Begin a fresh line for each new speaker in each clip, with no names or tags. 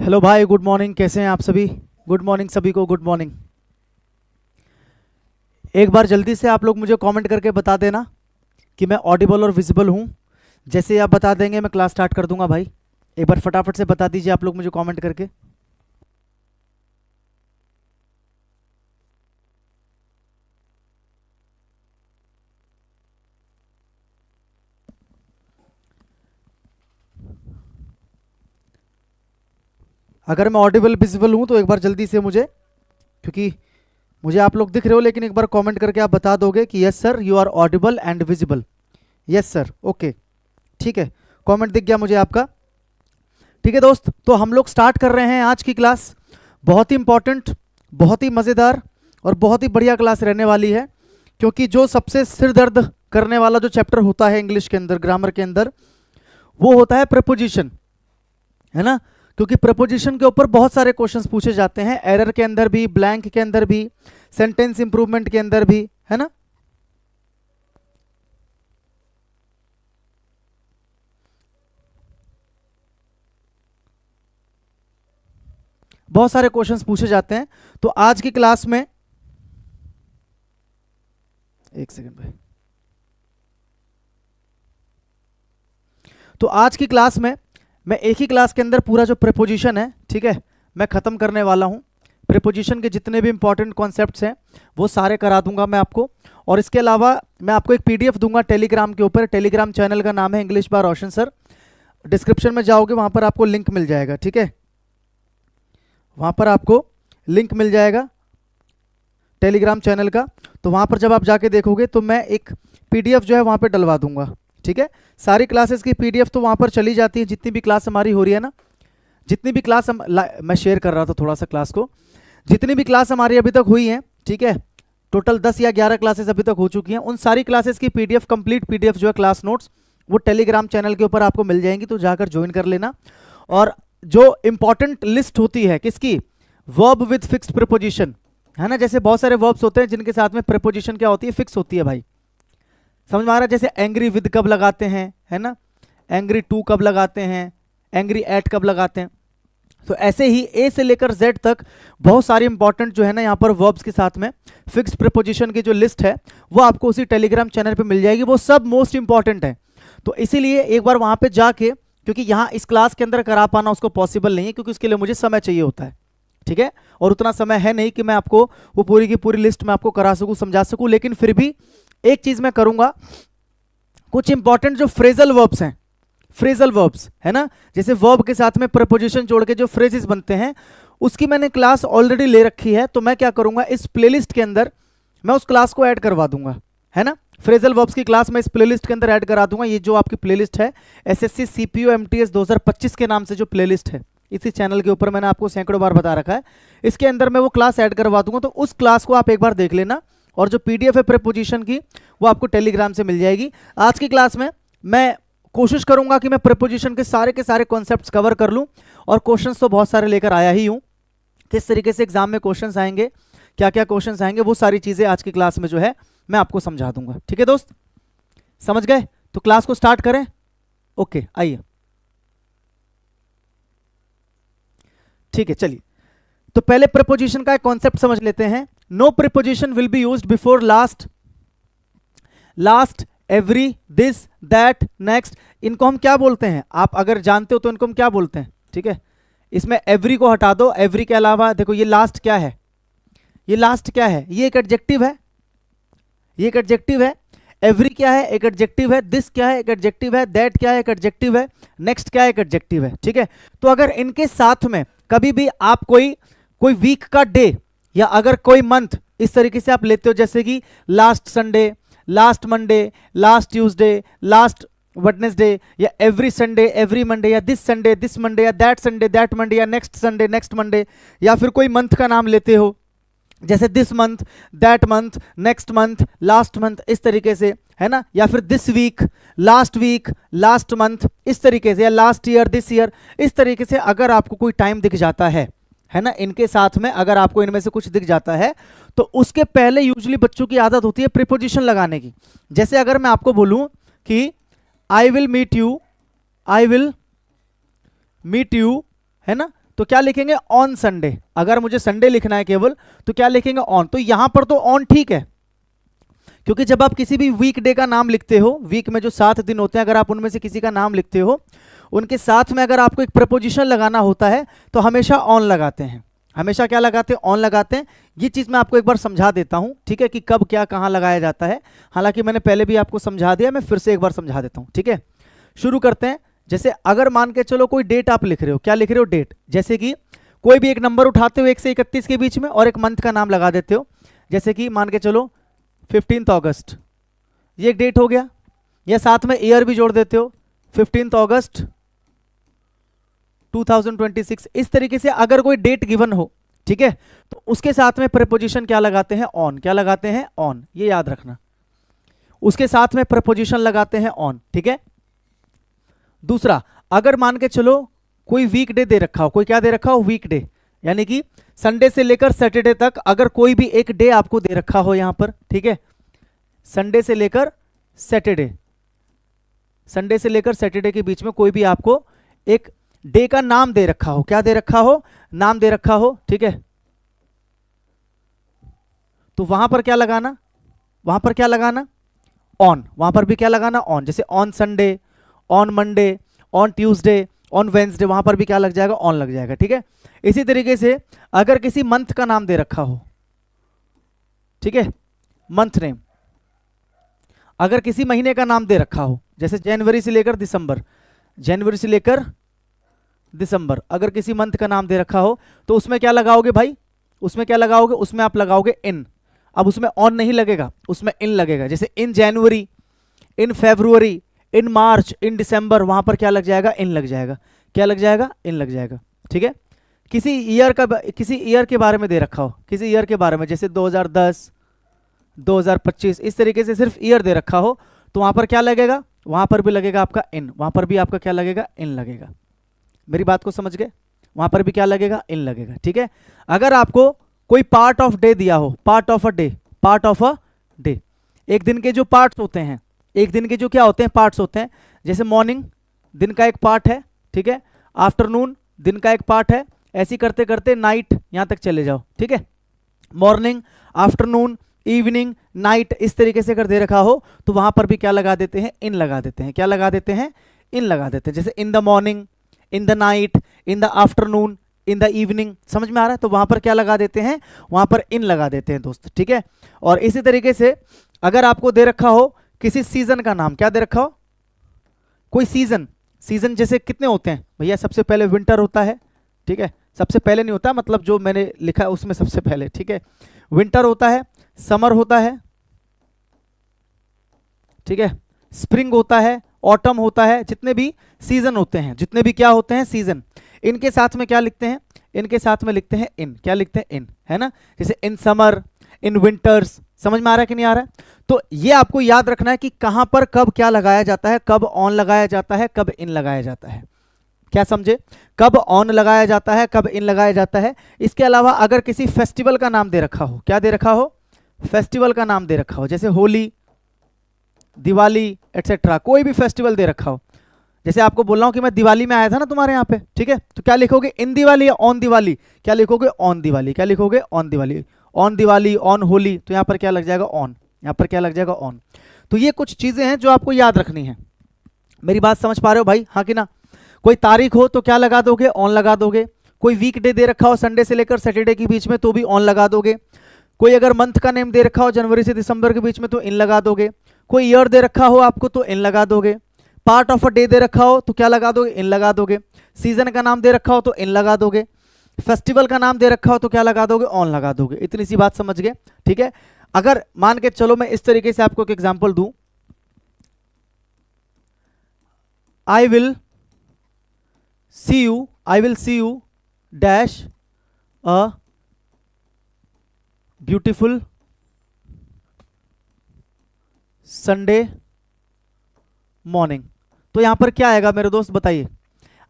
Hello भाई, good morning. कैसे हैं आप सभी? गुड मॉर्निंग सभी को, गुड मॉर्निंग। एक बार जल्दी से आप लोग मुझे कमेंट करके बता देना कि मैं ऑडिबल और विजिबल हूं। जैसे ही आप बता देंगे मैं क्लास स्टार्ट कर दूंगा भाई। एक बार फटाफट से बता दीजिए आप लोग मुझे कमेंट करके। अगर मैं ऑडिबल विजिबल हूं तो एक बार जल्दी से मुझे, क्योंकि मुझे आप लोग दिख रहे हो, लेकिन एक बार कमेंट करके आप बता दोगे कि yes sir you are audible and visible. Yes sir, okay, ठीक है, कमेंट दिख गया मुझे आपका। ठीक है दोस्त, तो हम लोग स्टार्ट कर रहे हैं आज की क्लास। बहुत ही इंपॉर्टेंट, बहुत ही मज़ेदार और बहुत ही बढ़िया क्लास रहने वाली है, क्योंकि जो सबसे सिर दर्द करने वाला जो चैप्टर होता है इंग्लिश के अंदर, ग्रामर के अंदर, वो होता है प्रपोजिशन, है ना। क्योंकि प्रपोजिशन के ऊपर बहुत सारे क्वेश्चंस पूछे जाते हैं, एरर के अंदर भी, ब्लैंक के अंदर भी, सेंटेंस इंप्रूवमेंट के अंदर भी, है ना। बहुत सारे क्वेश्चंस पूछे जाते हैं। तो आज की क्लास में, एक सेकंड भाई, तो आज की क्लास में मैं एक ही क्लास के अंदर पूरा जो प्रीपोजिशन है, ठीक है, मैं ख़त्म करने वाला हूँ। प्रीपोजिशन के जितने भी इंपॉर्टेंट कॉन्सेप्ट्स हैं वो सारे करा दूंगा मैं आपको। और इसके अलावा मैं आपको एक पीडीएफ दूंगा टेलीग्राम के ऊपर। टेलीग्राम चैनल का नाम है English by Roshan sir. Description में जाओगे वहाँ पर आपको लिंक मिल जाएगा, ठीक है, वहाँ पर आपको लिंक मिल जाएगा टेलीग्राम चैनल का। तो वहाँ पर जब आप जाके देखोगे तो मैं एक पीडीएफ जो है वहाँ पर डलवा दूंगा, ठीक है। सारी क्लासेस की पीडीएफ तो वहाँ पर चली जाती है, जितनी भी क्लास हमारी हो रही है ना, जितनी भी क्लास मैं शेयर कर रहा था थोड़ा सा क्लास को, जितनी भी क्लास हमारी अभी तक हुई है, ठीक है, टोटल 10 या 11 क्लासेस अभी तक हो चुकी हैं। उन सारी क्लासेस की पीडीएफ, कंप्लीट पीडीएफ जो है क्लास नोट्स, वो टेलीग्राम चैनल के ऊपर आपको मिल जाएंगी, तो जाकर ज्वाइन कर लेना। और जो इंपॉर्टेंट लिस्ट होती है किसकी, वर्ब विद फिक्स्ड प्रीपोजिशन, है ना। जैसे बहुत सारे वर्ब्स होते हैं जिनके साथ में प्रीपोजिशन क्या होती है, फिक्स होती है भाई, समझ में आ रहा है। जैसे एंग्री विद कब लगाते हैं, है ना, एंग्री टू कब लगाते हैं, एंग्री एट कब लगाते हैं। तो ऐसे ही ए से लेकर जेड तक बहुत सारी इंपॉर्टेंट जो है ना यहाँ पर वर्ब्स के साथ में फिक्स्ड प्रीपोजिशन की जो लिस्ट है वो आपको उसी टेलीग्राम चैनल पे मिल जाएगी। वो सब मोस्ट इंपॉर्टेंट है, तो इसीलिए एक बार वहाँ पे जाके, क्योंकि यहाँ इस क्लास के अंदर करा पाना उसको पॉसिबल नहीं है, क्योंकि उसके लिए मुझे समय चाहिए होता है, ठीक है, और उतना समय है नहीं कि मैं आपको वो पूरी की पूरी लिस्ट में आपको करा सकूँ, समझा सकूँ। लेकिन फिर भी एक चीज़ मैं करूँगा, कुछ इंपॉर्टेंट जो फ्रेजल वर्ब्स हैं, फ्रेजल वर्ब्स, है ना, जैसे वर्ब के साथ में प्रपोजिशन जोड़ के जो फ्रेजेस बनते हैं, उसकी मैंने क्लास ऑलरेडी ले रखी है। तो मैं क्या करूंगा, इस प्लेलिस्ट के अंदर मैं उस क्लास को ऐड करवा दूंगा, है ना। फ्रेजल वर्ब्स की क्लास मैं इस प्लेलिस्ट के अंदर ऐड करा दूंगा। ये जो आपकी प्लेलिस्ट है एसएससी सीपीओ एमटीएस 2025 के नाम से जो प्लेलिस्ट है, इसी चैनल के ऊपर मैंने आपको सैकड़ों बार बता रखा है, इसके अंदर मैं वो क्लास ऐड करवा दूंगा। तो उस क्लास को आप एक बार देख लेना, और जो पीडीएफ है प्रीपोजिशन की वो आपको टेलीग्राम से मिल जाएगी। आज की क्लास में मैं कोशिश करूंगा कि मैं प्रीपोजिशन के सारे कॉन्सेप्ट्स कवर कर लूं, और क्वेश्चंस तो बहुत सारे लेकर आया ही हूं। किस तरीके से एग्जाम में क्वेश्चंस आएंगे, क्या क्या क्वेश्चंस आएंगे, वो सारी चीजें आज की क्लास में जो है मैं आपको समझा दूंगा, ठीक है दोस्त, समझ गए। तो क्लास को स्टार्ट करें, ओके, आइए, ठीक है, चलिए। तो पहले प्रीपोजिशन का एक कॉन्सेप्ट समझ लेते हैं। No preposition will be used before last, last, every, this, that, next. इनको हम क्या बोलते हैं, आप अगर जानते हो तो इनको हम क्या बोलते हैं, ठीक है। इसमें एवरी को हटा दो, एवरी के अलावा देखो ये लास्ट क्या है, ये लास्ट क्या है, ये एक एडजेक्टिव है, ये एक एडजेक्टिव है। एवरी क्या है, एक एडजेक्टिव है। दिस क्या है, एक एडजेक्टिव है। दैट क्या है, एक एडजेक्टिव है। नेक्स्ट क्या है, एक एडजेक्टिव है, ठीक है। तो अगर इनके साथ में कभी भी आप कोई वीक का डे, या अगर कोई मंथ इस तरीके से आप लेते हो, जैसे कि last Sunday, last Monday, last Tuesday, last Wednesday, या एवरी संडे, एवरी मंडे, या दिस संडे, दिस मंडे, या दैट संडे, दैट मंडे, या नेक्स्ट संडे, नेक्स्ट मंडे, या फिर कोई मंथ का नाम लेते हो, जैसे this month, that month, next month, last month, इस तरीके से, है ना, या फिर दिस वीक, लास्ट मंथ, इस तरीके से, या लास्ट ईयर, दिस ईयर, इस तरीके से अगर आपको कोई टाइम दिख जाता है ना, इनके साथ में अगर आपको इनमें से कुछ दिख जाता है, तो उसके पहले यूजुअली बच्चों की आदत होती है प्रीपोजिशन लगाने की। जैसे अगर मैं आपको बोलूं कि आई विल मीट यू, है ना, तो क्या लिखेंगे ऑन संडे। अगर मुझे संडे लिखना है केवल तो क्या लिखेंगे ऑन। तो यहां पर तो ऑन ठीक है, क्योंकि जब आप किसी भी वीक डे का नाम लिखते हो, वीक में जो 7 दिन होते हैं, अगर आप उनमें से किसी का नाम लिखते हो, उनके साथ में अगर आपको एक प्रपोजिशन लगाना होता है तो हमेशा ऑन लगाते हैं। हमेशा क्या लगाते हैं, ऑन लगाते हैं। ये चीज़ मैं आपको एक बार समझा देता हूं, ठीक है, कि कब क्या कहाँ लगाया जाता है। हालांकि मैंने पहले भी आपको समझा दिया, मैं फिर से एक बार समझा देता हूं, ठीक है। शुरू करते हैं। जैसे अगर मान के चलो कोई डेट आप लिख रहे हो, क्या लिख रहे हो, डेट। जैसे कि कोई भी एक नंबर उठाते हो 1 से 31 के बीच में और एक मंथ का नाम लगा देते हो। जैसे कि मान के चलो 15 अगस्त, ये एक डेट हो गया। या साथ में ईयर भी जोड़ देते हो, 15 अगस्त 2026। इस तरीके से अगर कोई डेट गिवन हो, ठीक है, तो उसके साथ में प्रीपोजिशन क्या लगाते हैं, ऑन। क्या लगाते हैं, ऑन। ये याद रखना, उसके साथ में प्रीपोजिशन लगाते हैं ऑन, ठीक है। दूसरा, अगर मान के चलो कोई वीक डे दे रखा हो, कोई क्या दे रखा हो, वीक डे, यानी कि संडे से लेकर सैटरडे तक अगर कोई भी एक डे आपको दे रखा हो यहां पर, ठीक है, संडे से लेकर सैटरडे, संडे से लेकर सैटरडे के बीच में कोई भी आपको एक डे का नाम दे रखा हो, क्या दे रखा हो, नाम दे रखा हो, ठीक है, तो वहां पर क्या लगाना, वहां पर क्या लगाना, ऑन। वहां पर भी क्या लगाना, ऑन। जैसे on Sunday, on Monday, on Tuesday, on Wednesday, वहां पर भी क्या लग जाएगा, ऑन लग जाएगा, ठीक है। इसी तरीके से अगर किसी मंथ का नाम दे रखा हो, ठीक है, मंथ नेम, अगर किसी महीने का नाम दे रखा हो, जैसे जनवरी से लेकर दिसंबर, जनवरी से लेकर दिसंबर, अगर किसी मंथ का नाम दे रखा हो तो उसमें क्या लगाओगे भाई, उसमें क्या लगाओगे, उसमें आप लगाओगे इन। अब उसमें ऑन नहीं लगेगा, उसमें इन लगेगा। जैसे इन जनवरी, इन फेब्रुवरी, इन मार्च, इन दिसंबर, वहां पर क्या लग जाएगा, इन लग जाएगा। क्या लग जाएगा, इन लग जाएगा, ठीक है। किसी ईयर का, किसी ईयर के बारे में दे रखा हो, किसी ईयर के बारे में, जैसे 2010, 2025, इस तरीके से सिर्फ ईयर दे रखा हो तो वहां पर क्या लगेगा, वहां पर भी लगेगा आपका इन। वहां पर भी आपका क्या लगेगा, इन लगेगा। मेरी बात को समझ गए, वहां पर भी क्या लगेगा, इन लगेगा, ठीक है। अगर आपको कोई पार्ट ऑफ डे दिया हो, part of a day, part of a day, एक दिन के जो पार्ट्स होते हैं, एक दिन के जो क्या होते हैं, पार्ट्स होते हैं, जैसे मॉर्निंग दिन का एक पार्ट है, ठीक है, आफ्टरनून दिन का एक पार्ट है, ऐसे करते करते नाइट यहां तक चले जाओ, ठीक है। मॉर्निंग, आफ्टरनून, इवनिंग, नाइट, इस तरीके से अगर दे रखा हो तो वहां पर भी क्या लगा देते हैं, इन लगा देते हैं। क्या लगा देते हैं, इन लगा देते हैं। जैसे इन the morning, in the night, in the afternoon, in the evening, समझ में आ रहा है। तो वहां पर क्या लगा देते हैं, वहां पर इन लगा देते हैं दोस्त, ठीक है। और इसी तरीके से अगर आपको दे रखा हो किसी सीजन का नाम, क्या दे रखा हो, कोई सीजन, सीजन जैसे कितने होते हैं भैया, सबसे पहले विंटर होता है, ठीक है, सबसे पहले नहीं होता, मतलब जो मैंने लिखा है उसमें सबसे पहले, ठीक है, विंटर होता है, समर होता है, ठीक है, स्प्रिंग होता है, ऑटम होता है, जितने भी सीजन होते हैं, जितने भी क्या होते हैं, सीजन, इनके साथ में क्या लिखते हैं, इनके साथ में लिखते हैं इन। क्या लिखते हैं, इन, है ना। जैसे इन समर, इन विंटर्स, समझ में आ रहा है कि नहीं आ रहा है। तो ये आपको याद रखना है कि कहां पर कब क्या लगाया जाता है, कब ऑन लगाया जाता है, कब इन लगाया जाता है। क्या समझे, कब ऑन लगाया जाता है, कब इन लगाया जाता है। इसके अलावा अगर किसी फेस्टिवल का नाम दे रखा हो, क्या दे रखा हो, फेस्टिवल का नाम दे रखा हो, जैसे होली, दिवाली एटसेट्रा, कोई भी फेस्टिवल दे रखा हो। जैसे आपको बोल रहा हूं कि मैं दिवाली में आया था ना तुम्हारे यहाँ पे, ठीक है, तो क्या लिखोगे, इन दिवाली या ऑन दिवाली, क्या लिखोगे, ऑन दिवाली। क्या लिखोगे, on Diwali, on Diwali, on Holi, तो यहाँ पर क्या लग जाएगा, ऑन। यहाँ पर क्या लग जाएगा, ऑन। तो ये कुछ चीजें हैं जो आपको याद रखनी है। मेरी बात समझ पा रहे हो भाई, हाँ कि ना। कोई तारीख हो तो क्या लगा दोगे, ऑन लगा दोगे। कोई वीक डे दे रखा हो संडे से लेकर सैटरडे के बीच में तो भी ऑन लगा दोगे। कोई अगर मंथ का नेम दे रखा हो जनवरी से दिसंबर के बीच में तो इन लगा दोगे। कोई ईयर दे रखा हो आपको तो इन लगा दोगे। Part of a day they रखा हो तो क्या लगा दोगे, इन लगा दोगे। सीजन का नाम दे रखा हो तो इन लगा दोगे। फेस्टिवल का नाम दे रखा हो तो क्या लगा दोगे, ऑन लगा दोगे। इतनी सी बात समझ गए, ठीक है। अगर मान के चलो मैं इस तरीके से आपको एक एग्जांपल दूं, I will see you dash a beautiful Sunday morning, तो यहां पर क्या आएगा मेरे दोस्त बताइए।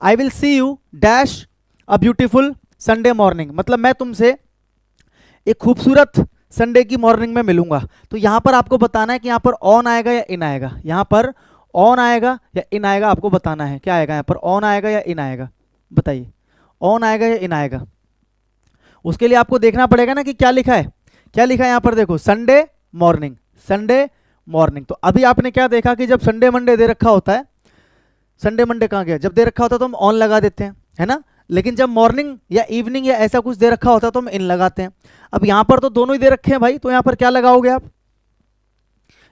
I will see you dash a beautiful Sunday morning, मतलब मैं तुमसे एक खूबसूरत संडे की मॉर्निंग में मिलूंगा। तो यहां पर आपको बताना है कि यहां पर ऑन आएगा या इन आएगा। यहां पर ऑन आएगा या इन आएगा, आपको बताना है क्या आएगा। यहां पर ऑन आएगा या इन आएगा, बताइए। ऑन आएगा या इन आएगा? उसके लिए आपको देखना पड़ेगा ना कि क्या लिखा है, क्या लिखा है यहाँ पर देखो, संडे मॉर्निंग, संडे मॉर्निंग। तो अभी आपने क्या देखा कि जब संडे मंडे दे रखा होता है, संडे मंडे कहाँ गया, जब दे रखा होता है तो हम ऑन लगा देते हैं, है ना। लेकिन जब मॉर्निंग या इवनिंग या ऐसा कुछ दे रखा होता है तो हम इन लगाते हैं। अब यहाँ पर तो दोनों ही दे रखे हैं भाई, तो यहाँ पर क्या लगाओगे आप,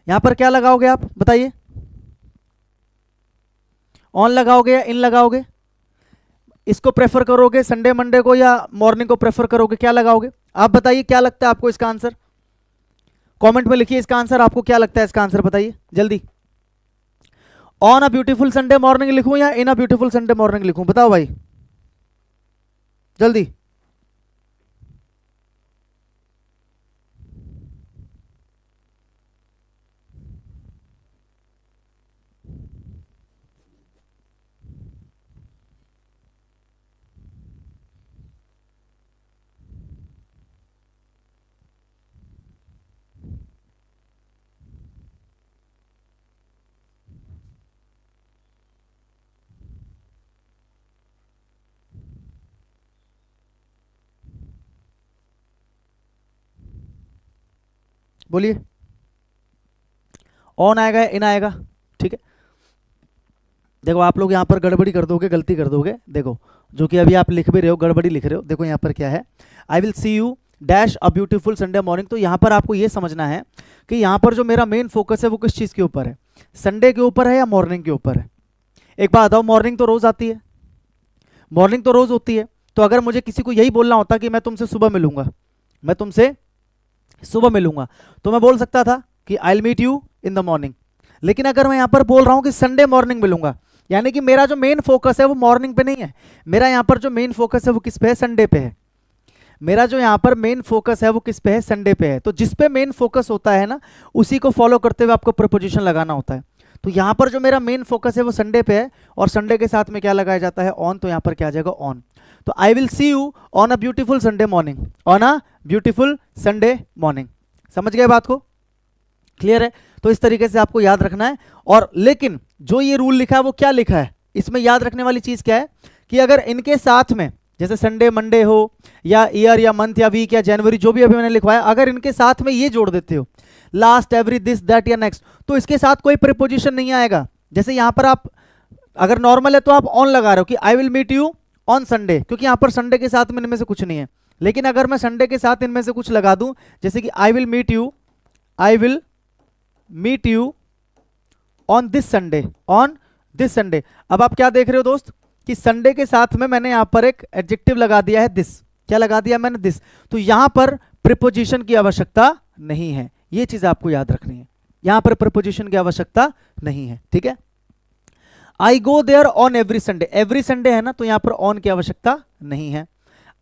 यहाँ पर क्या लगाओगे आप बताइए, ऑन लगाओगे या इन लगाओगे? इसको प्रेफर करोगे संडे मंडे को या मॉर्निंग को प्रेफर करोगे, क्या लगाओगे आप बताइए, क्या लगता है आपको इसका आंसर? कमेंट में लिखिए इसका आंसर, आपको क्या लगता है इसका आंसर बताइए जल्दी। On a beautiful Sunday morning लिखूं या इन अ ब्यूटीफुल संडे मॉर्निंग लिखूं, बताओ भाई जल्दी। बोलिए, ऑन आएगा या इन आएगा? ठीक है, देखो आप लोग यहाँ पर गड़बड़ी कर दोगे, गलती कर दोगे। देखो जो कि अभी आप लिख भी रहे हो, गड़बड़ी लिख रहे हो। देखो यहाँ पर क्या है, I will see you dash a beautiful Sunday morning. तो यहाँ पर आपको ये समझना है कि यहाँ पर जो मेरा मेन फोकस है वो किस चीज़ के ऊपर है, संडे के ऊपर है या मॉर्निंग के ऊपर है? एक बात बताओ, मॉर्निंग तो रोज़ आती है, मॉर्निंग तो रोज़ होती है। तो अगर मुझे किसी को यही बोलना होता कि मैं तुमसे सुबह मिलूंगा, मैं तुमसे सुबह मिलूंगा, तो मैं बोल सकता था कि I will meet you in the morning. लेकिन अगर मैं यहाँ पर बोल रहा हूँ कि संडे मॉर्निंग मिलूंगा, यानी कि मेरा जो मेन फोकस है वो मॉर्निंग पे नहीं है, मेरा यहाँ पर जो मेन फोकस है वो किस पे है, संडे पे है। मेरा जो यहाँ पर मेन फोकस है वो किस पे है, संडे पे है। तो जिस पे मेन फोकस होता है ना, उसी को फॉलो करते हुए आपको प्रपोजिशन लगाना होता है। तो यहाँ पर जो मेरा मेन फोकस है वो संडे पे है, और संडे के साथ में क्या लगाया जाता है, ऑन। तो यहाँ पर क्या आ जाएगा, ऑन। तो I will see you on a beautiful Sunday morning, on a beautiful Sunday morning. समझ गए बात को, क्लियर है? तो इस तरीके से आपको याद रखना है। और लेकिन जो ये रूल लिखा है वो क्या लिखा है, इसमें याद रखने वाली चीज क्या है कि अगर इनके साथ में जैसे संडे मंडे हो या ईयर या मंथ या वीक या जनवरी, जो भी अभी मैंने लिखवाया, अगर इनके साथ में ये जोड़ देते हो, लास्ट, एवरी, दिस, दैट या नेक्स्ट, तो इसके साथ कोई प्रीपोजिशन नहीं आएगा। जैसे यहां पर आप अगर नॉर्मल है तो आप ऑन लगा रहे हो कि I will meet you on Sunday, क्योंकि यहां पर संडे के साथ में इनमें से कुछ नहीं है। लेकिन अगर मैं संडे के साथ इनमें से कुछ लगा दूं, जैसे कि I will meet you on this Sunday, on this Sunday. अब आप क्या देख रहे हो दोस्त कि संडे के साथ में मैंने यहां पर एक एडजेक्टिव लगा दिया है, दिस। क्या लगा दिया मैंने, दिस। तो यहां पर प्रीपोजिशन की आवश्यकता नहीं है, ये चीज आपको याद रखनी है, यहां पर प्रीपोजिशन की आवश्यकता नहीं है। ठीक है, I go there on every Sunday, every Sunday है ना, तो यहां पर ऑन की आवश्यकता नहीं है।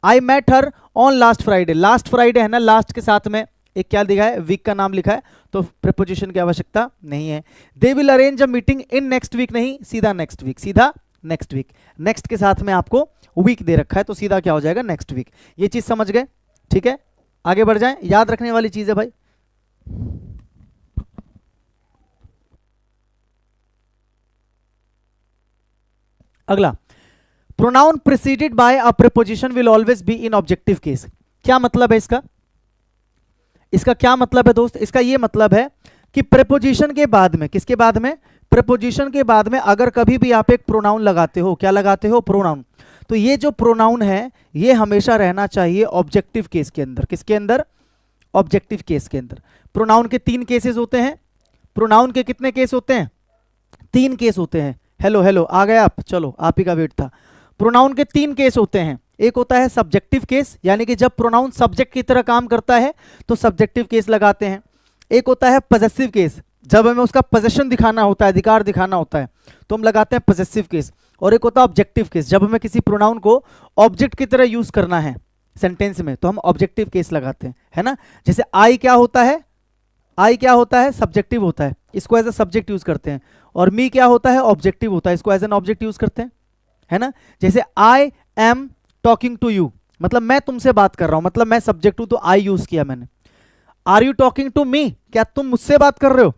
I met her on last Friday, last Friday है ना, लास्ट के साथ में एक क्या लिखा है, वीक का नाम लिखा है, तो प्रीपोजिशन की आवश्यकता नहीं है। They will arrange a meeting in next week, नहीं, सीधा नेक्स्ट वीक, सीधा नेक्स्ट वीक। नेक्स्ट के साथ में आपको वीक दे रखा है, तो सीधा क्या हो जाएगा, नेक्स्ट वीक। ये चीज समझ गए? ठीक है, आगे बढ़ जाएं, याद रखने वाली चीज है भाई। अगला, pronoun preceded by a preposition will always be in objective case. क्या मतलब है इसका, इसका क्या मतलब है दोस्त? इसका ये मतलब है कि प्रीपोजिशन के बाद में, किसके बाद में, प्रीपोजिशन के बाद में अगर कभी भी आप एक प्रोनाउन लगाते हो, क्या लगाते हो, प्रोनाउन, तो ये जो प्रोनाउन है ये हमेशा रहना चाहिए ऑब्जेक्टिव केस के अंदर। किसके अंदर, ऑब्जेक्टिव केस के अंदर। प्रोनाउन के 3 केसेस होते हैं। प्रोनाउन के कितने केस होते हैं, 3 केस होते हैं। हेलो हेलो, आ गए आप, चलो आप ही का वेट था। प्रोनाउन के 3 केस होते हैं। एक होता है सब्जेक्टिव केस, यानी कि जब प्रोनाउन सब्जेक्ट की तरह काम करता है तो सब्जेक्टिव केस लगाते हैं। एक होता है पजेसिव केस, जब हमें उसका पोजेशन दिखाना होता है, अधिकार दिखाना होता है, तो हम लगाते हैं पजेसिव केस। और एक होता है ऑब्जेक्टिव केस, जब हमें किसी प्रोनाउन को ऑब्जेक्ट की तरह यूज करना है सेंटेंस में, तो हम ऑब्जेक्टिव केस लगाते हैं, है ना। जैसे आई क्या होता है, आई क्या होता है, सब्जेक्टिव होता है, इसको एज ए सब्जेक्ट यूज करते हैं। और मी क्या होता है, ऑब्जेक्टिव होता है, इसको एज एन ऑब्जेक्ट यूज करते हैं, है ना। जैसे I am talking to you, मतलब मैं तुमसे बात कर रहा हूं, मतलब मैं सब्जेक्ट हूं, तो आई यूज किया मैंने। Are you talking to me, क्या तुम मुझसे बात कर रहे हो?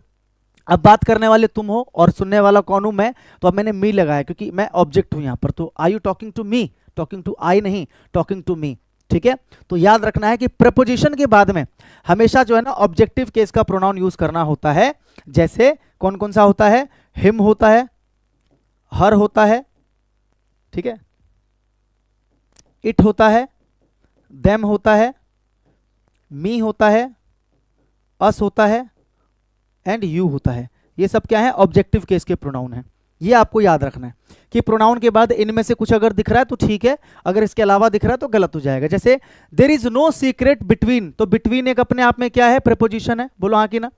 अब बात करने वाले तुम हो और सुनने वाला कौन हूं, मैं, तो अब मैंने मी लगाया क्योंकि मैं ऑब्जेक्ट हूं यहां पर। तो are you talking to me, talking to I नहीं, टॉकिंग टू मी, ठीक है। तो याद रखना है कि प्रीपोजिशन के बाद में हमेशा जो है ना ऑब्जेक्टिव केस का प्रोनाउन यूज करना होता है। जैसे कौन कौन सा होता है, हिम होता है, हर होता है, ठीक है, इट होता है, देम होता है, मी होता है, अस होता है एंड यू होता है। ये सब क्या है, ऑब्जेक्टिव केस के प्रोनाउन है। ये आपको याद रखना है कि प्रोनाउन के बाद इनमें से कुछ अगर दिख रहा है तो ठीक है, अगर इसके अलावा दिख रहा है तो गलत हो जाएगा। जैसे there is no secret between, तो बिटवीन एक अपने आप में क्या है, प्रीपोजिशन है, बोलो हाँ कि ना।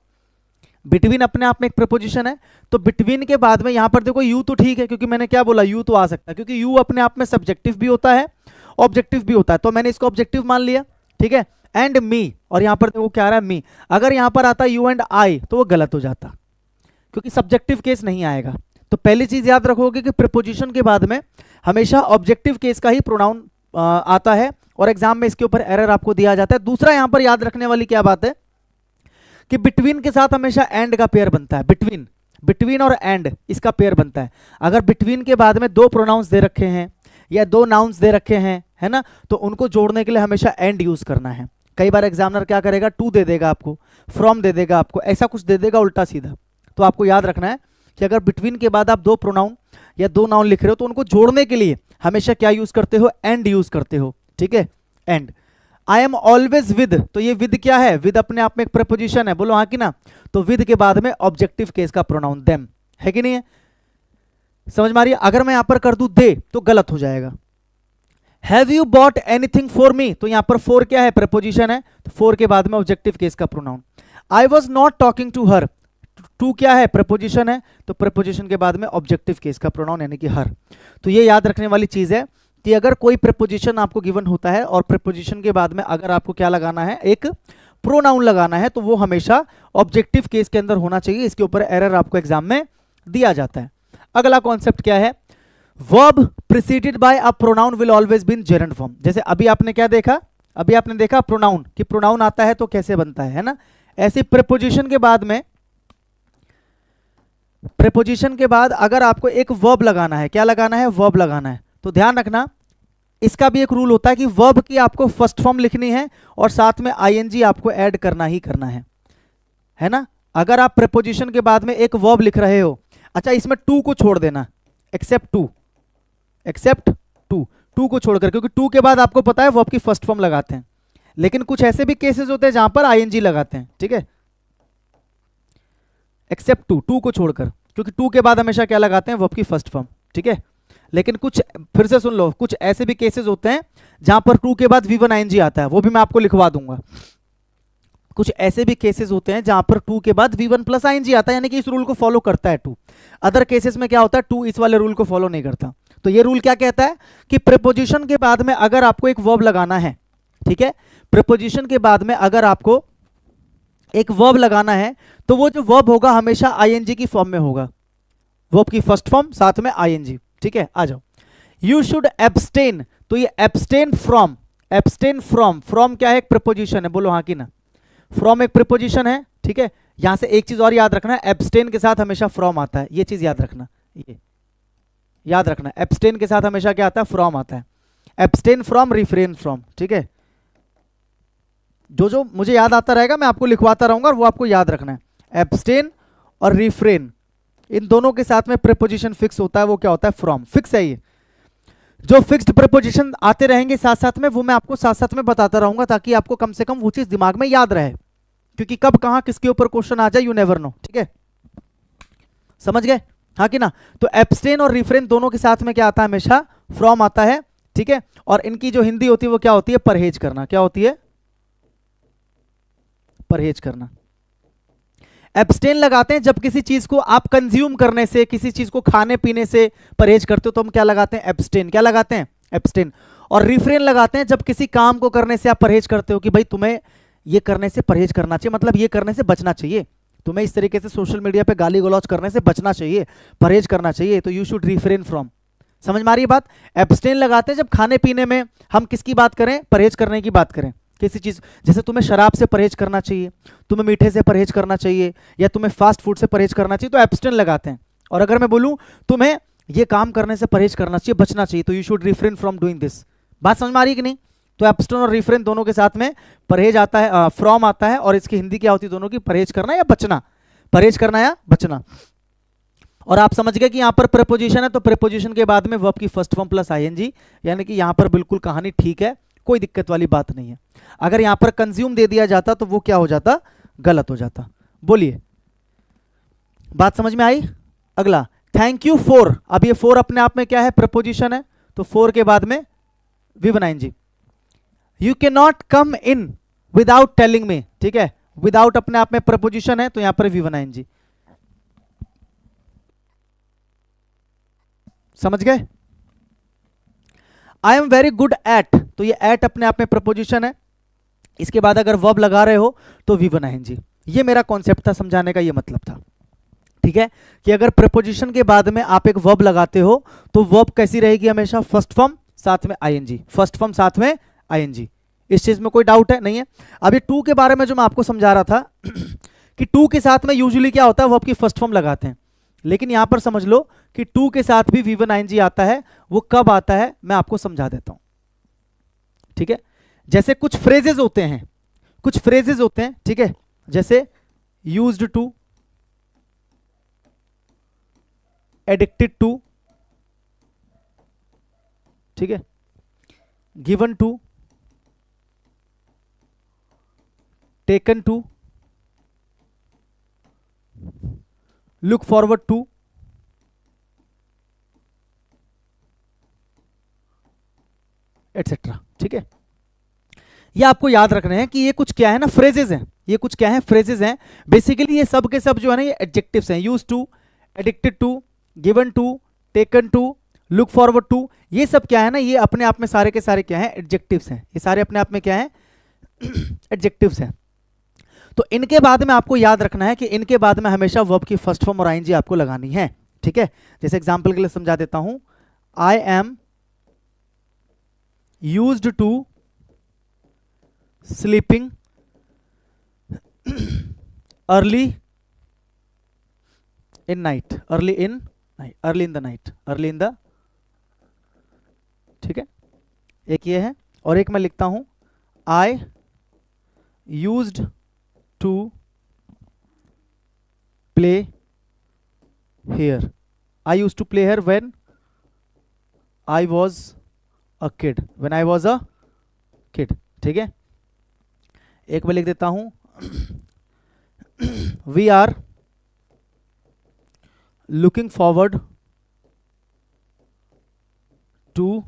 बिटवीन अपने आप में एक प्रीपोजिशन है, तो बिटवीन के बाद में यहां पर देखो यू तो ठीक है, क्योंकि मैंने क्या बोला, यू तो आ सकता है, क्योंकि यू अपने आप में सब्जेक्टिव भी होता है, ऑब्जेक्टिव भी होता है, तो मैंने इसको ऑब्जेक्टिव मान लिया, ठीक है। एंड मी, और यहां पर देखो क्या आ रहा है, मी। अगर यहां पर आता यू एंड आई तो वो गलत हो जाता, क्योंकि सब्जेक्टिव केस नहीं आएगा। तो पहली चीज याद रखोगे कि प्रीपोजिशन के बाद में हमेशा ऑब्जेक्टिव केस का ही प्रोनाउन आता है, और एग्जाम में इसके ऊपर एरर आपको दिया जाता है। दूसरा यहां पर याद रखने वाली क्या बात है कि बिटवीन के साथ हमेशा एंड का पेयर बनता है। बिटवीन और एंड इसका पेयर बनता है। अगर बिटवीन के बाद में दो प्रोनाउंस दे रखे हैं या दो नाउन्स दे रखे हैं, है ना, तो उनको जोड़ने के लिए हमेशा एंड यूज करना है। कई बार एग्जामिनर क्या करेगा, टू दे देगा आपको, फ्रॉम दे देगा आपको, ऐसा कुछ दे देगा उल्टा सीधा। तो आपको याद रखना है कि अगर बिटवीन के बाद आप दो प्रोनाउन या दो नाउन लिख रहे हो तो उनको जोड़ने के लिए हमेशा क्या यूज करते हो, एंड यूज करते हो, ठीक है, and. I am always with, तो ये विद क्या है, विद अपने आप में एक प्रीपोजिशन है, बोलो हाँ कि ना। तो विद के बाद में ऑब्जेक्टिव केस का प्रोनाउन देम है कि नहीं है, समझ में आ रही है। अगर मैं यहां पर कर दूं दे तो गलत हो जाएगा। Have you bought anything for me, तो यहां पर फॉर क्या है, प्रीपोजिशन है, तो फॉर के बाद में ऑब्जेक्टिव केस का pronoun. I was not talking to her, to क्या है, प्रीपोजिशन है, तो प्रीपोजिशन के बाद में ऑब्जेक्टिव केस का प्रोनाउन यानी कि हर। तो ये याद रखने वाली चीज है कि अगर कोई प्रीपोजिशन आपको गिवन होता है और प्रीपोजिशन के बाद में अगर आपको क्या लगाना है, एक प्रोनाउन लगाना है, तो वो हमेशा ऑब्जेक्टिव केस के अंदर होना चाहिए। इसके ऊपर एरर आपको एग्जाम में दिया जाता है। अगला कॉन्सेप्ट क्या है, verb preceded by a pronoun will always be in gerund form. जैसे अभी आपने क्या देखा, अभी आपने देखा प्रोनाउन, कि प्रोनाउन आता है तो कैसे बनता है ना। ऐसे प्रीपोजिशन के बाद में, प्रीपोजिशन के बाद अगर आपको एक वर्ब लगाना है, क्या लगाना है, वर्ब लगाना है, तो ध्यान रखना इसका भी एक रूल होता है कि वर्ब की आपको फर्स्ट फॉर्म लिखनी है और साथ में आईएनजी आपको ऐड करना ही करना है ना। अगर आप प्रीपोजिशन के बाद में एक वर्ब लिख रहे हो, अच्छा इसमें टू को छोड़ देना, एक्सेप्ट टू को छोड़कर, क्योंकि टू के बाद आपको पता है वर्ब की फर्स्ट फॉर्म लगाते हैं, लेकिन कुछ ऐसे भी केसेस होते हैं जहां पर आईएनजी लगाते हैं, ठीक है, एक्सेप्ट टू को छोड़कर, क्योंकि टू के बाद हमेशा क्या लगाते हैं, वर्ब की फर्स्ट फॉर्म, ठीक है। लेकिन कुछ, फिर से सुन लो, कुछ ऐसे भी केसेस होते हैं जहां पर टू के बाद V1 ING आता है, वो भी मैं आपको लिखवा दूंगा। कुछ ऐसे भी केसेस होते हैं जहां पर टू के बाद V1 प्लस ING आता है, यानी कि इस रूल को फॉलो करता है टू। अदर केसेस में क्या होता है, टू इस वाले रूल को फॉलो नहीं करता। तो ये रूल क्या कहता है कि प्रीपोजिशन के बाद में अगर आपको एक वर्ब लगाना है, ठीक है, प्रीपोजिशन के बाद में अगर आपको एक वर्ब लगाना है तो वो जो वर्ब होगा हमेशा आईएनजी की फॉर्म में होगा, वर्ब की फर्स्ट फॉर्म साथ में आईएनजी, ठीक है। आ जाओ, यू शुड एब्सटेन, तो ये एब्सटेन फ्रॉम, फ्रॉम क्या है, एक प्रीपोजिशन है, बोलो हाँ कि ना। फ्रॉम एक प्रीपोजिशन है, ठीक है। यहां से एक चीज और याद रखना है, एब्सटेन के साथ हमेशा फ्रॉम आता है, ये चीज याद रखना, ये याद रखना, एब्सटेन के साथ हमेशा क्या आता है, फ्रॉम आता है। एब्सटेन फ्रॉम, रिफ्रेन फ्रॉम, ठीक है। जो मुझे याद आता रहेगा मैं आपको लिखवाता रहूंगा और वो आपको याद रखना है। एब्सटेन और रिफ्रेन, इन दोनों के साथ में प्रीपोजिशन फिक्स होता है, वो क्या होता है, फ्रॉम, फिक्स है। ये जो फिक्स्ड प्रीपोजिशन आते रहेंगे साथ साथ में, वो मैं आपको साथ साथ में बताता रहूंगा, ताकि आपको कम से कम वो चीज दिमाग में याद रहे, क्योंकि कब कहां किसके ऊपर क्वेश्चन आ जाए, यू नेवर नो, ठीक है, समझ गए, हाँ कि ना। तो एब्सटेन और रिफ्रेन दोनों के साथ में क्या आता है, हमेशा फ्रॉम आता है, ठीक है। और इनकी जो हिंदी होती है वो क्या होती है, परहेज करना, क्या होती है, परहेज करना। एब्सटेन लगाते हैं जब किसी चीज को आप कंज्यूम करने से, किसी चीज को खाने पीने से परहेज करते हो, तो हम क्या लगाते हैं, एब्सटेन, क्या लगाते हैं, एब्सटेन। और रिफ्रेन लगाते हैं जब किसी काम को करने से आप परहेज करते हो, कि भाई तुम्हें ये करने से परहेज करना चाहिए, मतलब ये करने से बचना चाहिए, तुम्हें इस तरीके से सोशल मीडिया पे गाली गलौज करने से बचना चाहिए, परहेज करना चाहिए, तो यू शुड रिफ्रेन फ्रॉम। समझ में आ रही है बात। एब्सटेन लगाते हैं जब खाने पीने में हम किसकी बात करें, परहेज करने की बात करें, किसी चीज, जैसे तुम्हें शराब से परहेज करना चाहिए, तुम्हें मीठे से परहेज करना चाहिए, या तुम्हें फास्ट फूड से परहेज करना चाहिए, तो एब्सटेन लगाते हैं। और अगर मैं बोलूं तुम्हें ये काम करने से परहेज करना चाहिए, बचना चाहिए, तो you should refrain from doing this. बात समझ में आ रही है कि नहीं? तो एब्स्टेन और रिफ्रेन दोनों के साथ में परहेज आता है, फ्रॉम आता है, और इसकी हिंदी क्या होती है दोनों की? परहेज करना या बचना, परहेज करना या बचना। और आप समझ गए कि यहां पर प्रेपोजिशन है, तो प्रेपोजिशन के बाद में वर्ब की फर्स्ट फॉर्म प्लस आईएनजी, यानी कि यहां पर बिल्कुल कहानी ठीक है, कोई दिक्कत वाली बात नहीं है। अगर यहां पर कंज्यूम दे दिया जाता तो वो क्या हो जाता? गलत हो जाता। बोलिए, बात समझ में आई? अगला, थैंक यू फॉर। अब ये फॉर अपने आप में क्या है? प्रपोजिशन है, तो फॉर के बाद में V1 ING। You can not come in without telling me, ठीक है, विदाउट अपने आप में प्रपोजिशन है, तो यहां पर V1 ING। समझ गए? I am very good at, तो ये एट अपने आप में प्रपोजिशन है, इसके बाद अगर वर्ब लगा रहे हो तो V1 ING। ये मेरा कॉन्सेप्ट था, समझाने का ये मतलब था, ठीक है, कि अगर प्रपोजिशन के बाद में आप एक वर्ब लगाते हो तो वर्ब कैसी रहेगी? हमेशा फर्स्ट फॉर्म साथ में ING, फर्स्ट फॉर्म साथ में ING। इस चीज में कोई डाउट है? नहीं है। अभी टू के बारे में जो मैं आपको समझा रहा था कि टू के साथ में यूजुअली क्या होता है? वर्ब की फर्स्ट फॉर्म लगाते हैं, लेकिन यहां पर समझ लो कि टू के साथ भी V1 ING आता है। वो कब आता है मैं आपको समझा देता हूं, ठीक है। जैसे कुछ फ्रेजेस होते हैं, कुछ फ्रेजेस होते हैं, ठीक है, जैसे यूज्ड टू, एडिक्टेड टू, ठीक है, given to, taken to, look forward to, etcetera, ठीक है। ये आपको याद रखना है कि ये कुछ क्या है ना, फ्रेजेस हैं, ये कुछ क्या है? फ्रेजेस हैं। बेसिकली ये सब के सब जो है ना, ये एडजेक्टिव्स हैं। Use to, addicted to, given to, taken to, look forward to, ये सब क्या है ना, ये अपने आप में सारे के सारे क्या है? एडजेक्टिव्स हैं। ये सारे अपने आप में क्या है? एडजेक्टिव्स हैं। तो इनके बाद में आपको याद रखना है कि इनके बाद में हमेशा वर्ब की फर्स्ट फॉर्म और आईएनजी आपको लगानी है, ठीक है। जैसे एग्जांपल के लिए समझा देता हूं, I am used to sleeping early in night, early in night, early in the night, early in the, ठीक है, एक ये है। और एक मैं लिखता हूं, I used to play here, I used to play here when I was a kid, when I was a kid, ठीक है। एक मैं लिख देता हूं, we are looking forward to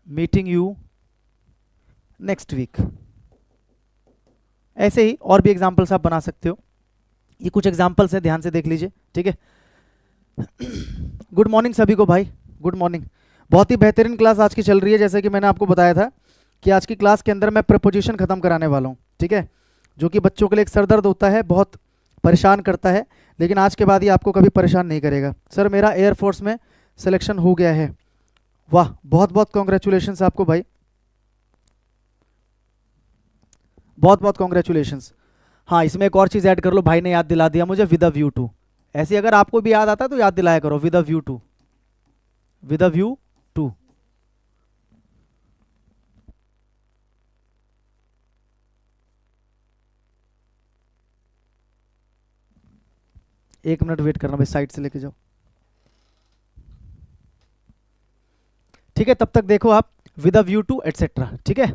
meeting you next week. ऐसे ही और भी एग्जाम्पल्स आप बना सकते हो। ये कुछ एग्जाम्पल्स हैं, ध्यान से देख लीजिए, ठीक है। गुड मॉर्निंग सभी को भाई, गुड मॉर्निंग। बहुत ही बेहतरीन क्लास आज की चल रही है। जैसे कि मैंने आपको बताया था कि आज की क्लास के अंदर मैं प्रीपोजिशन खत्म कराने वाला हूँ, ठीक है, जो कि बच्चों के लिए एक सरदर्द होता है, बहुत परेशान करता है, लेकिन आज के बाद ये आपको कभी परेशान नहीं करेगा। सर मेरा एयरफोर्स में सिलेक्शन हो गया है, वाह, बहुत बहुत कॉन्ग्रेचुलेशंस आपको भाई, बहुत बहुत कॉन्ग्रेचुलेशंस। हाँ, इसमें एक और चीज़ ऐड कर लो, भाई ने याद दिला दिया मुझे, विद अ व्यू टू। ऐसी अगर आपको भी याद आता है तो याद दिलाया करो, with a view to, with a view to. एक मिनट वेट करना भाई, साइड से लेके जाओ, ठीक है। तब तक देखो आप, with a view to etcetera, ठीक है।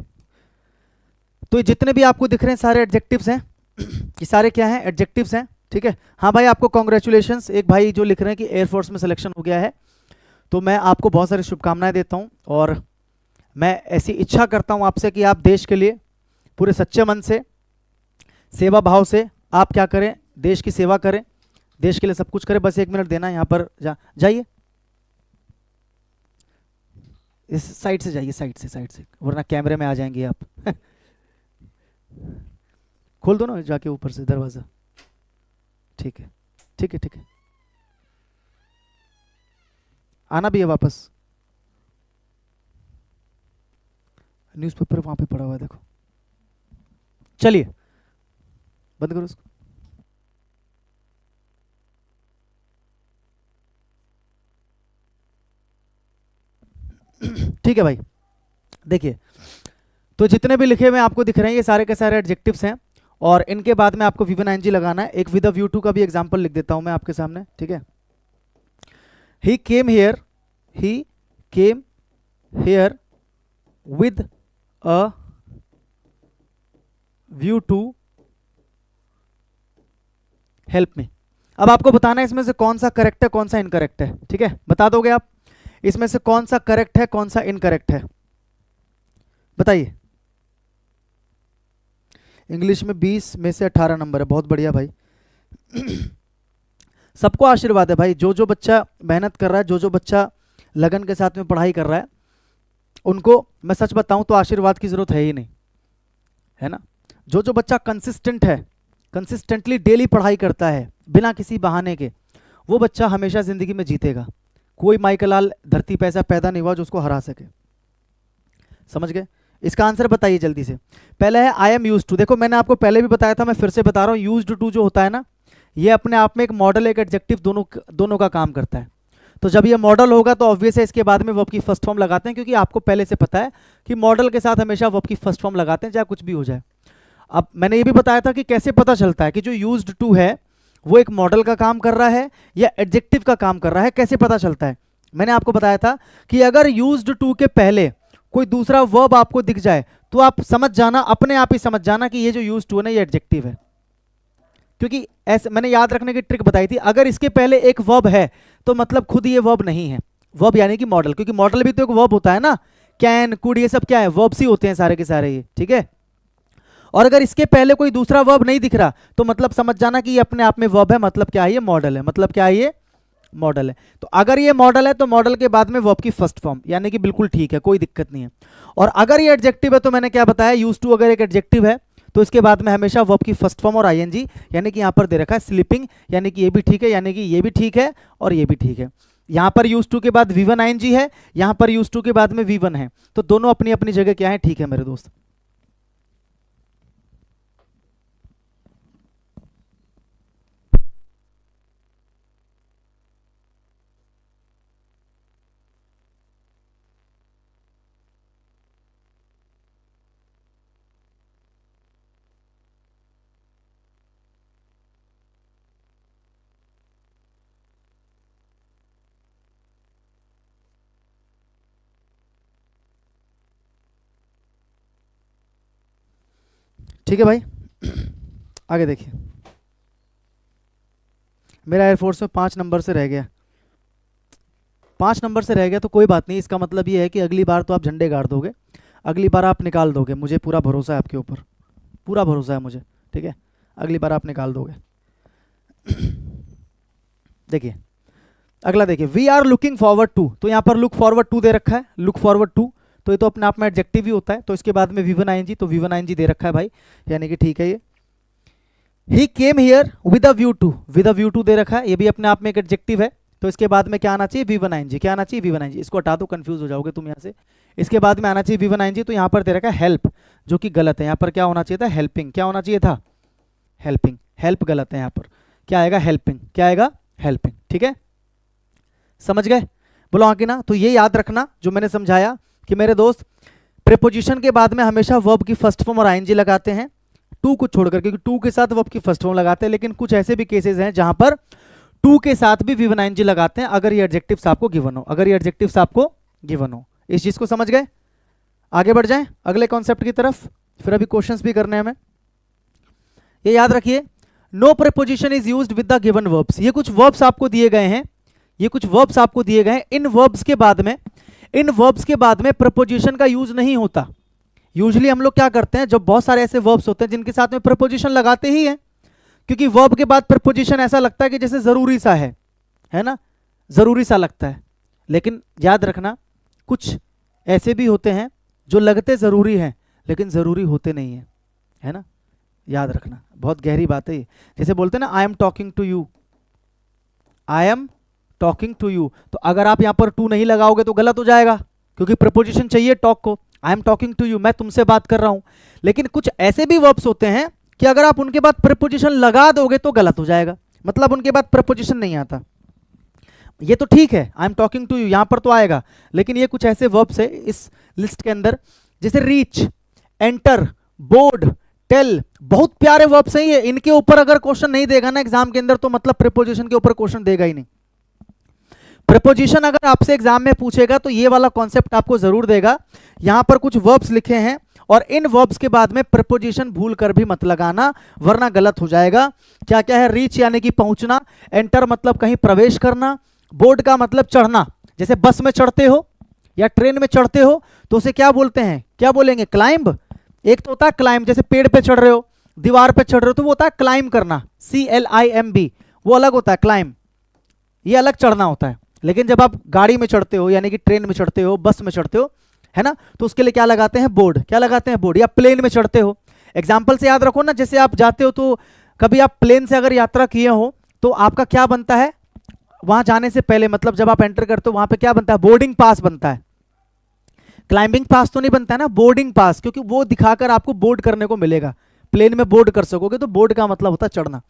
तो ये जितने भी आपको दिख रहे हैं सारे एडजेक्टिव्स हैं, ये सारे क्या हैं? एडजेक्टिव्स हैं, ठीक है। हाँ भाई, आपको कॉन्ग्रेचुलेशंस। एक भाई जो लिख रहे हैं कि एयरफोर्स में सिलेक्शन हो गया है, तो मैं आपको बहुत सारी शुभकामनाएं देता हूं, और मैं ऐसी इच्छा करता हूं आपसे कि आप देश के लिए पूरे सच्चे मन से, सेवा भाव से आप क्या करें? देश की सेवा करें, देश के लिए सब कुछ करें। बस एक मिनट देना, यहाँ पर जाइए, इस साइड से जाइए, साइड से, वरना कैमरे में आ जाएंगे आप। खोल दो ना जाके ऊपर से दरवाजा, ठीक है, ठीक है, ठीक है। आना भी है वापस, न्यूज़पेपर वहां पे पड़ा हुआ है, देखो। चलिए बंद करो उसको। है भाई। देखिए, तो जितने भी लिखे हुए आपको दिख रहे हैं ये सारे के सारे एडजेक्टिव्स हैं, और इनके बाद में आपको V1 ING लगाना है। एक विद अ व्यू टू का भी एग्जांपल लिख देता हूं मैं आपके सामने, ठीक है। He came here with a view to help me. अब आपको बताना है इसमें से कौन सा करेक्ट है कौन सा इनकरेक्ट है, ठीक है। बता दोगे आप इसमें से कौन सा करेक्ट है कौन सा इनकरेक्ट है, बताइए। इंग्लिश में 20 में से 18 नंबर है, बहुत बढ़िया भाई। सबको आशीर्वाद है भाई, जो जो बच्चा मेहनत कर रहा है, जो जो बच्चा लगन के साथ में पढ़ाई कर रहा है, उनको मैं सच बताऊं तो आशीर्वाद की जरूरत है ही नहीं, है ना। जो जो बच्चा कंसिस्टेंट है, कंसिस्टेंटली डेली पढ़ाई करता है बिना किसी बहाने के, वो बच्चा हमेशा जिंदगी में जीतेगा। कोई माई का लाल धरती पे ऐसा पैदा नहीं हुआ जो उसको हरा सके, समझ गए। इसका आंसर बताइए जल्दी से। पहले है आई एम यूज टू। देखो मैंने आपको पहले भी बताया था, मैं फिर से बता रहा हूँ, यूज्ड टू जो होता है ना, ये अपने आप में एक मॉडल एक एडजेक्टिव दोनों का काम करता है। तो जब ये मॉडल होगा तो ऑब्वियस है इसके बाद में वर्ब की फर्स्ट फॉर्म लगाते हैं, क्योंकि आपको पहले से पता है कि मॉडल के साथ हमेशा वर्ब की फर्स्ट फॉर्म लगाते हैं, चाहे कुछ भी हो जाए। अब मैंने ये भी बताया था कि कैसे पता चलता है कि जो यूज्ड टू है वो एक मॉडल का काम कर रहा है या एडजेक्टिव का काम कर रहा है, कैसे पता चलता है। मैंने आपको बताया था कि अगर यूज्ड टू के पहले कोई दूसरा वर्ब आपको दिख जाए तो आप समझ जाना, अपने आप ही समझ जाना कि ये जो यूज्ड टू है ना ये एडजेक्टिव है। क्योंकि ऐसे मैंने याद रखने की ट्रिक बताई थी, अगर इसके पहले एक वर्ब है तो मतलब खुद ये वर्ब नहीं है, वर्ब यानी कि मॉडल, क्योंकि मॉडल भी तो एक वर्ब होता है ना, कैन कुड ये सब क्या है, वर्ब्स ही होते हैं सारे के सारे ये, ठीक है। और अगर इसके पहले कोई दूसरा वर्ब नहीं दिख रहा तो मतलब समझ जाना कि ये अपने आप में वर्ब है, मतलब क्या है ये मॉडल है, मतलब क्या है ये मॉडल है। तो अगर ये मॉडल है तो मॉडल के बाद में वर्ब की फर्स्ट फॉर्म, यानी कि बिल्कुल ठीक है, कोई दिक्कत नहीं है। और अगर ये एडजेक्टिव है तो मैंने क्या बताया, यूज टू अगर एक एडजेक्टिव है तो इसके बाद में हमेशा वर्ब की फर्स्ट फॉर्म और आईएनजी, यानी कि यहां पर दे रखा है स्लीपिंग, यानी कि ये भी ठीक है, यानी कि ये भी ठीक है और ये भी ठीक है। यहां पर यूज टू के बाद V1 ING है, यहां पर यूज टू के बाद में V1 है, तो दोनों अपनी अपनी जगह क्या है, ठीक है मेरे दोस्त। ठीक है भाई, आगे देखिए। मेरा एयरफोर्स में 5 नंबर से रह गया, 5 नंबर से रह गया तो कोई बात नहीं, इसका मतलब ये है कि अगली बार तो आप झंडे गाड़ दोगे, अगली बार आप निकाल दोगे, मुझे पूरा भरोसा है आपके ऊपर, पूरा भरोसा है मुझे, ठीक है। अगली बार आप निकाल दोगे। देखिए अगला, देखिए we are looking forward to, तो यहाँ पर लुक फॉरवर्ड टू दे रखा है, लुक फॉरवर्ड टू, तो ये तो अपने आप में एडजेक्टिव ही होता है, तो इसके बाद में V1 ING, तो V1 ING दे रखा है भाई, यानी कि ठीक है ये। He came here with a view to, with a view to दे रखा है, ये भी अपने आप में एक एडजेक्टिव है, तो इसके बाद में क्या आना चाहिए, V1 ING। क्या आना चाहिए, V1 ING। इसको हटा दो, कंफ्यूज हो जाओगे तुम यहाँ से। इसके बाद में आना चाहिए V1 ING, तो यहाँ पर दे रखा है हेल्प, जो कि गलत है। यहाँ पर क्या होना चाहिए था, हेल्पिंग। क्या होना चाहिए था, हेल्पिंग। हेल्प गलत है, यहाँ पर क्या आएगा, हेल्पिंग। क्या आएगा, हेल्पिंग, ठीक है, समझ गए, बोलो हाँ कि ना। तो ये याद रखना जो मैंने समझाया कि मेरे दोस्त, प्रीपोजिशन के बाद में हमेशा वर्ब की फर्स्ट फॉर्म और आईएनजी लगाते हैं, टू को छोड़कर, क्योंकि टू के साथ वर्ब की फर्स्ट फॉर्म लगाते हैं, लेकिन कुछ ऐसे भी केसेस हैं जहां पर टू के साथ भी V1 ING लगाते हैं, अगर ये एडजेक्टिव्स आपको गिवन हो, अगर ये एडजेक्टिव्स आपको गिवन हो। इस चीज को समझ गए, आगे बढ़ जाएं अगले कॉन्सेप्ट की तरफ, फिर अभी क्वेश्चंस भी करने हैं हमें। ये याद रखिए, no preposition is used with the given verbs. ये कुछ वर्ब्स आपको दिए गए हैं, ये कुछ वर्ब्स आपको दिए गए हैं, इन वर्ब्स के बाद में, इन वर्ब्स के बाद में प्रपोजिशन का यूज नहीं होता। यूजुअली हम लोग क्या करते हैं, जब बहुत सारे ऐसे वर्ब्स होते हैं जिनके साथ में प्रपोजिशन लगाते ही हैं, क्योंकि वर्ब के बाद प्रपोजिशन ऐसा लगता है कि जैसे जरूरी सा है ना, जरूरी सा लगता है। लेकिन याद रखना, कुछ ऐसे भी होते हैं जो लगते जरूरी हैं लेकिन जरूरी होते नहीं है, है ना, याद रखना, बहुत गहरी बात है ये। जैसे बोलते हैं ना, I am talking to you, I am talking to you, तो अगर आप यहां पर टू नहीं लगाओगे तो गलत हो जाएगा, क्योंकि प्रपोजिशन चाहिए टॉक को। I am talking to you, मैं तुमसे बात कर रहा हूं। लेकिन कुछ ऐसे भी वर्ब्स होते हैं कि अगर आप उनके बाद प्रपोजिशन लगा दोगे तो गलत हो जाएगा, मतलब उनके बाद प्रपोजिशन नहीं आता। ये तो ठीक है, I am talking to you, यहां पर तो आएगा, लेकिन ये कुछ ऐसे वर्ब्स है इस लिस्ट के अंदर, जैसे रीच, एंटर, बोर्ड, टेल, बहुत प्यारे वर्ब्स हैं ये, इनके ऊपर अगर क्वेश्चन नहीं देगा ना एग्जाम के अंदर तो मतलब प्रीपोजिशन के ऊपर क्वेश्चन देगा ही नहीं। प्रीपोजिशन अगर आपसे एग्जाम में पूछेगा तो ये वाला कॉन्सेप्ट आपको जरूर देगा। यहां पर कुछ वर्ब्स लिखे हैं और इन वर्ब्स के बाद में प्रीपोजिशन भूल कर भी मत लगाना वरना गलत हो जाएगा। क्या क्या है? रीच यानी कि पहुंचना, एंटर मतलब कहीं प्रवेश करना, बोर्ड का मतलब चढ़ना, जैसे बस में चढ़ते हो या ट्रेन में चढ़ते हो तो उसे क्या बोलते हैं, क्या बोलेंगे? क्लाइंब। एक तो होता है क्लाइंब, जैसे पेड़ पे चढ़ रहे हो, दीवार पे चढ़ रहे हो, तो वो होता है क्लाइंब करना, CLIMB, वो अलग होता है क्लाइंब, ये अलग चढ़ना होता है। लेकिन जब आप गाड़ी में चढ़ते हो यानी कि ट्रेन में चढ़ते हो, बस में चढ़ते हो, है ना, तो उसके लिए क्या लगाते हैं? बोर्ड। क्या लगाते हैं? बोर्ड। या प्लेन में चढ़ते हो, एग्जाम्पल से याद रखो ना, जैसे आप जाते हो तो कभी आप प्लेन से अगर यात्रा किए हो तो आपका क्या बनता है वहां जाने से पहले, मतलब जब आप एंटर करते हो वहां पे क्या बनता है? बोर्डिंग पास बनता है। क्लाइंबिंग पास तो नहीं बनता है ना, बोर्डिंग पास, क्योंकि वो दिखाकर आपको बोर्ड करने को मिलेगा, प्लेन में बोर्ड कर सकोगे, तो बोर्ड का मतलब होता है चढ़ना।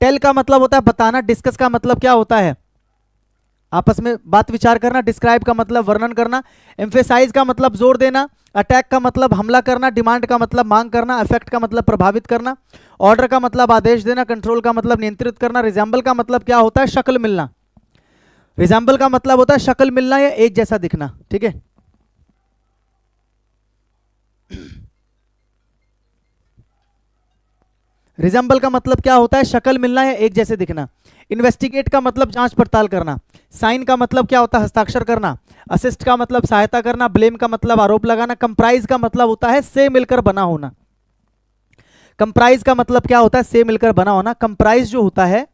टेल का मतलब होता है बताना, डिस्कस का मतलब क्या होता है? आपस में बात विचार करना, डिस्क्राइब का मतलब वर्णन करना, एम्फेसाइज का मतलब जोर देना, अटैक का मतलब हमला करना, डिमांड का मतलब मांग करना, अफेक्ट का मतलब प्रभावित करना, ऑर्डर का मतलब आदेश देना, कंट्रोल का मतलब नियंत्रित करना, रिजेंबल का मतलब क्या होता है? शक्ल मिलना। रिजेंबल का मतलब होता है शक्ल मिलना या एक जैसा दिखना, ठीक है। रिजेंबल का मतलब क्या होता है? शक्ल मिलना या एक जैसे दिखना। इन्वेस्टिगेट का मतलब जांच पड़ताल करना। साइन का मतलब क्या होता है? हस्ताक्षर करना। असिस्ट का मतलब सहायता करना। ब्लेम का मतलब आरोप लगाना। कंप्राइज का मतलब होता है से मिलकर बना होना। कंप्राइज का मतलब क्या होता है? से मिलकर बना होना। कंप्राइज जो होता है,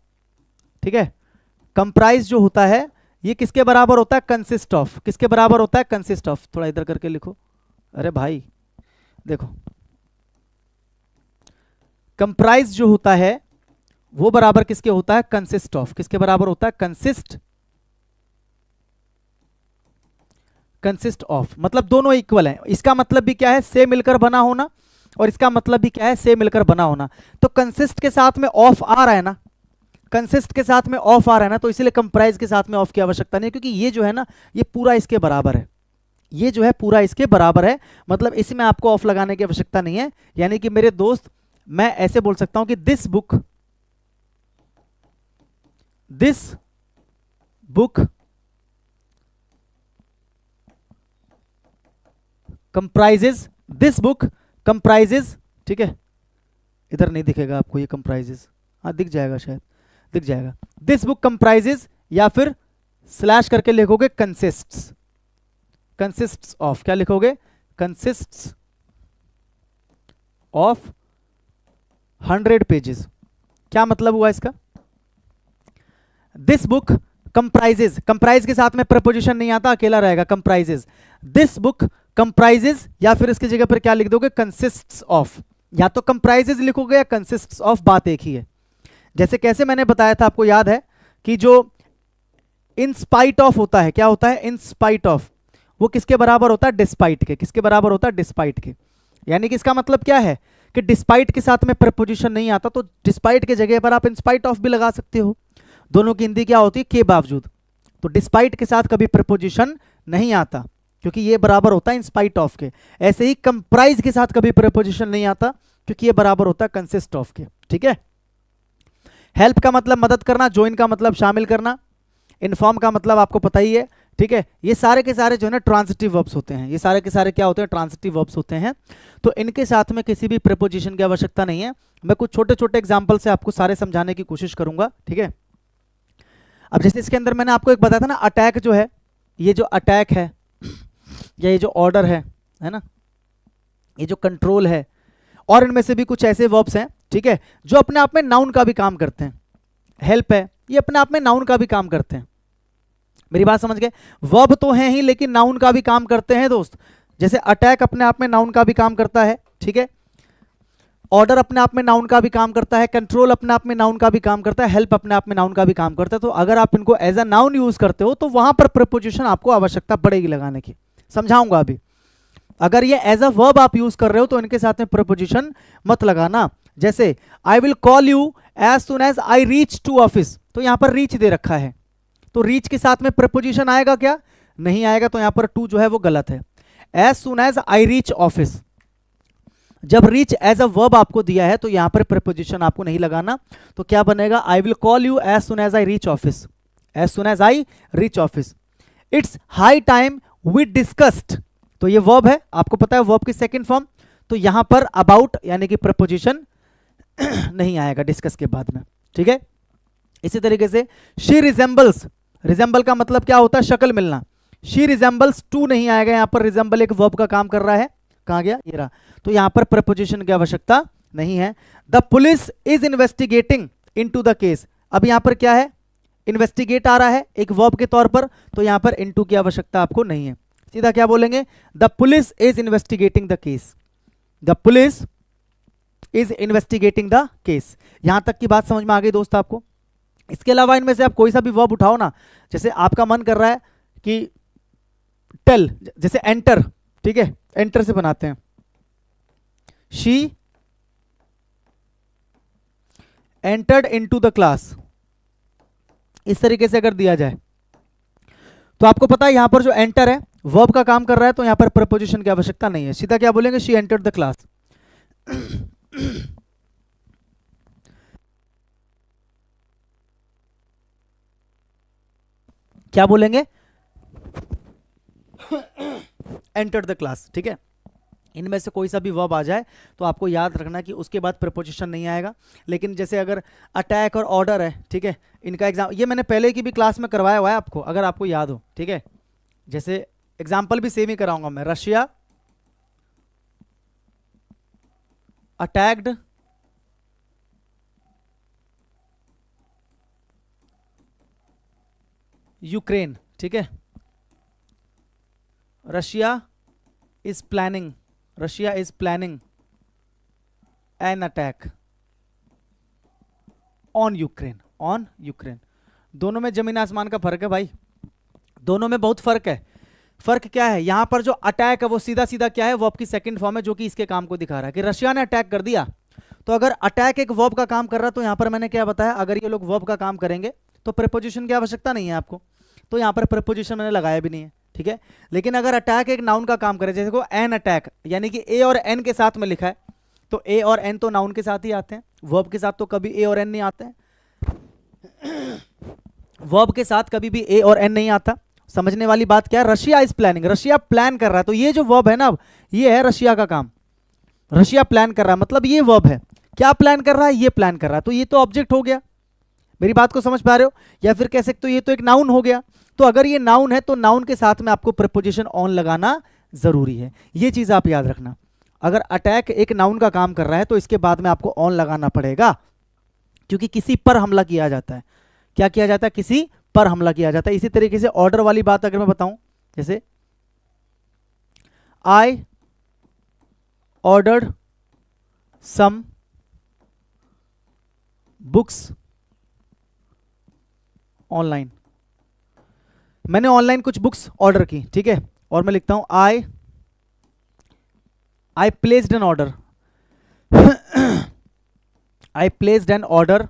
ठीक है, कंप्राइज जो होता है ये किसके बराबर होता है? Consist of. किसके बराबर होता है? Consist of. थोड़ा इधर करके लिखो, अरे भाई देखो, कंप्राइज जो होता है वो बराबर किसके होता है? Consist of. किसके बराबर होता है? कंसिस्ट ऑफ, मतलब दोनों इक्वल है। इसका मतलब भी क्या है? से मिलकर बना होना, और इसका मतलब भी क्या है? से मिलकर बना होना। तो कंसिस्ट के साथ में ऑफ आ रहा है ना, कंसिस्ट के साथ में ऑफ आ रहा है ना, तो इसीलिए कंप्राइज के साथ में ऑफ की आवश्यकता नहीं है, क्योंकि ये जो है ना ये पूरा इसके बराबर है, ये जो है पूरा इसके बराबर है, मतलब इसमें आपको ऑफ लगाने की आवश्यकता नहीं है। यानी कि मेरे दोस्त मैं ऐसे बोल सकता हूं कि this book comprises, this book comprises, ठीक है, इधर नहीं दिखेगा आपको ये कंप्राइजेज, हाँ दिख जाएगा, शायद दिख जाएगा। दिस बुक कंप्राइजेज, या फिर स्लैश करके लिखोगे कंसिस्ट्स, कंसिस्ट्स ऑफ, क्या लिखोगे? Consists of 100 pages. क्या मतलब हुआ इसका? दिस बुक कंप्राइजेज, कंप्राइज के साथ में प्रपोजिशन नहीं आता, अकेला रहेगा कंप्राइजेज। दिस बुक कंप्राइजेज, या फिर इसकी जगह पर क्या लिख दोगे? Consists of. या तो कंप्राइजेज लिखोगे या कंसिस्ट्स ऑफ, बात एक ही है। जैसे कैसे मैंने बताया था, आपको याद है कि जो इन स्पाइट ऑफ होता है, क्या होता है? इन स्पाइट ऑफ, वो किसके बराबर होता है? डिस्पाइट के। किसके बराबर होता है? डिस्पाइट के। यानी कि इसका मतलब क्या है कि डिस्पाइट के साथ में प्रपोजिशन नहीं आता तो डिस्पाइट के जगह पर आप इन स्पाइट ऑफ भी लगा सकते हो। दोनों की हिंदी क्या होती है? के बावजूद। तो डिस्पाइट के साथ कभी प्रपोजिशन नहीं आता क्योंकि ये बराबर होता है इन स्पाइट ऑफ के। ऐसे ही कंप्राइज के साथ कभी प्रपोजिशन नहीं आता क्योंकि ये बराबर होता है कंसिस्ट ऑफ के, ठीक है। हेल्प का मतलब मदद करना, ज्वाइन का मतलब शामिल करना, इन्फॉर्म का मतलब आपको पता ही है, ठीक है। ये सारे के सारे जो है ना ट्रांजिटिव वर्ब्स होते हैं, ये सारे के सारे क्या होते हैं? ट्रांजिटिव वर्ब्स होते हैं। तो इनके साथ में किसी भी प्रीपोजिशन की आवश्यकता नहीं है। मैं कुछ छोटे छोटे एग्जांपल से आपको सारे समझाने की कोशिश करूंगा, ठीक है। अब जैसे इसके अंदर मैंने आपको एक बताया था ना, अटैक जो है, ये जो अटैक है या ये जो ऑर्डर है ना, ये जो कंट्रोल है, और इनमें से भी कुछ ऐसे वर्ब्स हैं, ठीक है, जो अपने आप में नाउन का भी काम करते हैं। हेल्प है, ये अपने आप में नाउन का भी काम करते हैं। मेरी बात समझ गए? वर्ब तो हैं ही लेकिन नाउन का भी काम करते हैं दोस्त। जैसे अटैक अपने आप में नाउन का भी काम करता है, ठीक है। ऑर्डर अपने आप में नाउन का भी काम करता है, कंट्रोल अपने आप में नाउन का भी काम करता है, हेल्प अपने आप में नाउन का भी काम करता है। तो अगर आप इनको एज अ नाउन यूज करते हो तो वहां पर प्रीपोजिशन आपको आवश्यकता पड़ेगी लगाने की, समझाऊंगा अभी। अगर ये एज अ वर्ब आप यूज कर रहे हो तो इनके साथ में प्रीपोजिशन मत लगाना। जैसे I will call you as soon as I reach to office, तो यहां पर रीच दे रखा है, तो रीच के साथ में प्रपोजिशन आएगा क्या? नहीं आएगा, तो यहां पर टू जो है वो गलत है। As soon as I reach office, जब रीच एज अ वर्ब आपको दिया है तो यहां पर प्रपोजिशन आपको नहीं लगाना, तो क्या बनेगा? I will call you as soon as I reach office, as soon as I reach office. It's high time we discussed, तो ये वर्ब है, आपको पता है वर्ब की सेकंड फॉर्म, तो यहां पर अबाउट यानी कि प्रपोजिशन नहीं आएगा डिस्कस के बाद में, ठीक है। इसी तरीके से शी रिजेंबल्स, रिजेंबल का मतलब क्या होता है? शक्ल मिलना। शी रिजेंबल्स टू नहीं आएगा, यहां पर रिजेंबल एक वर्ब का काम कर रहा है, कहां गया? ये रहा, तो यहां पर प्रपोजिशन की आवश्यकता नहीं है। The police is investigating into the case, अब यहां पर क्या है? इन्वेस्टिगेट आ रहा है एक वर्ब के तौर पर, तो यहां पर इनटू की आवश्यकता आपको नहीं है, सीधा क्या बोलेंगे? The police is investigating the case, the police is investigating the case. यहां तक की बात समझ में आ गई दोस्त आपको? इसके अलावा इनमें से आप कोई सा भी वर्ब उठाओ ना, जैसे आपका मन कर रहा है कि टेल, जैसे एंटर, ठीक है, एंटर से बनाते हैं, she entered into the class, इस तरीके से अगर दिया जाए तो आपको पता है यहां पर जो एंटर है वर्ब का काम कर रहा है, तो यहां पर प्रपोजिशन की आवश्यकता नहीं है, सीधा क्या बोलेंगे? She entered the class. क्या बोलेंगे? एंटर्ड द क्लास, ठीक है। इनमें से कोई सा भी वर्ब आ जाए तो आपको याद रखना कि उसके बाद प्रपोजिशन नहीं आएगा। लेकिन जैसे अगर अटैक और ऑर्डर है, ठीक है, इनका एग्जाम ये मैंने पहले की भी क्लास में करवाया हुआ है आपको, अगर आपको याद हो, ठीक है। जैसे एग्जाम्पल भी सेम ही कराऊंगा मैं, रशिया अटैक्ड यूक्रेन, ठीक है, Russia is planning, Russia is planning an attack on Ukraine, on Ukraine. दोनों में जमीन आसमान का फर्क है भाई, दोनों में बहुत फर्क है। फर्क क्या है? यहां पर जो अटैक है वो सीधा सीधा क्या है? वर्ब की सेकंड फॉर्म है, जो कि इसके काम को दिखा रहा है कि रशिया ने अटैक कर दिया। तो अगर अटैक एक वर्ब का काम कर रहा है, तो यहां पर मैंने क्या बताया? अगर ये लोग वर्ब का काम करेंगे तो प्रीपोजिशन की आवश्यकता नहीं है आपको, तो यहां पर प्रीपोजिशन मैंने लगाया भी नहीं है, ठीक है। लेकिन अगर अटैक एक नाउन का काम करे, जैसे को एन अटैक, यानी कि ए और एन के साथ में लिखा है, तो ए और एन तो नाउन के साथ ही आते हैं, वर्ब के साथ तो कभी ए और एन नहीं आते हैं, वर्ब के साथ कभी भी ए और एन नहीं आता। समझने वाली बात क्या है? Russia is planning, Russia plan कर रहा है, तो ये जो वर्ब है ना, ये है रशिया का काम, रशिया प्लान कर रहा है, मतलब ये वर्ब है। क्या प्लान कर रहा है? ये प्लान कर रहा है, तो ये तो ऑब्जेक्ट हो गया। मेरी बात को समझ पा रहे हो? या फिर कह सकते हो ये तो एक नाउन हो गया। तो अगर ये नाउन है तो नाउन के साथ में आपको प्रीपोजिशन ऑन लगाना जरूरी है, ये चीज आप याद रखना। अगर अटैक एक नाउन का काम कर रहा है तो इसके बाद में आपको ऑन लगाना पड़ेगा, क्योंकि किसी पर हमला किया जाता है। क्या किया जाता है? किसी पर हमला किया जाता है। इसी तरीके से ऑर्डर वाली बात अगर मैं बताऊं, जैसे I ordered some books online, मैंने ऑनलाइन कुछ बुक्स ऑर्डर की, ठीक है, और मैं लिखता हूं I placed an order, I placed an order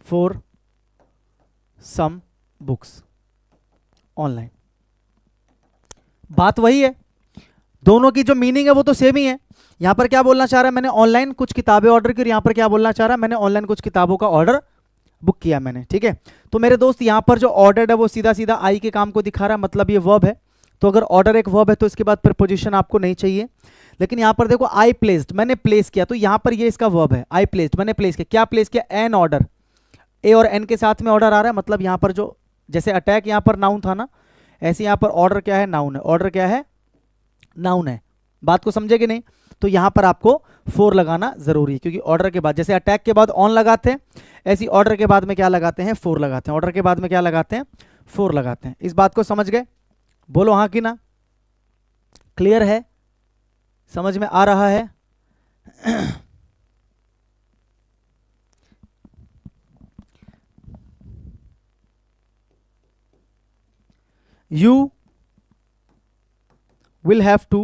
for some books online. बात वही है, दोनों की जो मीनिंग है वो तो सेम ही है। यहां पर क्या बोलना चाह रहा है? मैंने ऑनलाइन कुछ किताबें ऑर्डर की, और यहां पर क्या बोलना चाह रहा है? मैंने ऑनलाइन कुछ किताबों का ऑर्डर बुक किया मैंने, ठीक है। तो मेरे दोस्त यहां पर जो ऑर्डर है वो सीधा सीधा आई के काम को दिखा रहा है, मतलब ये वर्ब है। तो अगर ऑर्डर एक वर्ब है तो इसके बाद प्रीपोजिशन आपको नहीं चाहिए। लेकिन यहां पर देखो आई प्लेस्ड, मैंने प्लेस किया, तो यहां पर ये इसका वर्ब है, आई प्लेस्ड, मैंने प्लेस किया। क्या प्लेस किया? एन ऑर्डर, ए और एन के साथ में ऑर्डर आ रहा है, मतलब यहां पर जो जैसे अटैक यहां पर नाउन था ना, ऐसे यहां पर ऑर्डर क्या है? नाउन है। ऑर्डर क्या है? नाउन है। बात को समझे कि नहीं? तो यहां पर आपको फोर लगाना जरूरी है, क्योंकि ऑर्डर के बाद जैसे अटैक के बाद ऑन लगाते हैं, ऐसी ऑर्डर के बाद में क्या लगाते हैं? फोर लगाते हैं। ऑर्डर के बाद में क्या लगाते हैं? फोर लगाते हैं। इस बात को समझ गए? बोलो हाँ कि ना? क्लियर है? समझ में आ रहा है? you will have to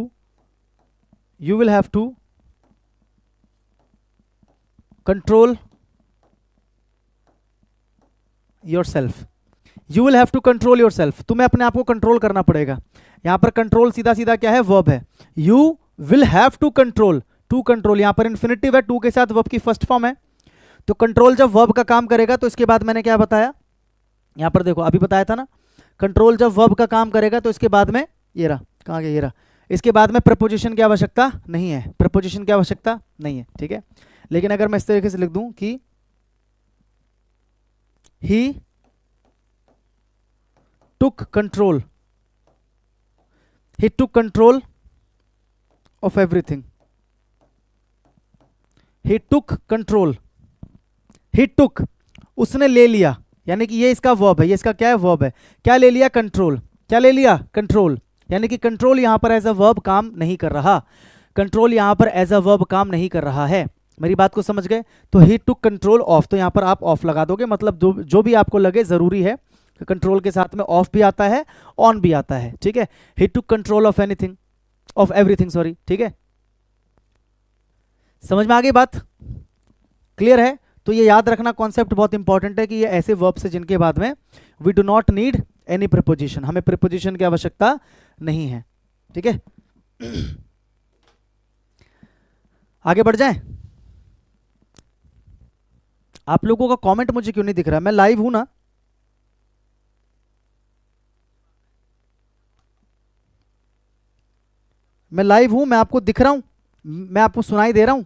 control yourself, you will have to control yourself, तुम्हें अपने आप को कंट्रोल करना पड़ेगा। यहां पर कंट्रोल सीधा सीधा क्या है, वर्ब है। You will have to control, to control यहां पर इन्फिनिटिव है, टू के साथ वर्ब की फर्स्ट फॉर्म है। तो कंट्रोल जब वर्ब का काम करेगा तो इसके बाद मैंने क्या बताया, यहां पर देखो अभी बताया था ना, कंट्रोल जब वर्ब का काम करेगा तो इसके बाद में ये रहा, कहां गया, ये रहा, इसके बाद में प्रपोजिशन की आवश्यकता नहीं है, प्रपोजिशन की आवश्यकता नहीं है, ठीक है। लेकिन अगर मैं इस तरीके से लिख दूं कि ही took control, he took control of everything, he took control, he took, उसने ले लिया, यानी कि ये इसका वर्ब है, ये इसका क्या है, वर्ब है। क्या ले लिया, कंट्रोल, क्या ले लिया, कंट्रोल, यानी कि कंट्रोल यहां पर एज अ वर्ब काम नहीं कर रहा, कंट्रोल यहां पर एज अ वर्ब काम नहीं कर रहा है। मेरी बात को समझ गए? तो ही टुक कंट्रोल ऑफ, तो यहां पर आप ऑफ लगा दोगे, मतलब जो भी आपको लगे, जरूरी है कंट्रोल के साथ में ऑफ भी आता है, ऑन भी आता है, ठीक है। He took control of anything, of everything, sorry, ठीक है। समझ में आ गई बात, क्लियर है? तो ये याद रखना कॉन्सेप्ट बहुत इंपॉर्टेंट है कि ये ऐसे वर्ब्स है जिनके बाद में we do not need any preposition, हमें प्रीपोजिशन की आवश्यकता नहीं है, ठीक है। आगे बढ़ जाएं। आप लोगों का कमेंट मुझे क्यों नहीं दिख रहा, मैं लाइव हूं ना? मैं लाइव हूं, मैं आपको दिख रहा हूं, मैं आपको सुनाई दे रहा हूं,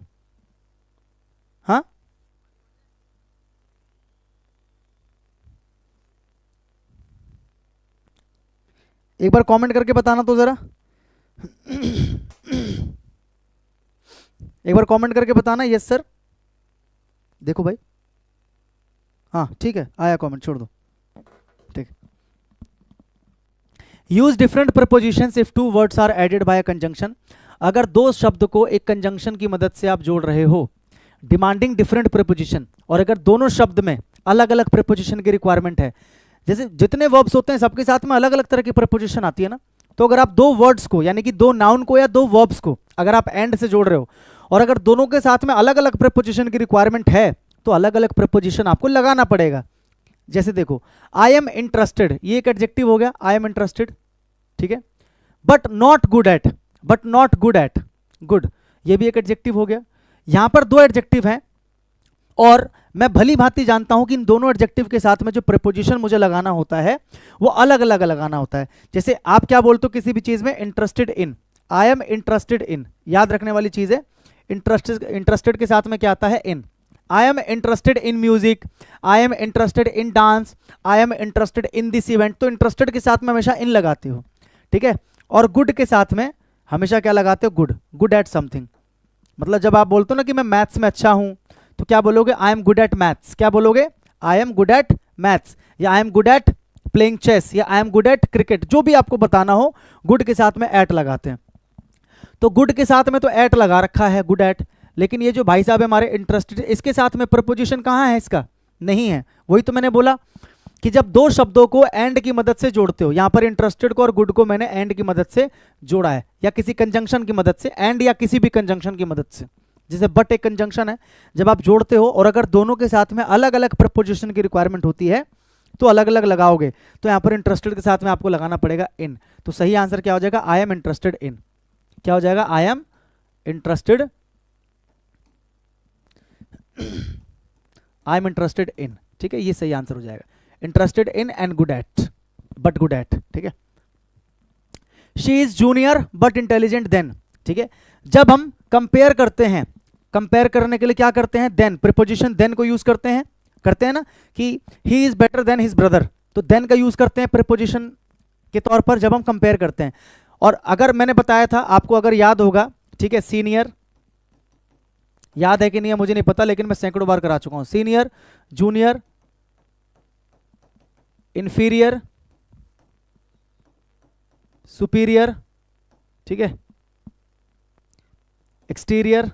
हाँ? एक बार कमेंट करके बताना तो जरा, एक बार कमेंट करके बताना, यस सर, देखो भाई, हाँ ठीक है, आया कमेंट, छोड़ दो, ठीक है। Use different prepositions if two words are added by conjunction, अगर दो शब्द को एक कंजंक्शन की मदद से आप जोड़ रहे हो, डिमांडिंग डिफरेंट प्रपोजिशन, और अगर दोनों शब्द में अलग अलग प्रपोजिशन की रिक्वायरमेंट है, जैसे जितने वर्ब्स होते हैं सबके साथ में अलग अलग तरह की प्रपोजिशन आती है ना, तो अगर आप दो वर्ड्स को, यानी कि दो नाउन को या दो वर्ब्स को अगर आप एंड से जोड़ रहे हो, और अगर दोनों के साथ में अलग अलग प्रपोजिशन की रिक्वायरमेंट है, तो अलग अलग प्रपोजिशन आपको लगाना पड़ेगा। जैसे देखो, आई एम इंटरेस्टेड, ये एक एडजेक्टिव हो गया, आई एम इंटरेस्टेड, ठीक है। But not good at, but not good at, good, ये भी एक एडजेक्टिव हो गया। यहां पर दो एडजेक्टिव हैं, और मैं भली भांति जानता हूं कि इन दोनों एडजेक्टिव के साथ में जो प्रीपोजिशन मुझे लगाना होता है वो अलग अलग लगाना होता है। जैसे आप क्या बोलते हो किसी भी चीज में, interested in, I am interested इन, याद रखने वाली चीज है, इंटरेस्टेड, इंटरेस्टेड के साथ में क्या आता है, in. I am interested in music, I am interested in dance, I am interested in this event, तो इंटरेस्टेड के साथ में हमेशा इन लगाते हो, ठीक है। और गुड के साथ में हमेशा क्या लगाते हो, गुड, गुड एट समथिंग। मतलब जब आप बोलते हो ना कि मैं मैथ्स में अच्छा हूं, तो क्या बोलोगे, I am good at maths, क्या बोलोगे, I am good at maths, या I am good at playing chess, या I am good at cricket, जो भी आपको बताना हो, गुड के साथ में एट लगाते हैं। तो गुड के साथ में तो एट लगा रखा है, गुड एट, लेकिन ये जो भाई साहब है हमारे इंटरेस्टेड, इसके साथ में प्रपोजिशन कहाँ है, इसका नहीं है। वही तो मैंने बोला कि जब दो शब्दों को एंड की मदद से जोड़ते हो, यहां पर इंटरेस्टेड को और गुड को मैंने एंड की मदद से जोड़ा है, या किसी कंजंक्शन की मदद से, एंड या किसी भी कंजंक्शन की मदद से, जैसे बट एक कंजंक्शन है, जब आप जोड़ते हो और अगर दोनों के साथ में अलग अलग प्रपोजिशन की रिक्वायरमेंट होती है तो अलग अलग लगाओगे, तो यहां पर इंटरेस्टेड के साथ में आपको लगाना पड़ेगा इन। तो सही आंसर क्या हो जाएगा, आई एम इंटरेस्टेड इन, क्या हो जाएगा, आई am interested, I am interested इन, ठीक है, ये सही आंसर हो जाएगा, interested in and good at, but good at, ठीक है। She is junior but intelligent then, ठीक है। जब हम कंपेयर करते हैं, कंपेयर करने के लिए क्या करते हैं, देन, प्रीपोजिशन देन को यूज करते हैं ना, कि he is better than his brother, तो देन का यूज करते हैं प्रीपोजिशन के तौर पर जब हम कंपेयर करते हैं। और अगर मैंने बताया था आपको, अगर याद होगा, ठीक है, सीनियर, याद है कि नहीं है मुझे नहीं पता, लेकिन मैं सैकड़ों बार करा चुका हूं, सीनियर, जूनियर, इंफीरियर, सुपीरियर, ठीक है, एक्सटीरियर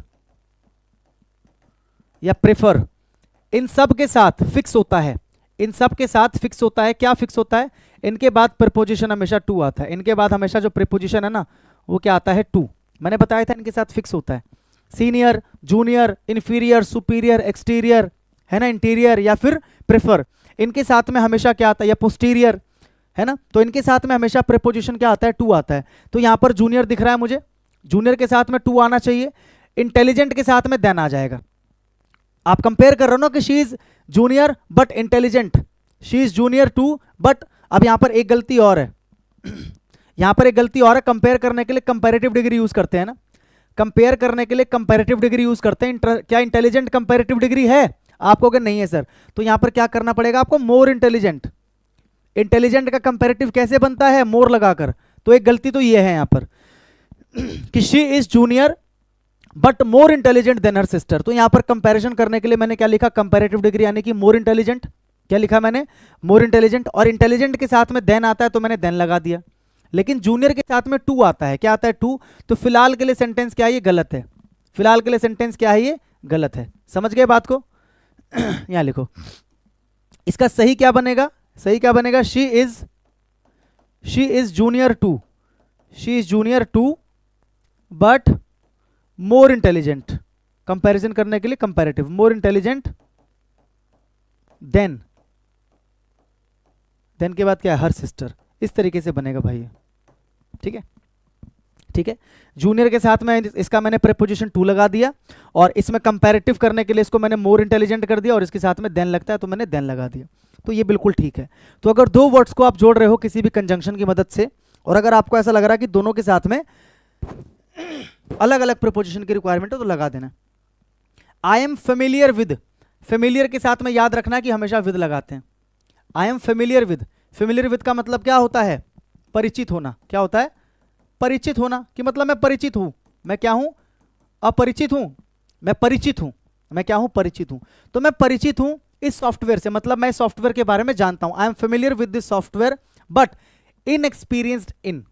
या प्रेफर, इन सब के साथ फिक्स होता है, इन सब के साथ फिक्स होता है, क्या फिक्स होता है, इनके बाद प्रीपोजिशन हमेशा टू आता है, इनके बाद हमेशा जो प्रीपोजिशन है ना वो क्या आता है, टू, मैंने बताया था इनके साथ फिक्स होता है। Senior, junior, inferior, superior, exterior, है ना, इंटीरियर या फिर प्रेफर, इनके साथ में हमेशा क्या आता है, या पोस्टीरियर है ना, तो इनके साथ में हमेशा प्रीपोजिशन क्या आता है, टू आता है। तो यहां पर जूनियर दिख रहा है मुझे, जूनियर के साथ में टू आना चाहिए, इंटेलिजेंट के साथ में देन आ जाएगा। आप कंपेयर कर रहे हो ना कि she is junior but intelligent, she is junior to, but अब यहां पर एक गलती और है, यहां पर एक गलती और है, कंपेयर करने के लिए कंपैरेटिव डिग्री यूज करते हैं ना, कंपेयर करने के लिए कंपैरेटिव डिग्री यूज करते हैं। क्या इंटेलिजेंट कंपैरेटिव डिग्री है? आप कहोगे नहीं है सर, तो यहां पर क्या करना पड़ेगा आपको, मोर इंटेलिजेंट। इंटेलिजेंट का कंपैरेटिव कैसे बनता है, मोर लगाकर। तो एक गलती तो ये है यहां पर कि she is junior but more intelligent then her sister. तो यहां पर कंपैरिजन करने के लिए मैंने क्या लिखा, कंपैरेटिव डिग्री, यानी कि मोर इंटेलिजेंट। क्या लिखा मैंने, मोर इंटेलिजेंट, और इंटेलिजेंट के साथ में देन आता है तो मैंने देन लगा दिया। लेकिन जूनियर के साथ में टू आता है, क्या आता है, टू। तो फिलहाल के लिए सेंटेंस क्या है, ये गलत है। फिलहाल के लिए सेंटेंस क्या है, ये गलत है। समझ गए बात को? यहां लिखो, इसका सही क्या बनेगा, सही क्या बनेगा, she is junior to, she is junior to but more intelligent. Comparison करने के लिए कंपैरेटिव, मोर इंटेलिजेंट देन के बाद क्या है, हर सिस्टर। इस तरीके से बनेगा भाई, ठीक है, ठीक है। जूनियर के साथ में इसका मैंने प्रीपोजिशन टू लगा दिया, और इसमें कंपैरेटिव करने के लिए इसको मैंने मोर इंटेलिजेंट कर दिया, और इसके साथ में देन लगता है तो मैंने देन लगा दिया। तो ये बिल्कुल ठीक है। तो अगर दो वर्ड्स को आप जोड़ रहे हो किसी भी कंजंक्शन की मदद से, और अगर आपको ऐसा लग रहा है कि दोनों के साथ में अलग अलग प्रीपोजिशन की रिक्वायरमेंट है, तो लगा देना। आई एम फेमिलियर विद, फेमिलियर के साथ में याद रखना कि हमेशा विद लगाते हैं। आई am familiar with, familiar with का मतलब क्या होता है, परिचित होना। क्या होता है, परिचित होना, कि मतलब मैं परिचित हूं, मैं क्या हूं, अपरिचित हूं, मैं परिचित हूं, मैं क्या हूं, परिचित हूं। तो मैं परिचित हूं इस सॉफ्टवेयर से, मतलब मैं सॉफ्टवेयर के बारे में जानता हूं। I am familiar with this software but inexperienced in.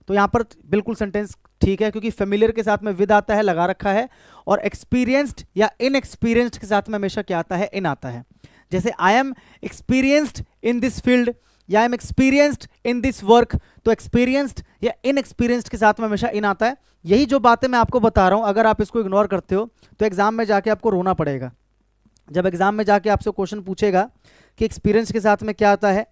तो यहां पर बिल्कुल सेंटेंस ठीक है, क्योंकि फेमिलियर के साथ में विद आता है, लगा रखा है, और एक्सपीरियंस्ड या इनएक्सपीरियंस्ड के साथ में हमेशा क्या आता है, इन आता है। जैसे I am experienced in this field, या I am experienced in this work, तो एक्सपीरियंस्ड या इनएक्सपीरियंस्ड के साथ में हमेशा इन आता है। यही जो बातें मैं आपको बता रहा हूं, अगर आप इसको इग्नोर करते हो तो एग्जाम में जाके आपको रोना पड़ेगा। जब एग्जाम में जाके आपसे क्वेश्चन पूछेगा कि एक्सपीरियंस के साथ में क्या आता है,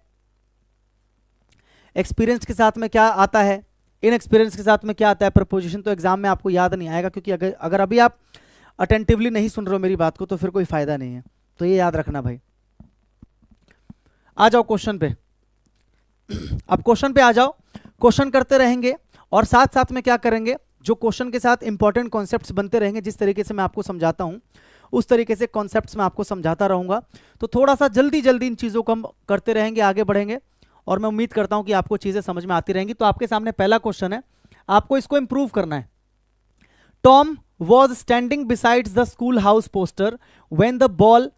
एक्सपीरियंस के साथ में क्या आता है, इन एक्सपीरियंस के साथ में क्या आता है प्रपोजिशन, तो एग्जाम में आपको याद नहीं आएगा, क्योंकि अगर अभी आप अटेंटिवली नहीं सुन रहे हो मेरी बात को, तो फिर कोई फायदा नहीं है। तो ये याद रखना भाई। आ जाओ क्वेश्चन पे, अब क्वेश्चन पे आ जाओ। क्वेश्चन करते रहेंगे और साथ साथ में क्या करेंगे, जो क्वेश्चन के साथ इंपॉर्टेंट कॉन्सेप्ट्स बनते रहेंगे, जिस तरीके से मैं आपको समझाता हूं उस तरीके से कॉन्सेप्ट्स मैं आपको समझाता रहूंगा। तो थोड़ा सा जल्दी जल्दी इन चीजों को हम करते रहेंगे, आगे बढ़ेंगे, और मैं उम्मीद करता हूं कि आपको चीजें समझ में आती रहेंगी। तो आपके सामने पहला क्वेश्चन है, आपको इसको इंप्रूव करना है। Tom was standing besides the school house poster when the ball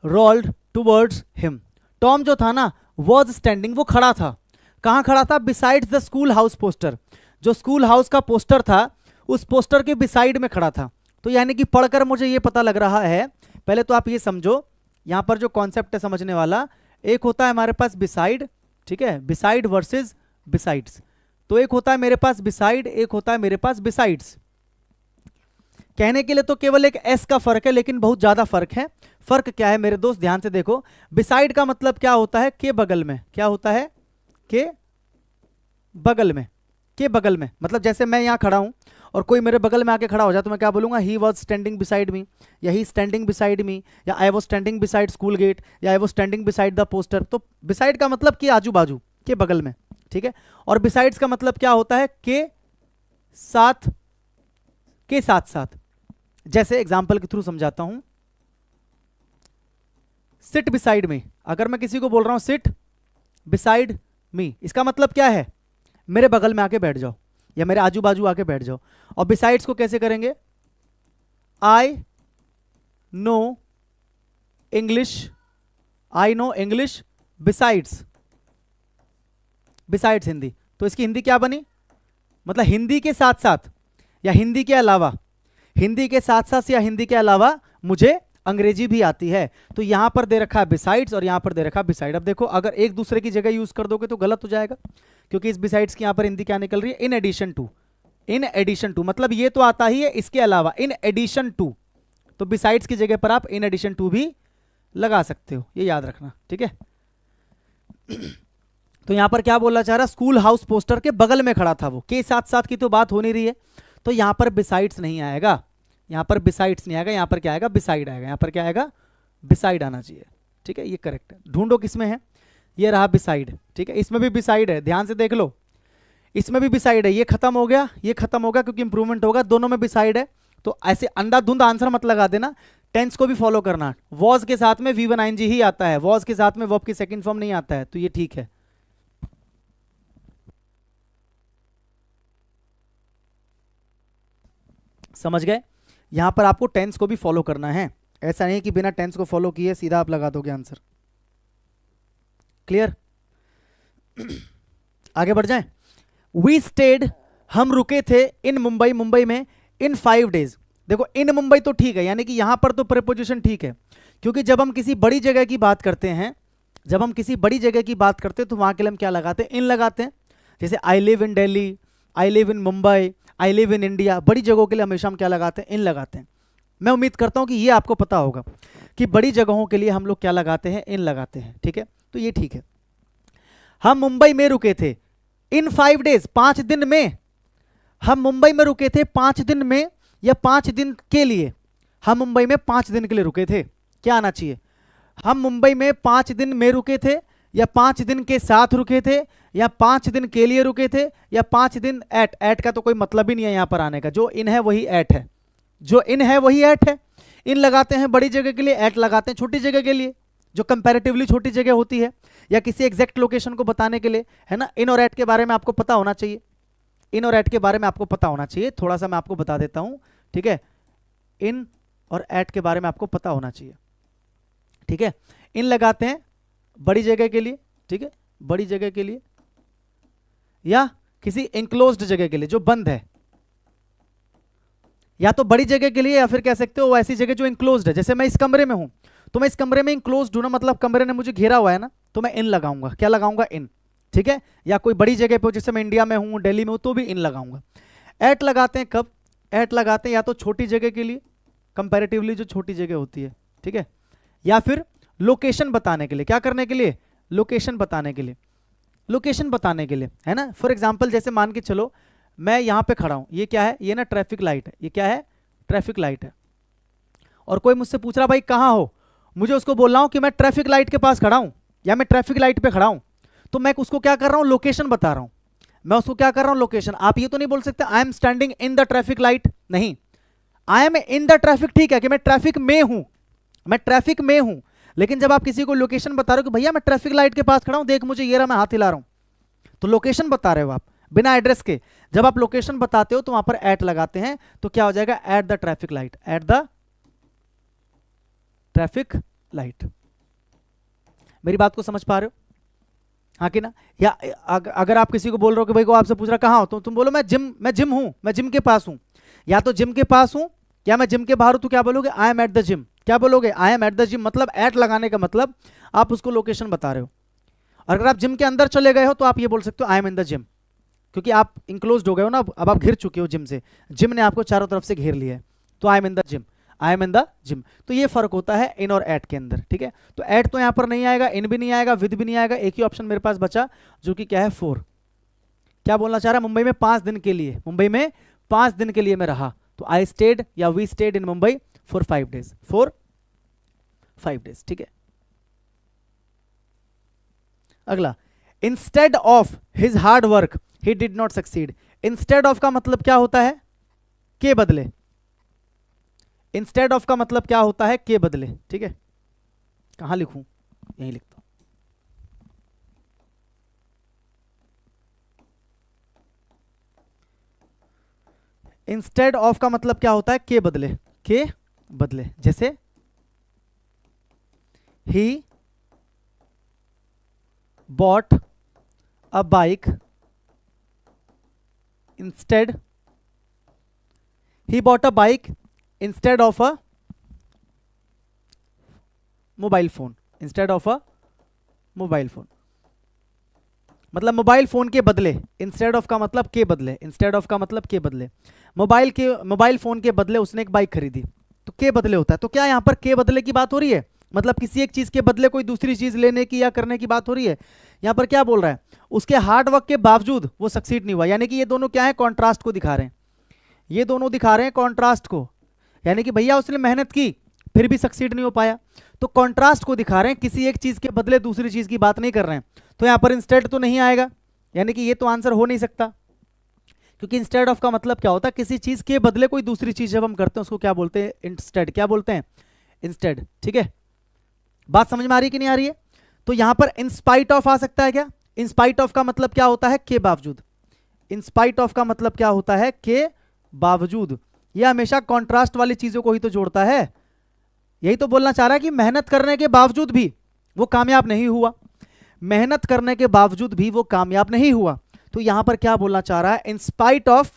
rolled towards him. Tom जो था ना, वॉज स्टैंडिंग, वो खड़ा था। कहां खड़ा था, besides the school house poster. जो स्कूल हाउस का पोस्टर था, उस पोस्टर के बिसाइड में खड़ा था। तो यानी कि पढ़कर मुझे ये पता लग रहा है, पहले तो आप ये समझो, यहां पर जो कॉन्सेप्ट है समझने वाला, एक होता है हमारे पास बिसाइड, ठीक है, बिसाइड वर्सेस बिसाइड्स। तो एक होता है मेरे पास बिसाइड, एक होता है मेरे पास बिसाइड्स। कहने के लिए तो केवल एक एस का फर्क है, लेकिन बहुत ज्यादा फर्क है। फर्क क्या है मेरे दोस्त, ध्यान से देखो। बिसाइड का मतलब क्या होता है, के बगल में। क्या होता है, के बगल में। के बगल में मतलब जैसे मैं यहां खड़ा हूं और कोई मेरे बगल में आके खड़ा हो जाए, तो मैं क्या बोलूंगा, he was standing beside me, या ही स्टैंडिंग बिसाइड मी, या I was standing beside school gate, या I was standing beside the poster. तो बिसाइड का मतलब कि आजू बाजू, के बगल में, ठीक है। और बिसाइड्स का मतलब क्या होता है, के साथ, के साथ साथ। जैसे एग्जाम्पल के थ्रू समझाता हूं, सिट बिसाइड मी। अगर मैं किसी को बोल रहा हूं सिट बिसाइड मी, इसका मतलब क्या है, मेरे बगल में आके बैठ जाओ, या मेरे आजू बाजू आके बैठ जाओ। और बिसाइड्स को कैसे करेंगे, I know English, I know English besides, besides Hindi. तो इसकी हिंदी क्या बनी, मतलब हिंदी के साथ साथ या हिंदी के अलावा, हिंदी के साथ साथ या हिंदी के अलावा मुझे अंग्रेजी भी आती है। तो यहां पर दे रखा है बिसाइड्स और यहां पर दे रखा है बिसाइड। अब देखो, अगर एक दूसरे की जगह यूज कर दोगे तो गलत हो जाएगा, क्योंकि इस बिसाइड्स की यहां पर हिंदी क्या निकल रही है, in addition to. In addition to मतलब ये तो आता ही है, इसके अलावा, इन एडिशन टू। तो बिसाइड्स की जगह पर आप इन एडिशन टू भी लगा सकते हो, ये याद रखना, ठीक है। तो यहां पर क्या बोलना चाह रहा, स्कूल हाउस पोस्टर के बगल में खड़ा था वो, के साथ साथ की तो बात हो नहीं रही है, तो यहां पर बिसाइड्स नहीं आएगा, यहां पर बिसाइड्स नहीं आएगा, यहां पर क्या आएगा, बिसाइड आएगा, यहां पर क्या आएगा, बिसाइड आना चाहिए, ठीक है, ये करेक्ट है। ढूंढो किसमें है, ये रहा बिसाइड, ठीक है, इसमें भी बिसाइड है, ध्यान से देख लो, इसमें भी बिसाइड है, ये खत्म हो गया, ये खत्म होगा क्योंकि इंप्रूवमेंट होगा, दोनों में बिसाइड है। तो ऐसे अंधाधुंध आंसर मत लगा देना, टेंस को भी फॉलो करना, वॉज के साथ में V1 ING ही आता है, वॉज के साथ में वर्ब की सेकंड फॉर्म नहीं आता है, तो ये ठीक है। समझ गए, यहां पर आपको टेंस को भी फॉलो करना है, ऐसा नहीं कि बिना टेंस को फॉलो किए सीधा आप लगा दोगे आंसर। क्लियर, आगे बढ़ जाएं। वी स्टेड, हम रुके थे, इन मुंबई, मुंबई में, इन 5 days। देखो इन मुंबई तो ठीक है, यानी कि यहां पर तो प्रीपोजिशन ठीक है, क्योंकि जब हम किसी बड़ी जगह की बात करते हैं, जब हम किसी बड़ी जगह की बात करते हैं तो वहां के लिए हम क्या लगाते हैं, इन लगाते हैं। जैसे I live in Delhi, I live in Mumbai, I live in India, बड़ी जगहों के लिए हमेशा हम क्या लगाते हैं, इन लगाते हैं। मैं उम्मीद करता हूं कि ये आपको पता होगा कि बड़ी जगहों के लिए हम लोग क्या लगाते हैं, इन लगाते हैं, ठीक है, तो ये ठीक है। हम मुंबई में रुके थे इन 5 days, 5 दिन में, हम मुंबई में रुके थे 5 दिन में या 5 दिन के लिए, हम मुंबई में 5 दिन के लिए रुके थे, क्या आना चाहिए, हम मुंबई में 5 दिन में रुके थे, या 5 दिन के साथ रुके थे, या 5 दिन के लिए रुके थे, या 5 दिन एट का तो कोई मतलब ही नहीं है यहां पर आने का, जो इन है वही एट है, जो इन है वही एट है। इन लगाते हैं बड़ी जगह के लिए, एट लगाते हैं छोटी जगह के लिए, जो कंपैरेटिवली छोटी जगह होती है, या किसी एग्जैक्ट लोकेशन को बताने के लिए, है ना। इन और एट के बारे में आपको पता होना चाहिए, इन और एट के बारे में आपको पता होना चाहिए, थोड़ा सा मैं आपको बता देता हूं, ठीक है, इन और एट के बारे में आपको पता होना चाहिए, ठीक है। इन लगाते हैं बड़ी जगह के लिए, ठीक है, बड़ी जगह के लिए, या किसी इंक्लोज्ड जगह के लिए जो बंद है, या तो बड़ी जगह के लिए, या फिर कह सकते हो ऐसी जगह जो इंक्लोज्ड है। जैसे मैं इस कमरे में हूं, तो मैं इस कमरे में इंक्लोज्ड हूं ना, मतलब कमरे ने मुझे घेरा हुआ है ना, तो मैं इन लगाऊंगा, क्या लगाऊंगा, इन, ठीक है। या कोई बड़ी जगह पे, जैसे मैं इंडिया में हूं, दिल्ली में हूं, तो भी इन लगाऊंगा। एट लगाते हैं कब, एट लगाते हैं या तो छोटी जगह के लिए, कंपैरेटिवली जो छोटी जगह होती है, ठीक है, या फिर लोकेशन बताने के लिए, क्या करने के लिए, लोकेशन बताने के लिए, लोकेशन बताने के लिए, है ना। फॉर एग्जाम्पल जैसे मान के चलो मैं यहां पे खड़ा हूं, ये क्या है, ये ना ट्रैफिक लाइट है, ये क्या है, ट्रैफिक लाइट है, और कोई मुझसे पूछ रहा भाई कहां हो, मुझे उसको बोल रहा हूं कि मैं ट्रैफिक लाइट के पास खड़ा हूं, या मैं ट्रैफिक लाइट पे खड़ा हूं, तो मैं उसको क्या कर रहा हूं, लोकेशन बता रहा हूं, मैं उसको क्या कर रहा हूं, लोकेशन। आप ये तो नहीं बोल सकते I am standing in the traffic light, नहीं, I am in the traffic, ठीक है कि मैं ट्रैफिक में हूं, मैं ट्रैफिक में हूं, लेकिन जब आप किसी को लोकेशन बता रहे हो कि भैया मैं ट्रैफिक लाइट के पास खड़ा हूं, देख मुझे, ये रहा, मैं हाथ हिला रहा हूं, तो लोकेशन बता रहे हो आप बिना एड्रेस के। जब आप लोकेशन बताते हो तो वहां पर एट लगाते हैं, तो क्या हो जाएगा, at the traffic light, at the traffic light. मेरी बात को समझ पा रहे हो, हाँ कि ना। या अगर आप किसी को बोल रहे हो कि भाई को आपसे पूछ रहा कहां हो, तो तुम बोलो मैं जिम हूं, मैं जिम के पास हूं, या तो जिम के पास हूं या मैं जिम के बाहर हूं, तो क्या बोलोगे, I M at the gym, क्या बोलोगे, I M at the gym, मतलब एट लगाने का मतलब आप उसको लोकेशन बता रहे हो। अगर आप जिम के अंदर चले गए हो तो आप ये बोल सकते हो I am in the gym, क्योंकि आप इंक्लोज हो गए हो ना, अब आप घिर चुके हो जिम से, जिम ने आपको चारों तरफ से घेर लिया है, तो आई am in the gym, I am in the gym. तो ये फर्क होता है इन और एट के अंदर, ठीक है। तो एट तो यहां पर नहीं आएगा, इन भी नहीं आएगा, विद भी नहीं आएगा, एक ही ऑप्शन मेरे पास बचा जो कि क्या है, 4। क्या बोलना चाह रहा है, मुंबई में 5 दिन के लिए, मुंबई में 5 दिन के लिए मैं रहा, तो आई स्टेड या we stayed in Mumbai for 5 days, for 5 days, ठीक है। अगला, instead of his hard work he did not succeed. Instead of का मतलब क्या होता है, के बदले, इंस्टेड ऑफ का मतलब क्या होता है, के बदले, ठीक है। कहां लिखूं, यहीं लिखता हूं, इंस्टेड ऑफ का मतलब क्या होता है, के बदले, के बदले। जैसे he bought a bike instead, he bought a bike instead of a mobile phone, instead of a mobile phone, मतलब मोबाइल फोन के बदले, इंस्टेड ऑफ का मतलब के बदले, इंस्टेड ऑफ का मतलब के बदले, मोबाइल फोन के बदले उसने एक बाइक खरीदी, तो के बदले होता है। तो क्या यहां पर के बदले की बात हो रही है, मतलब किसी एक चीज के बदले कोई दूसरी चीज लेने की या करने की बात हो रही है। यहां पर क्या बोल रहा है, उसके हार्ड वर्क के बावजूद वो सक्सीड नहीं हुआ, यानी कि ये दोनों क्या है, कॉन्ट्रास्ट को दिखा रहे हैं। ये दोनों दिखा रहे हैं कॉन्ट्रास्ट को, यानी कि भैया उसने मेहनत की फिर भी सक्सीड नहीं हो पाया, तो कॉन्ट्रास्ट को दिखा रहे हैं, किसी एक चीज के बदले दूसरी चीज की बात नहीं कर रहे हैं। तो यहां पर इंस्टेड तो नहीं आएगा, यानी कि ये तो आंसर हो नहीं सकता, क्योंकि इंस्टेड ऑफ का मतलब क्या होता है, किसी चीज के बदले कोई दूसरी चीज जब हम करते हैं उसको क्या बोलते हैं, इंस्टेड। क्या बोलते हैं, इंस्टेड। ठीक है, बात समझ में आ रही है कि नहीं आ रही है। तो यहां पर इंस्पाइट ऑफ आ सकता है क्या, इंस्पाइट ऑफ का मतलब क्या होता है, के बावजूद। इंस्पाइट ऑफ का मतलब क्या होता है, के बावजूद। यह हमेशा कॉन्ट्रास्ट वाली चीजों को ही तो जोड़ता है। यही तो बोलना चाह रहा है कि मेहनत करने के बावजूद भी वो कामयाब नहीं हुआ, मेहनत करने के बावजूद भी वो कामयाब नहीं हुआ। तो यहां पर क्या बोलना चाह रहा है, in spite of,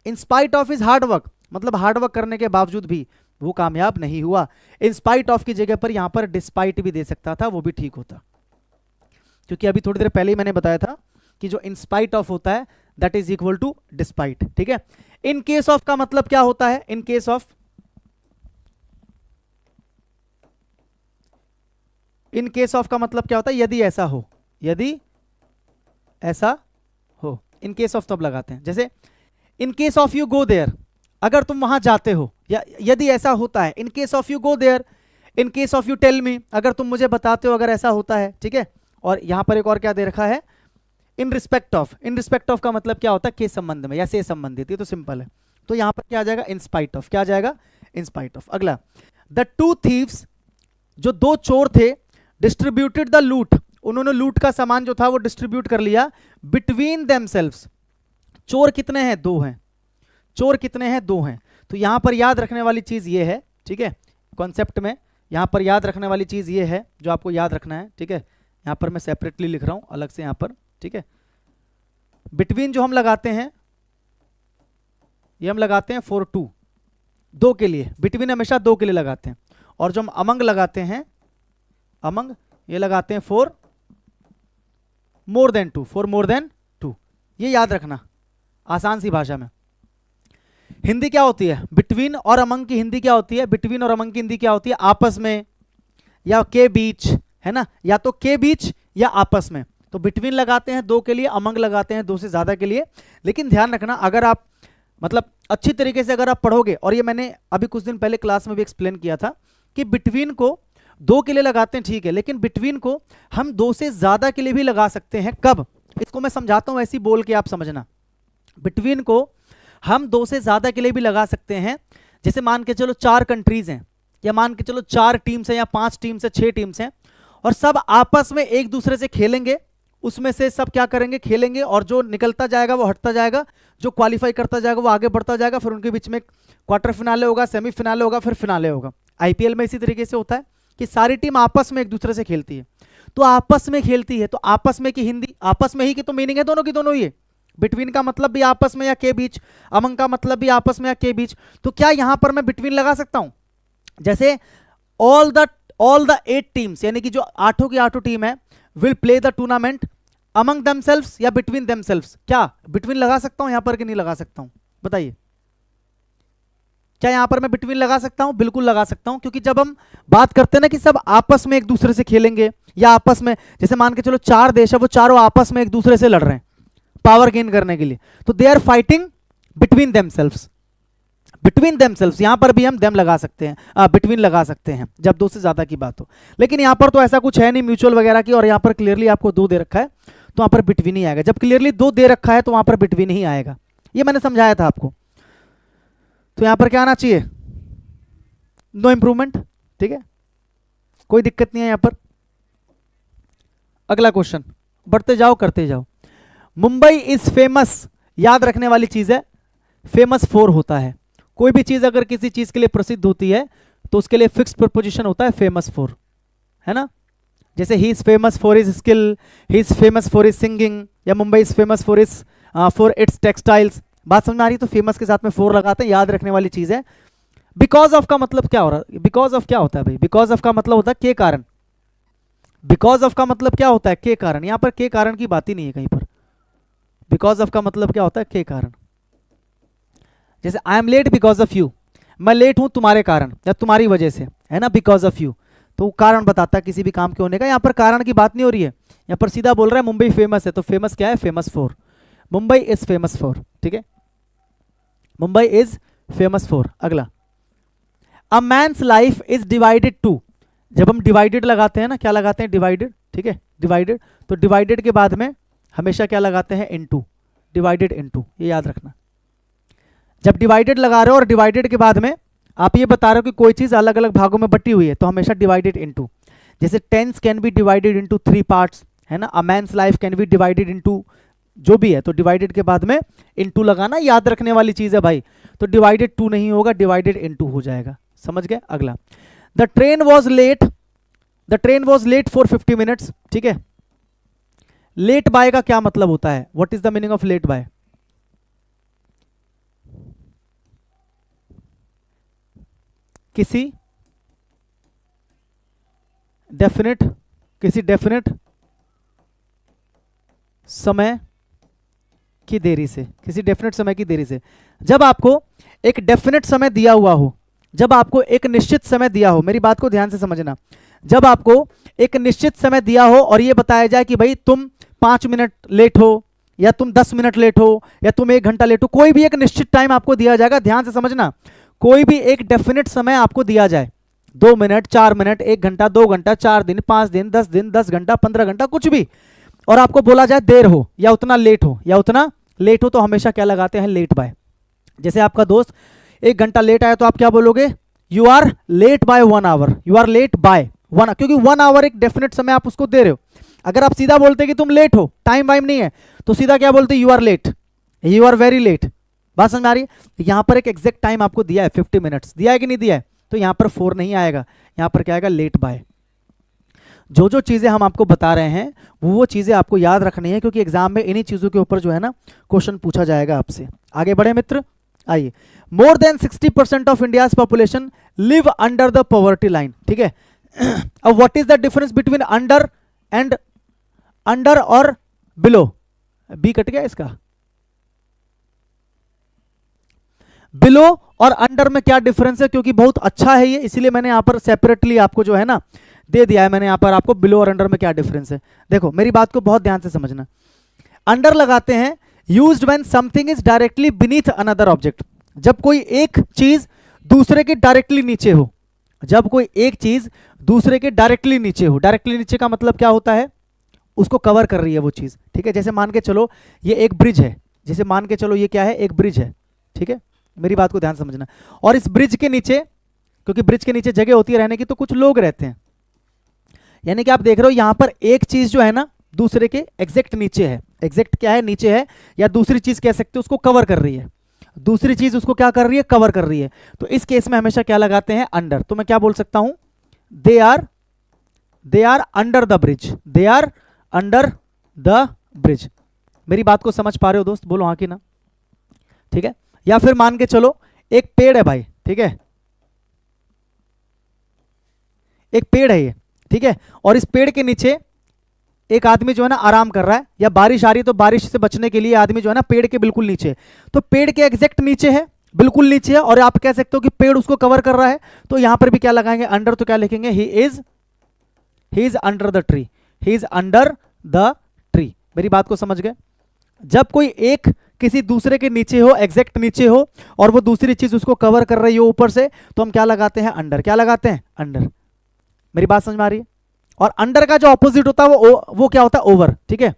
in spite of is hard work, मतलब हार्ड वर्क करने के बावजूद भी वो कामयाब नहीं हुआ। इंस्पाइट ऑफ की जगह पर यहां पर डिस्पाइट भी दे सकता था, वो भी ठीक होता, क्योंकि अभी थोड़ी देर पहले ही मैंने बताया था कि जो इंस्पाइट ऑफ होता है that is equal to despite. ठीक है, इन केस ऑफ का मतलब क्या होता है, in case of, in case of का मतलब क्या होता है, यदि ऐसा हो, यदि ऐसा हो। इन केस ऑफ तब लगाते हैं, जैसे in case of you go there, अगर तुम वहां जाते हो, या यदि ऐसा होता है, in case of you go there, in case of you tell me, अगर तुम मुझे बताते हो, अगर ऐसा होता है। ठीक है, और यहां पर एक और क्या दे रखा है, in respect of. In respect of का मतलब क्या होता है, के संबंध में या से संबंधित, ये तो सिंपल है। तो यहां पर क्या आ जाएगा, इन स्पाइट ऑफ। क्या आ जाएगा, इन स्पाइट ऑफ। अगला, द टू थीव्स, जो दो चोर थे, डिस्ट्रीब्यूटेड द लूट, उन्होंने लूट का सामान जो था वो डिस्ट्रीब्यूट कर लिया, बिटवीन देमसेल्व्स। चोर कितने हैं, दो हैं, चोर कितने हैं, दो हैं। तो यहां पर याद रखने वाली चीज ये है, ठीक है, कॉन्सेप्ट में यहां पर याद रखने वाली चीज ये है जो आपको याद रखना है। ठीक है, यहां पर मैं सेपरेटली लिख रहा हूं अलग से यहां पर। ठीक है, बिटवीन जो हम लगाते हैं, ये हम लगाते हैं फॉर टू, दो के लिए, बिटवीन हमेशा दो के लिए लगाते हैं। और जो हम अमंग लगाते हैं, अमंग, ये लगाते हैं for more than two, for more than two. ये याद रखना आसान सी भाषा में। हिंदी क्या होती है, बिटवीन और अमंग की हिंदी क्या होती है, बिटवीन और अमंग की हिंदी क्या होती है, आपस में या के बीच, है ना, या तो के बीच या आपस में। तो बिटवीन लगाते हैं दो के लिए, अमंग लगाते हैं दो से ज्यादा के लिए। लेकिन ध्यान रखना, अगर आप मतलब अच्छी तरीके से अगर आप पढ़ोगे, और ये मैंने अभी कुछ दिन पहले क्लास में भी एक्सप्लेन किया था कि बिटवीन को दो के लिए लगाते हैं, ठीक है, लेकिन बिटवीन को हम दो से ज्यादा के लिए भी लगा सकते हैं। कब, इसको मैं समझाता हूं, ऐसी बोल के आप समझना। बिटवीन को हम दो से ज्यादा के लिए भी लगा सकते हैं। जैसे मान के चलो 4 कंट्रीज हैं, या मान के चलो 4 टीम्स हैं, या 5 टीम्स हैं, 6 टीम्स हैं, और सब आपस में एक दूसरे से खेलेंगे। उसमें से सब क्या करेंगे, खेलेंगे, और जो निकलता जाएगा वो हटता जाएगा, जो क्वालिफाई करता जाएगा वो आगे बढ़ता जाएगा। फिर उनके बीच में क्वार्टर फिनाले होगा, सेमीफिनाले होगा, फिर फिनाले होगा। आईपीएल में इसी तरीके से होता है कि सारी टीम आपस में एक दूसरे से खेलती है। तो आपस में खेलती है, तो आपस में की हिंदी, आपस में ही की तो मीनिंग है दोनों की दोनों ही है। बिटवीन का मतलब भी आपस में या के बीच, अमंग का मतलब भी आपस में या के बीच। तो क्या यहां पर मैं बिटवीन लगा सकता हूं, जैसे ऑल द 8 टीम्स, यानी कि जो 8 की 8 टीम है, will play the tournament among themselves या बिटवीन देमसेल्व्स। क्या बिटवीन लगा सकता हूं यहां पर कि नहीं लगा सकता हूं, बताइए। क्या यहां पर मैं बिटवीन लगा सकता हूं, बिल्कुल लगा सकता हूं, क्योंकि जब हम बात करते हैं ना कि सब आपस में एक दूसरे से खेलेंगे, या आपस में, जैसे मान के चलो 4 देश है, वो चारों आपस में एक दूसरे से लड़ रहे हैं पावर गेन करने के लिए, तो they are fighting between themselves. Between themselves, यहां पर भी हम देम लगा सकते हैं, बिटवीन लगा सकते हैं जब दो से ज्यादा की बात हो। लेकिन यहां पर तो ऐसा कुछ है नहीं म्यूचुअल वगैरह की, और यहां पर क्लियरली आपको 2 दे रखा है, तो वहां पर बिटवीन ही आएगा। जब क्लियरली 2 दे रखा है तो वहां पर बिटवीन ही आएगा, ये मैंने समझाया था आपको। तो यहां पर क्या आना चाहिए, नो इंप्रूवमेंट। ठीक है, कोई दिक्कत नहीं है यहां पर। अगला क्वेश्चन, बढ़ते जाओ करते जाओ। मुंबई इज फेमस, याद रखने वाली चीज है, फेमस फॉर होता है। कोई भी चीज अगर किसी चीज के लिए प्रसिद्ध होती है तो उसके लिए फिक्स्ड प्रपोजिशन होता है फेमस फॉर, है ना। जैसे he is famous for his skill, he is famous for his singing, या Mumbai is famous for his for its textiles. बात समझ में आ रही है, तो फेमस के साथ में फॉर लगाते हैं, याद रखने वाली चीज है। बिकॉज ऑफ का मतलब क्या हो रहा है, बिकॉज ऑफ क्या होता है भाई, बिकॉज ऑफ का मतलब होता है के कारण। बिकॉज ऑफ का मतलब क्या होता है, के कारण। यहां पर के कारण की बात ही नहीं है कहीं पर। बिकॉज ऑफ का मतलब क्या होता है, के कारण। जैसे I am late because of you, मैं लेट हूं तुम्हारे कारण या तुम्हारी वजह से, है ना, बिकॉज ऑफ यू। तो वो कारण बताता है किसी भी काम के होने का। यहाँ पर कारण की बात नहीं हो रही है, यहाँ पर सीधा बोल रहा है मुंबई फेमस है, तो फेमस क्या है, famous for, Mumbai is famous for, ठीक है, मुंबई इज फेमस फॉर। अगला, a man's life is divided to, जब हम डिवाइडेड लगाते हैं ना, क्या लगाते हैं, डिवाइडेड, ठीक है, डिवाइडेड, तो डिवाइडेड के बाद में हमेशा क्या लगाते हैं, इनटू, डिवाइडेड इनटू, ये याद रखना। जब डिवाइडेड लगा रहे हो और डिवाइडेड के बाद में आप ये बता रहे हो कि कोई चीज अलग अलग भागों में बटी हुई है, तो हमेशा डिवाइडेड इनटू। जैसे tense can be divided into 3 parts, है ना, a man's life can be divided into, जो भी है, तो डिवाइडेड के बाद में इनटू लगाना, याद रखने वाली चीज है भाई। तो डिवाइडेड टू नहीं होगा, डिवाइडेड इनटू हो जाएगा, समझ गए। अगला, the train was late, the train was late for 50 minutes, ठीक है। लेट बाय का क्या मतलब होता है, what is the meaning of late by, किसी डेफिनेट समय की देरी से, किसी डेफिनेट समय की देरी से। जब आपको एक डेफिनेट समय दिया हुआ हो, जब आपको एक निश्चित समय दिया हो, मेरी बात को ध्यान से समझना, जब आपको एक निश्चित समय दिया हो और ये बताया जाए कि भाई तुम 5 मिनट लेट हो, या तुम 10 मिनट लेट हो, या तुम 1 घंटा लेट हो, कोई भी एक निश्चित टाइम आपको दिया जाएगा, ध्यान से समझना, कोई भी एक डेफिनेट समय आपको दिया जाए, 2 मिनट, 4 मिनट, 1 घंटा, 2 घंटा, 4 दिन, 5 दिन, 10 घंटा, 15 घंटा, कुछ भी, और आपको बोला जाए देर हो या उतना लेट हो, या उतना लेट हो, तो हमेशा क्या लगाते हैं, लेट बाय। जैसे आपका दोस्त 1 घंटा लेट आया तो आप क्या बोलोगे, you are late by 1 hour, you are late by 1, क्योंकि 1 आवर एक डेफिनेट समय आप उसको दे रहे हो। अगर आप सीधा बोलते कि तुम लेट हो, टाइम वाइम नहीं है, तो सीधा क्या बोलते, you are late, you are very late. बात समझ में आ रही है। यहां पर एक एग्जैक्ट टाइम आपको दिया है, 50 मिनट्स दिया है कि नहीं दिया है, तो यहां पर 4 नहीं आएगा, यहां पर क्या आएगा, लेट बाय। जो जो चीजें हम आपको बता रहे हैं वो चीजें आपको याद रखनी है, क्योंकि एग्जाम में इन्हीं चीजों के ऊपर जो है ना क्वेश्चन पूछा जाएगा आपसे। आगे बढ़े मित्र, आइए। More than 60% of India's population live under the poverty line, ठीक है। अब what is the difference between under and under और बिलो, बी कट गया इसका, बिलो और अंडर में क्या डिफरेंस है, क्योंकि बहुत अच्छा है ये, इसलिए मैंने यहां पर सेपरेटली आपको जो है ना दे दिया है, मैंने यहां पर आपको बिलो और अंडर में क्या डिफरेंस है। देखो मेरी बात को बहुत ध्यान से समझना, अंडर लगाते हैं used when something is directly beneath another object, जब कोई एक चीज दूसरे के डायरेक्टली नीचे हो, जब कोई एक चीज दूसरे के डायरेक्टली नीचे हो, डायरेक्टली नीचे का मतलब क्या होता है, उसको कवर कर रही है वो चीज, ठीक है। जैसे मान के चलो ये एक ब्रिज है, जैसे मान के चलो ये क्या है, एक ब्रिज है, ठीक है, मेरी बात को ध्यान समझना। और इस ब्रिज के नीचे, क्योंकि ब्रिज के नीचे जगह होती है रहने की, तो कुछ लोग रहते हैं, यानी कि आप देख रहे हो यहां पर एक चीज जो है ना दूसरे के एग्जैक्ट नीचे है, एग्जैक्ट क्या है, नीचे है, या दूसरी चीज कह सकते हो उसको कवर कर रही है, दूसरी चीज उसको क्या कर रही है, कवर कर रही है। तो इस केस में हमेशा क्या लगाते हैं, अंडर। तो मैं क्या बोल सकता हूं, they are under the bridge, they are under the bridge. मेरी बात को समझ पा रहे हो दोस्त, बोलो हाँ कि ना, ठीक है। या फिर मान के चलो एक पेड़ है भाई, ठीक है, एक पेड़ है ये, ठीक है, और इस पेड़ के नीचे एक आदमी जो है ना आराम कर रहा है, या बारिश आ रही है तो बारिश से बचने के लिए आदमी जो है ना पेड़ के बिल्कुल नीचे, तो पेड़ के एग्जैक्ट नीचे है, बिल्कुल नीचे है, और आप कह सकते हो कि पेड़ उसको कवर कर रहा है, तो यहां पर भी क्या लगाएंगे, अंडर। तो क्या लिखेंगे, he is under the tree, he is under the tree. मेरी बात को समझ गए। जब कोई एक किसी दूसरे के नीचे हो, एग्जैक्ट नीचे हो, और वो दूसरी चीज उसको कवर कर रही हो ऊपर से, तो हम क्या लगाते हैं, अंडर। क्या लगाते हैं, अंडर। मेरी बात समझ में आ रही है। और अंडर का जो ऑपोजिट होता है वो क्या होता है, ओवर, ठीक है।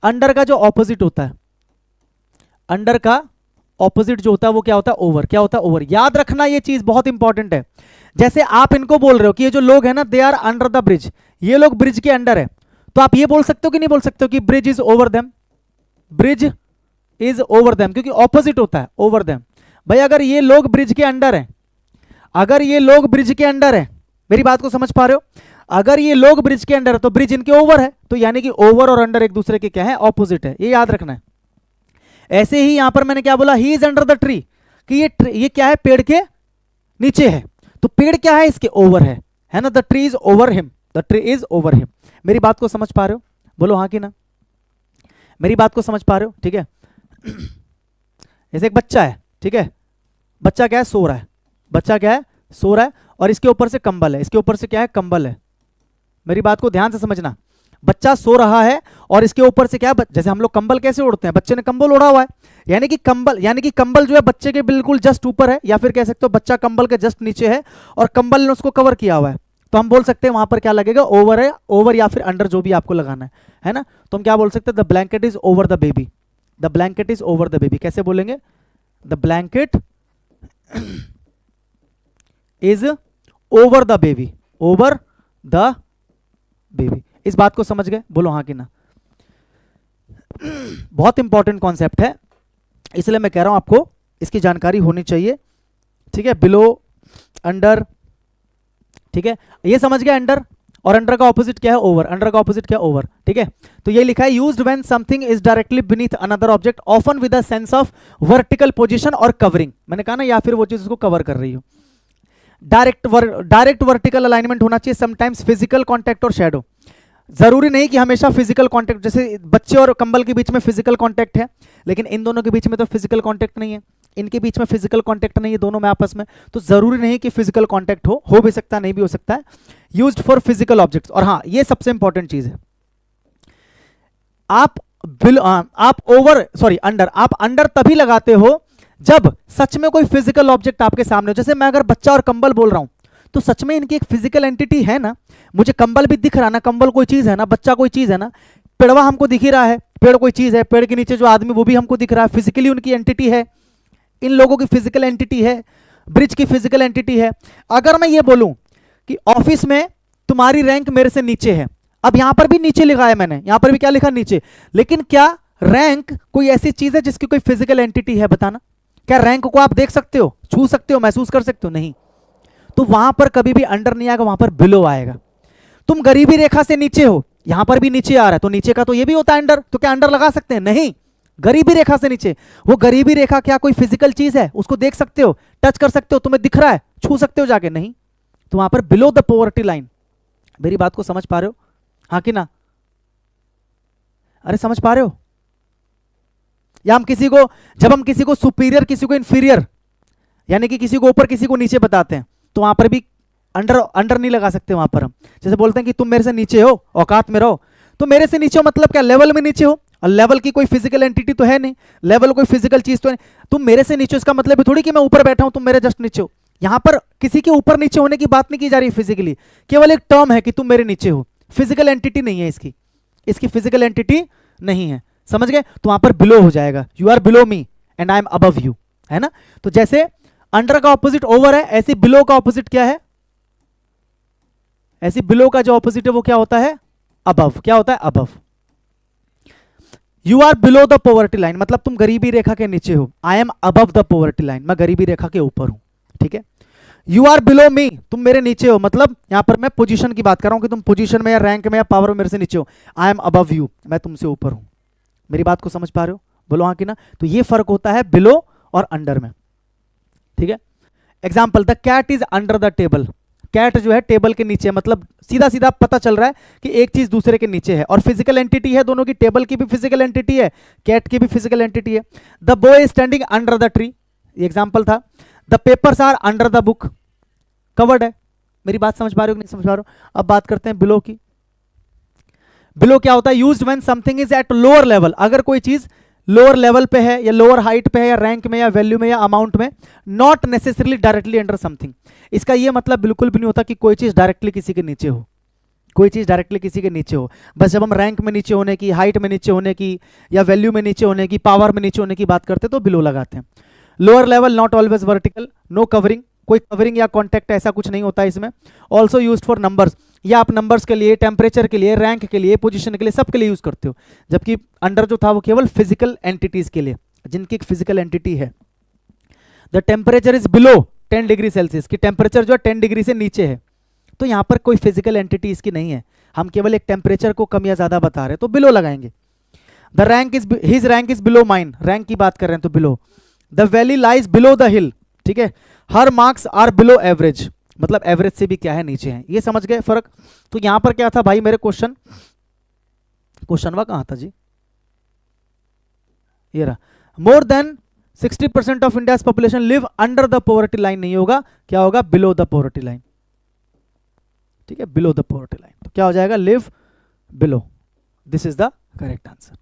अंडर का जो ऑपोजिट होता है, अंडर का ऑपोजिट जो होता है वो क्या होता है, ओवर। क्या होता है, ओवर। याद रखना ये चीज बहुत इंपॉर्टेंट है। जैसे आप इनको बोल रहे हो कि ये जो लोग हैं ना, they are under the bridge, ये लोग ब्रिज के अंडर है, तो आप ये बोल सकते हो कि नहीं बोल सकते हो कि bridge is over them, bridge is over them, क्योंकि ऑपोजिट होता है ओवर देम। भाई अगर ये लोग ब्रिज के अंडर हैं, अगर ये लोग ब्रिज के अंडर हैं, मेरी बात को समझ पा रहे हो, अगर ये लोग ब्रिज के अंडर है तो ब्रिज इनके ओवर है, तो यानी कि ओवर और अंडर एक दूसरे के क्या है, ऑपोजिट है, ये याद रखना है। ऐसे ही यहां पर मैंने क्या बोला, he is under the tree, कि ये क्या है, पेड़ के नीचे है, तो पेड़ क्या है, इसके ओवर है ना, the tree is over him, the tree is over him. मेरी बात को समझ पा रहे हो, बोलो हाँ कि ना, मेरी बात को समझ पा रहे हो, ठीक है। जैसे एक बच्चा है, ठीक है, बच्चा क्या है, सो रहा है, बच्चा क्या है, सो रहा है, और इसके ऊपर से कंबल है, इसके ऊपर से क्या है, कंबल है। मेरी बात को ध्यान से समझना, बच्चा सो रहा है और इसके ऊपर से क्या, जैसे हम लोग कंबल कैसे ओढ़ते हैं, बच्चे ने कंबल ओढ़ा हुआ है, यानी कि कंबल जो है बच्चे के बिल्कुल जस्ट ऊपर है, या फिर कह सकते हो बच्चा कंबल के जस्ट नीचे है और कंबल ने उसको कवर किया हुआ है। तो हम बोल सकते हैं वहां पर क्या लगेगा, ओवर है, ओवर या फिर अंडर, जो भी आपको लगाना है ना। तो हम क्या बोल सकते हैं, the blanket is over the baby, the blanket is over the baby. कैसे बोलेंगे, the blanket is over the baby, over the baby. इस बात को समझ गए, बोलो हाँ कि ना। बहुत इंपॉर्टेंट कॉन्सेप्ट है, इसलिए मैं कह रहा हूं आपको इसकी जानकारी होनी चाहिए, ठीक है। बिलो, अंडर, ठीक है, ये समझ गए अंडर, और अंडर का ऑपोजिट क्या है, ओवर। अंडर का ऑपोजिट क्या है, ओवर, ठीक है। तो ये लिखा है, used when something is directly beneath another object often with a sense of vertical position और कवरिंग। मैंने कहा ना, या फिर वो चीज उसको कवर कर रही हो। डायरेक्ट वर्टिकल अलाइनमेंट होना चाहिए, समटाइम्स फिजिकल कॉन्टैक्ट और शेडो। जरूरी नहीं कि हमेशा फिजिकल कांटेक्ट, जैसे बच्चे और कंबल के बीच में फिजिकल कांटेक्ट है, लेकिन इन दोनों के बीच में तो फिजिकल कांटेक्ट नहीं है, इनके बीच में फिजिकल कांटेक्ट नहीं है, दोनों में आपस में, तो जरूरी नहीं कि फिजिकल कांटेक्ट हो भी सकता है, नहीं भी हो सकता है। Used for physical objects. और हाँ, ये सबसे इंपॉर्टेंट चीज है, आप अंडर तभी लगाते हो जब सच में कोई फिजिकल ऑब्जेक्ट आपके सामने हो। जैसे मैं अगर बच्चा और कंबल बोल रहा हूं, तो सच में इनकी एक फिजिकल एंटिटी है ना, मुझे कंबल भी दिख रहा ना, कंबल कोई चीज है ना, बच्चा कोई चीज है ना, पेड़वा हमको दिख ही रहा है, पेड़ कोई चीज है, पेड़ के नीचे जो आदमी वो भी हमको दिख रहा है, फिजिकली उनकी एंटिटी है, इन लोगों की फिजिकल एंटिटी है, ब्रिज की फिजिकल एंटिटी है। अगर मैं ये बोलूं कि ऑफिस में तुम्हारी रैंक मेरे से नीचे है, अब यहां पर भी नीचे लिखा है मैंने, यहां पर भी क्या लिखा, नीचे, लेकिन क्या रैंक कोई ऐसी चीज है जिसकी कोई फिजिकल एंटिटी है, बताना। क्या रैंक को आप देख सकते हो, छू सकते हो, महसूस कर सकते हो, नहीं। तो वहां पर कभी भी अंडर नहीं आएगा, वहां पर बिलो आएगा। तुम गरीबी रेखा से नीचे हो, यहां पर भी नीचे आ रहा है, तो नीचे का तो ये भी होता है अंडर, तो क्या अंडर लगा सकते हैं, नहीं। गरीबी रेखा से नीचे, वो गरीबी रेखा क्या कोई फिजिकल चीज है, उसको देख सकते हो, टच कर सकते हो, तुम्हें दिख रहा है, छू सकते हो जाके, नहीं। तो वहां पर बिलो द पॉवर्टी लाइन। मेरी बात को समझ पा रहे हो, हाँ कि ना, अरे समझ पा रहे हो। या जब हम किसी को सुपीरियर, किसी को इंफीरियर, यानी कि किसी को ऊपर किसी को नीचे बताते हैं, तो वहां पर भी अंडर नहीं लगा सकते। वहां पर हम जैसे बोलते हैं कि तुम मेरे से नीचे हो, औकात में रहो, तो मेरे से नीचे हो मतलब क्या, लेवल में नीचे हो, और लेवल की कोई फिजिकल एंटिटी तो है नहीं, लेवल कोई फिजिकल चीज तो है नहीं। तुम मेरे से नीचे, इसका मतलब थोड़ी कि मैं ऊपर बैठा हूं, तुम मेरे जस्ट नीचे हो। यहां पर किसी के ऊपर नीचे होने की बात नहीं की जा रही फिजिकली, केवल एक टर्म है कि तुम मेरे नीचे हो, फिजिकल एंटिटी नहीं है इसकी फिजिकल एंटिटी नहीं है, समझ गए। तो वहां पर बिलो हो जाएगा, you are below me and I am above you, है ना। तो जैसे अंडर का ऑपोजिट ओवर है, ऐसे बिलो का ऑपोजिट क्या है, ऐसे बिलो का जो ऑपोजिट है वो क्या होता है, अबव। क्या होता है, above. You are below the poverty line, मतलब तुम गरीबी रेखा के नीचे हो। I am above the poverty line, मैं गरीबी रेखा के ऊपर हूं, ठीक है। यू आर बिलो मी, तुम मेरे नीचे हो, मतलब यहां पर मैं पोजीशन की बात कर रहा हूं कि तुम पोजीशन में या रैंक में या पावर में मेरे से नीचे हो। आई एम अबव यू, मैं तुमसे ऊपर हूं। मेरी बात को समझ पा रहे हो, बोलो हाँ कि ना। तो ये फर्क होता है बिलो और अंडर में, ठीक है। Example, the cat is under the table, cat जो है टेबल के नीचे, मतलब सीधा सीधा पता चल रहा है कि एक चीज दूसरे के नीचे है, और फिजिकल एंटिटी है दोनों की, टेबल की भी फिजिकल एंटिटी है, कैट की भी फिजिकल एंटिटी है। The boy standing under the tree, example था। The papers are under the book, covered है। मेरी बात समझ पा रहे हो कि नहीं समझ पा रहे हो। अब बात करते हैं बिलो की। बिलो क्या होता है, used when something is at lower level, अगर कोई चीज लोअर लेवल पे है या लोअर हाइट पे है या रैंक में या वैल्यू में या अमाउंट में, not necessarily directly under something. इसका ये मतलब बिल्कुल भी नहीं होता कि कोई चीज डायरेक्टली किसी के नीचे हो, कोई चीज डायरेक्टली किसी के नीचे हो। बस जब हम रैंक में नीचे होने की, हाइट में नीचे होने की, या वैल्यू में नीचे होने की, पावर में नीचे होने की बात करते तो बिलो लगाते हैं। Lower level not always vertical, no covering, कोई कवरिंग या कॉन्टैक्ट ऐसा कुछ नहीं होता इसमें। ऑल्सो यूज्ड फॉर नंबर्स, या आप नंबर्स के लिए, टेम्परेचर के लिए, रैंक के लिए, पोजीशन के लिए, सब के लिए यूज करते हो। जबकि अंडर जो था वो केवल फिजिकल एंटिटीज के लिए, जिनकी एक फिजिकल एंटिटी है। The temperature is below 10 degree Celsius, की टेम्परेचर जो है 10 डिग्री से नीचे है, तो यहां पर कोई फिजिकल एंटिटी इसकी नहीं है, हम केवल एक टेम्परेचर को कम या ज्यादा बता रहे हैं, तो बिलो लगाएंगे। The rank is, his rank is below mine, rank की बात कर रहे हैं तो below. The valley lies below the hill, ठीक है। Her marks are below average, मतलब एवरेज से भी क्या है, नीचे है। ये समझ गए फर्क। तो यहां पर क्या था भाई, मेरे क्वेश्चनवा कहां था जी, ये रहा। More than 60% of India's population live under the poverty line नहीं होगा, क्या होगा, बिलो द पॉवर्टी लाइन। ठीक है, बिलो द पॉवर्टी लाइन। तो क्या हो जाएगा, live below, this is the correct answer.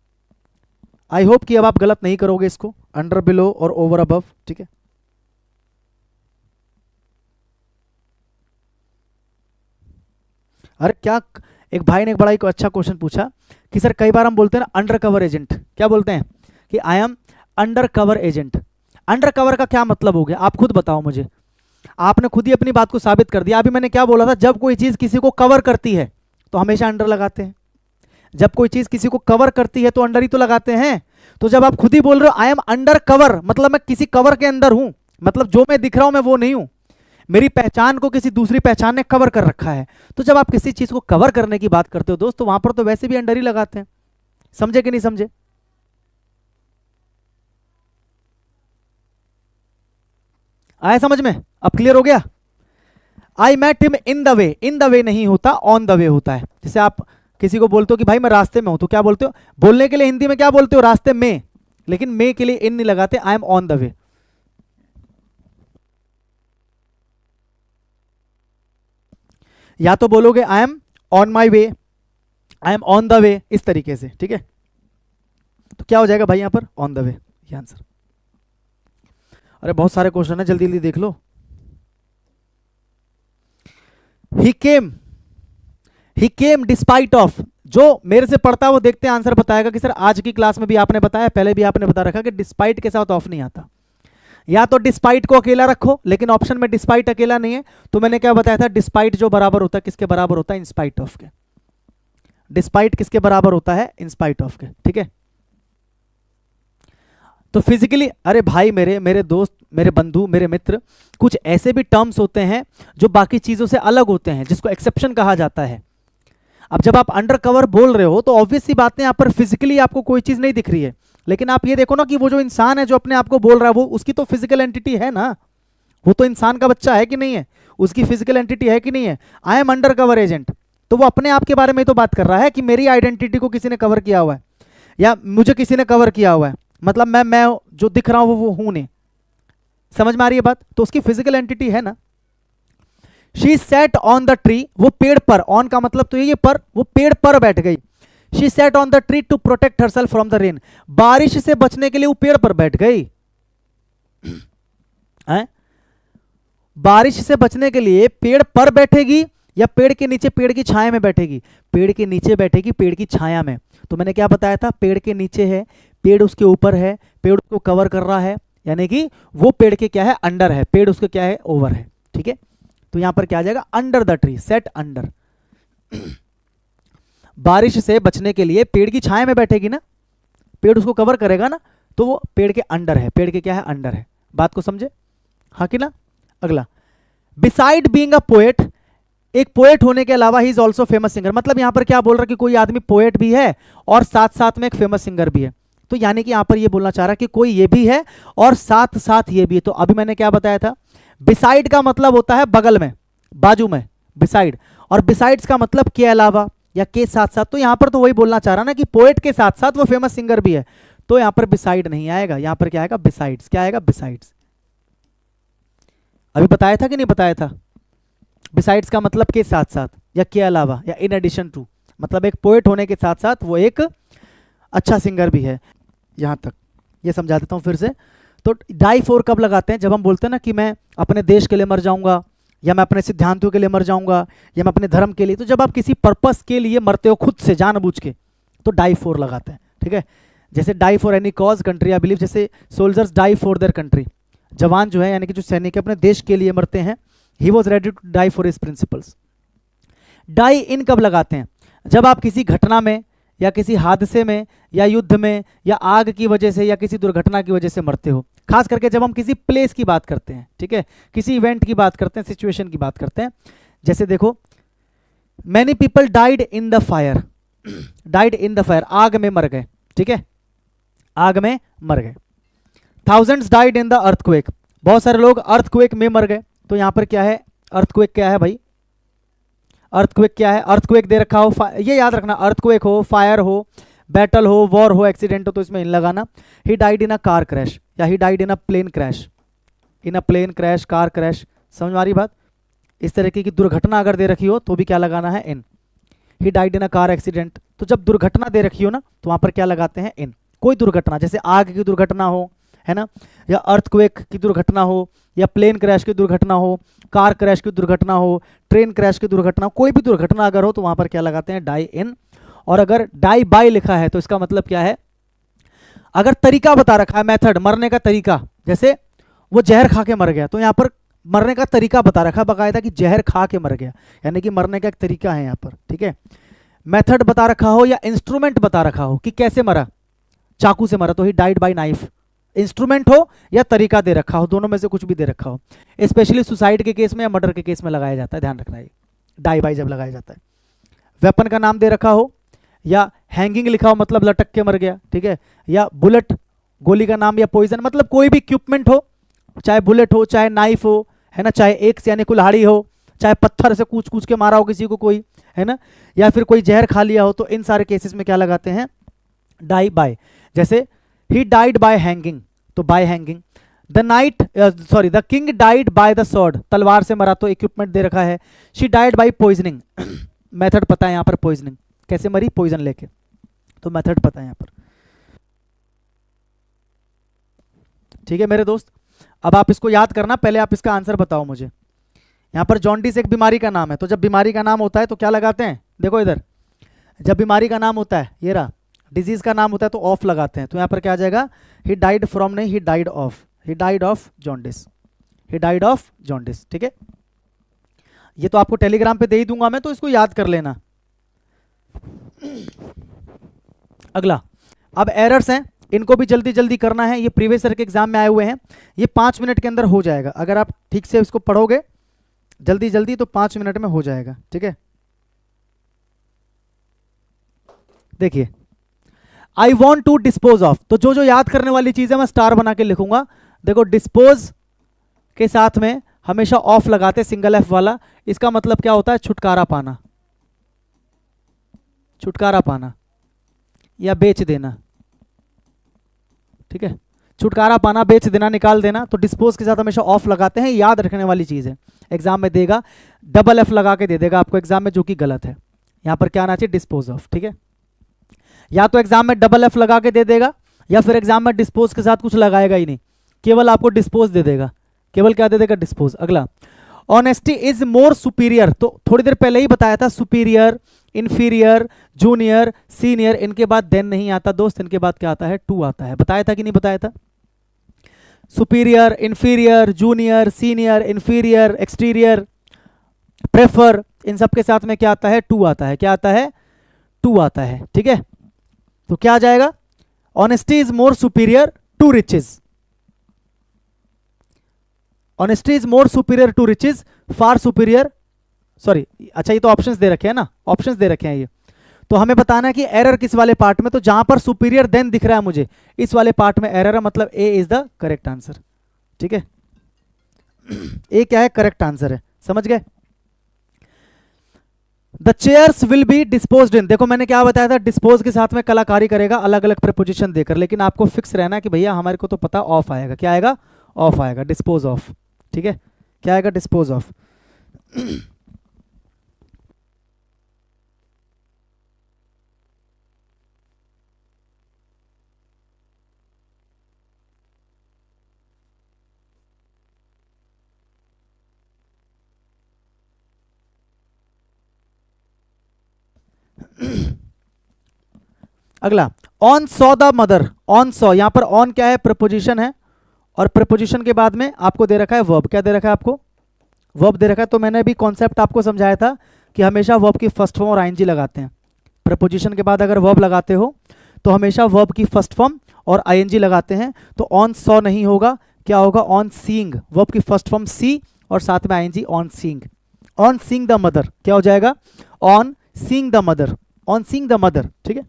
I hope कि अब आप गलत नहीं करोगे इसको, अंडर, बिलो और ओवर, अबव, ठीक है। अरे क्या, एक भाई ने एक बड़ा ही अच्छा क्वेश्चन पूछा कि सर कई बार हम बोलते हैं ना अंडर कवर एजेंट, क्या बोलते हैं कि I am under cover agent. Under cover का क्या मतलब हो गया, आप खुद बताओ मुझे। आपने खुद ही अपनी बात को साबित कर दिया। अभी मैंने क्या बोला था, जब कोई चीज किसी को कवर करती है तो हमेशा अंडर लगाते हैं। जब कोई चीज किसी को कवर करती है तो अंडर ही तो लगाते हैं। तो जब आप खुद ही बोल रहे हो आई एम अंडर कवर, मतलब मैं किसी कवर के अंदर हूं, मतलब जो मैं दिख रहा हूं मैं वो नहीं हूं, मेरी पहचान को किसी दूसरी पहचान ने कवर कर रखा है। तो जब आप किसी चीज को कवर करने की बात करते हो दोस्तों, वहां पर तो वैसे भी अंडर ही लगाते हैं। समझे कि नहीं समझे? आया समझ में? अब क्लियर हो गया? I met him in the way, in the way नहीं होता, ऑन द वे होता है। जैसे आप किसी को बोलते हो कि भाई मैं रास्ते में हूं, तो क्या बोलते हो? बोलने के लिए हिंदी में क्या बोलते हो? रास्ते में, लेकिन मे के लिए इन नहीं लगाते, I am on the way. या तो बोलोगे I M on my way, I am on the way, इस तरीके से, ठीक है। तो क्या हो जाएगा भाई यहां पर? ऑन द वे, ये आंसर। अरे बहुत सारे क्वेश्चन है, जल्दी जल्दी देख लो। ही केम डिस्पाइट ऑफ, जो मेरे से पढ़ता है वो देखते हैं आंसर बताएगा कि सर आज की क्लास में भी आपने बताया, पहले भी आपने बता रखा कि डिस्पाइट के साथ ऑफ नहीं आता। या तो डिस्पाइट को अकेला रखो, लेकिन ऑप्शन में डिस्पाइट अकेला नहीं है, तो मैंने क्या बताया था, डिस्पाइट जो बराबर होता है किसके बराबर होता है? इंस्पाइट ऑफ के। डिस्पाइट किसके बराबर होता है? इंस्पाइट ऑफ के, ठीक है। तो फिजिकली, अरे भाई मेरे दोस्त, मेरे बंधु, मेरे मित्र, कुछ ऐसे भी टर्म्स होते हैं जो बाकी चीजों से अलग होते हैं, जिसको एक्सेप्शन कहा जाता है। अब जब आप अंडर कवर बोल रहे हो तो ऑब्वियस सी बात है, यहाँ पर फिजिकली आपको कोई चीज नहीं दिख रही है, लेकिन आप ये देखो ना कि वो जो इंसान है जो अपने आप को बोल रहा है, वो उसकी तो फिजिकल एंटिटी है ना, वो तो इंसान का बच्चा है कि नहीं है, उसकी फिजिकल एंटिटी है कि नहीं है। I M under cover agent, तो वो अपने आप के बारे में तो बात कर रहा है कि मेरी आइडेंटिटी को किसी ने कवर किया हुआ है, या मुझे किसी ने कवर किया हुआ है, मतलब मैं जो दिख रहा हूं वो हूं नहीं। समझ में आ रही है बात? तो उसकी फिजिकल एंटिटी है ना। She sat on the tree, वो पेड़ पर, ऑन का मतलब तो ये पर, वो पेड़ पर बैठ गई। She sat on the tree to protect herself from the rain, बारिश से बचने के लिए वो पेड़ पर बैठ गई। बारिश से बचने के लिए पेड़ पर बैठेगी या पेड़ के नीचे, पेड़ की छाया में बैठेगी? पेड़ के नीचे बैठेगी, पेड़ की छाया में। तो मैंने क्या बताया था, पेड़ के नीचे है, पेड़ उसके ऊपर है, पेड़ उसको कवर कर रहा है, यानी कि वो पेड़ के क्या है? अंडर है, पेड़ उसके क्या है? ओवर है, ठीक है। तो यहां पर क्या आ जाएगा? Under the tree, set under. बारिश से बचने के लिए पेड़ की छाया में बैठेगी ना, पेड़ उसको कवर करेगा ना, तो वो पेड़ के अंडर है, पेड़ के क्या है? अंडर है। बात को समझे? हाँ कि ना? अगला, बिसाइड बीइंग अ पोएट, एक पोएट होने के अलावा he is also famous singer. मतलब यहां पर क्या बोल रहा है कि कोई आदमी पोएट भी है और साथ साथ में एक फेमस सिंगर भी है। तो यानी कि यहां पर ये बोलना चाह रहा है कि कोई ये भी है और साथ साथ ये भी है। तो अभी मैंने क्या बताया था, बिसाइड का मतलब होता है बगल में, बाजू में, बिसाइड, और बिसाइड्स का मतलब के अलावा या के साथ साथ। तो यहां पर तो वही बोलना चाह रहा ना कि पोएट के साथ साथ वो फेमस सिंगर भी है। तो यहां पर बिसाइड नहीं आएगा, यहां पर क्या आएगा? बिसाइड्स। क्या आएगा? बिसाइड्स। अभी बताया था कि नहीं बताया था? बिसाइड्स का मतलब के साथ साथ या के अलावा या इन एडिशन टू, मतलब एक पोएट होने के साथ साथ वो एक अच्छा सिंगर भी है। यहां तक ये समझा देता हूं फिर से। तो डाई फॉर कब लगाते हैं? जब हम बोलते हैं ना कि मैं अपने देश के लिए मर जाऊंगा, या मैं अपने सिद्धांतों के लिए मर जाऊंगा, या मैं अपने धर्म के लिए। तो जब आप किसी पर्पस के लिए मरते हो खुद से जानबूझ के, तो डाई फॉर लगाते हैं, ठीक है। जैसे die for any cause country I believe, जैसे soldiers die for their country, जवान जो है यानी कि जो सैनिक अपने देश के लिए मरते हैं, he was ready to die for his principles. Die in कब लगाते हैं? जब आप किसी घटना में या किसी हादसे में या युद्ध में या आग की वजह से या किसी दुर्घटना की वजह से मरते हो। खास करके जब हम किसी प्लेस की बात करते हैं, ठीक है, किसी इवेंट की बात करते हैं, सिचुएशन की बात करते हैं। जैसे देखो, many people died in the fire, died in the fire, आग में मर गए, ठीक है, आग में मर गए। Thousands died in the earthquake, बहुत सारे लोग अर्थक्वेक में मर गए। तो यहां पर क्या है? अर्थक्वेक क्या है भाई? अर्थक्वेक क्या है? अर्थक्वेक दे रखा हो, ये याद रखना, अर्थक्वेक हो, फायर हो, बैटल हो, वॉर हो, एक्सीडेंट हो, तो इसमें इन लगाना। He died in a car crash, या he died in a plane crash, in a plane crash, car crash. समझ में आ रही बात? इस तरीके की दुर्घटना अगर दे रखी हो तो भी क्या लगाना है, in. He died in a car accident, तो जब दुर्घटना दे रखी हो ना तो वहां पर क्या लगाते हैं, इन। कोई दुर्घटना, जैसे आग की दुर्घटना हो, है ना, या अर्थक्वेक की दुर्घटना हो, या प्लेन क्रैश की दुर्घटना हो, कार क्रैश की दुर्घटना हो, ट्रेन क्रैश की दुर्घटना, कोई भी दुर्घटना अगर हो तो वहां पर क्या लगाते हैं, डाई इन। और अगर डाई बाय लिखा है तो इसका मतलब क्या है, अगर तरीका बता रखा है, मेथड, मरने का तरीका, जैसे वो जहर खा के मर गया तो यहाँ पर मरने का तरीका बता रखा है बाकायदा कि जहर खा के मर गया, यानी कि मरने का एक तरीका है यहाँ पर, ठीक है। मेथड बता रखा हो या इंस्ट्रूमेंट बता रखा हो कि कैसे मरा, चाकू से मरा तो he died by knife. Instrument हो या तरीका दे रखा हो, दोनों में से कुछ भी दे रखा हो। स्पेशली सुसाइड के केस में या मर्डर के केस में लगाया जाता है, ध्यान रखना ये डाई बाय जब लगाया जाता है। वेपन का नाम दे रखा हो या हैंगिंग लिखा हो मतलब लटक के मर गया, ठीक है, या बुलेट, गोली का नाम, या पॉइजन, मतलब कोई भी इक्विपमेंट हो, चाहे बुलेट हो, चाहे नाइफ हो, है ना, चाहे एक से यानी कुल्हाड़ी हो, चाहे पत्थर से कूच कूच के मारा हो किसी को कोई, है ना, या फिर कोई जहर खा लिया हो, तो इन सारे केसेस में क्या लगाते हैं, डाई बाय। जैसे ही डाइड बाय हैंगिंग, तो bye hanging. The king died by the sword, तलवार से मरा तो इक्विपमेंट दे रखा है। She died by poisoning, method पता है यहाँ पर, पॉइजनिंग कैसे मरी, पॉइजन लेके, तो मेथड पता है यहाँ पर, ठीक है मेरे दोस्त। अब आप इसको याद करना, पहले आप इसका आंसर बताओ मुझे। यहाँ पर जॉन्डिस एक बीमारी का नाम है, तो जब बीमारी का नाम होता है तो क्या लगाते हैं, देखो इधर, जब बीमारी का नाम होता है, ये रहा, डिजीज का नाम होता है तो ऑफ लगाते हैं, तो यहाँ पर क्या आ जाएगा, ही डाइड फ्रॉम, नहीं, he died of, he died of jaundice, he died of jaundice, ठीक है। ये तो आपको टेलीग्राम पे दे ही दूंगा मैं, तो इसको याद कर लेना। अगला, अब एरर्स हैं, इनको भी जल्दी जल्दी करना है, ये प्रीवियस ईयर के एग्जाम में आए हुए हैं, ये 5 मिनट के अंदर हो जाएगा, अगर आप ठीक से इसको पढ़ोगे जल्दी जल्दी तो 5 मिनट में हो जाएगा, ठीक है। देखिए, I want to dispose of, तो जो जो याद करने वाली चीज है मैं स्टार बना के लिखूंगा। देखो, डिस्पोज के साथ में हमेशा ऑफ लगाते, सिंगल एफ वाला, इसका मतलब क्या होता है, छुटकारा पाना, छुटकारा पाना या बेच देना, ठीक है, छुटकारा पाना, बेच देना, निकाल देना, तो डिस्पोज के साथ हमेशा ऑफ लगाते हैं, याद रखने वाली चीज है। एग्जाम में देगा डबल एफ लगा के दे देगा आपको एग्जाम में, जो कि गलत है, यहां पर क्या आना चाहिए, डिस्पोज ऑफ, ठीक है। या तो एग्जाम में डबल एफ लगा के दे देगा, या फिर एग्जाम में डिस्पोज के साथ कुछ लगाएगा ही नहीं, केवल आपको डिस्पोज दे देगा, केवल क्या दे देगा, डिस्पोज। अगला, ऑनेस्टी इज मोर सुपीरियर, तो थोड़ी देर पहले ही बताया था, सुपीरियर, इंफीरियर, जूनियर, सीनियर, इनके बाद देन नहीं आता दोस्त, इनके बाद क्या आता है, टू आता है, बताया था कि नहीं बताया था। Superior, inferior, junior, senior, inferior, exterior, prefer, इन सब के साथ में क्या आता है, टू आता है, क्या आता है, टू आता है, ठीक है। तो क्या आ जाएगा, honesty is more superior to riches, honesty is more superior to riches, far superior, sorry, अच्छा ये तो ऑप्शंस दे रखे हैं ना, ऑप्शंस दे रखे हैं ये, तो हमें बताना है कि एरर किस वाले पार्ट में, तो जहां पर सुपीरियर देन दिख रहा है मुझे, इस वाले पार्ट में एरर है, मतलब ए इज द करेक्ट आंसर, ठीक है। ए क्या है, करेक्ट आंसर है, समझ गए। The chairs will be disposed in, देखो मैंने क्या बताया था, डिस्पोज के साथ में कलाकारी करेगा अलग अलग प्रीपोजिशन देकर, लेकिन आपको फिक्स रहना कि भैया हमारे को तो पता ऑफ आएगा, क्या आएगा, ऑफ आएगा, डिस्पोज ऑफ, ठीक है, क्या आएगा, डिस्पोज ऑफ। अगला, on saw the mother, on saw, यहां पर ऑन क्या है, प्रपोजिशन है, और प्रपोजिशन के बाद में आपको दे रखा है वर्ब, क्या दे रखा है आपको, वर्ब दे रखा है। तो मैंने भी कॉन्सेप्ट आपको समझाया था कि हमेशा वर्ब की फर्स्ट फॉर्म और आईएनजी लगाते हैं, प्रपोजिशन के बाद अगर वर्ब लगाते हो तो हमेशा वर्ब की फर्स्ट फॉर्म और आईएनजी लगाते हैं, तो ऑन सॉ नहीं होगा, क्या होगा, ऑन सीइंग, वर्ब की फर्स्ट फॉर्म सी और साथ में ING, on seeing, on seeing the mother, क्या हो जाएगा, on seeing the mother, on seeing the mother, ठीक है।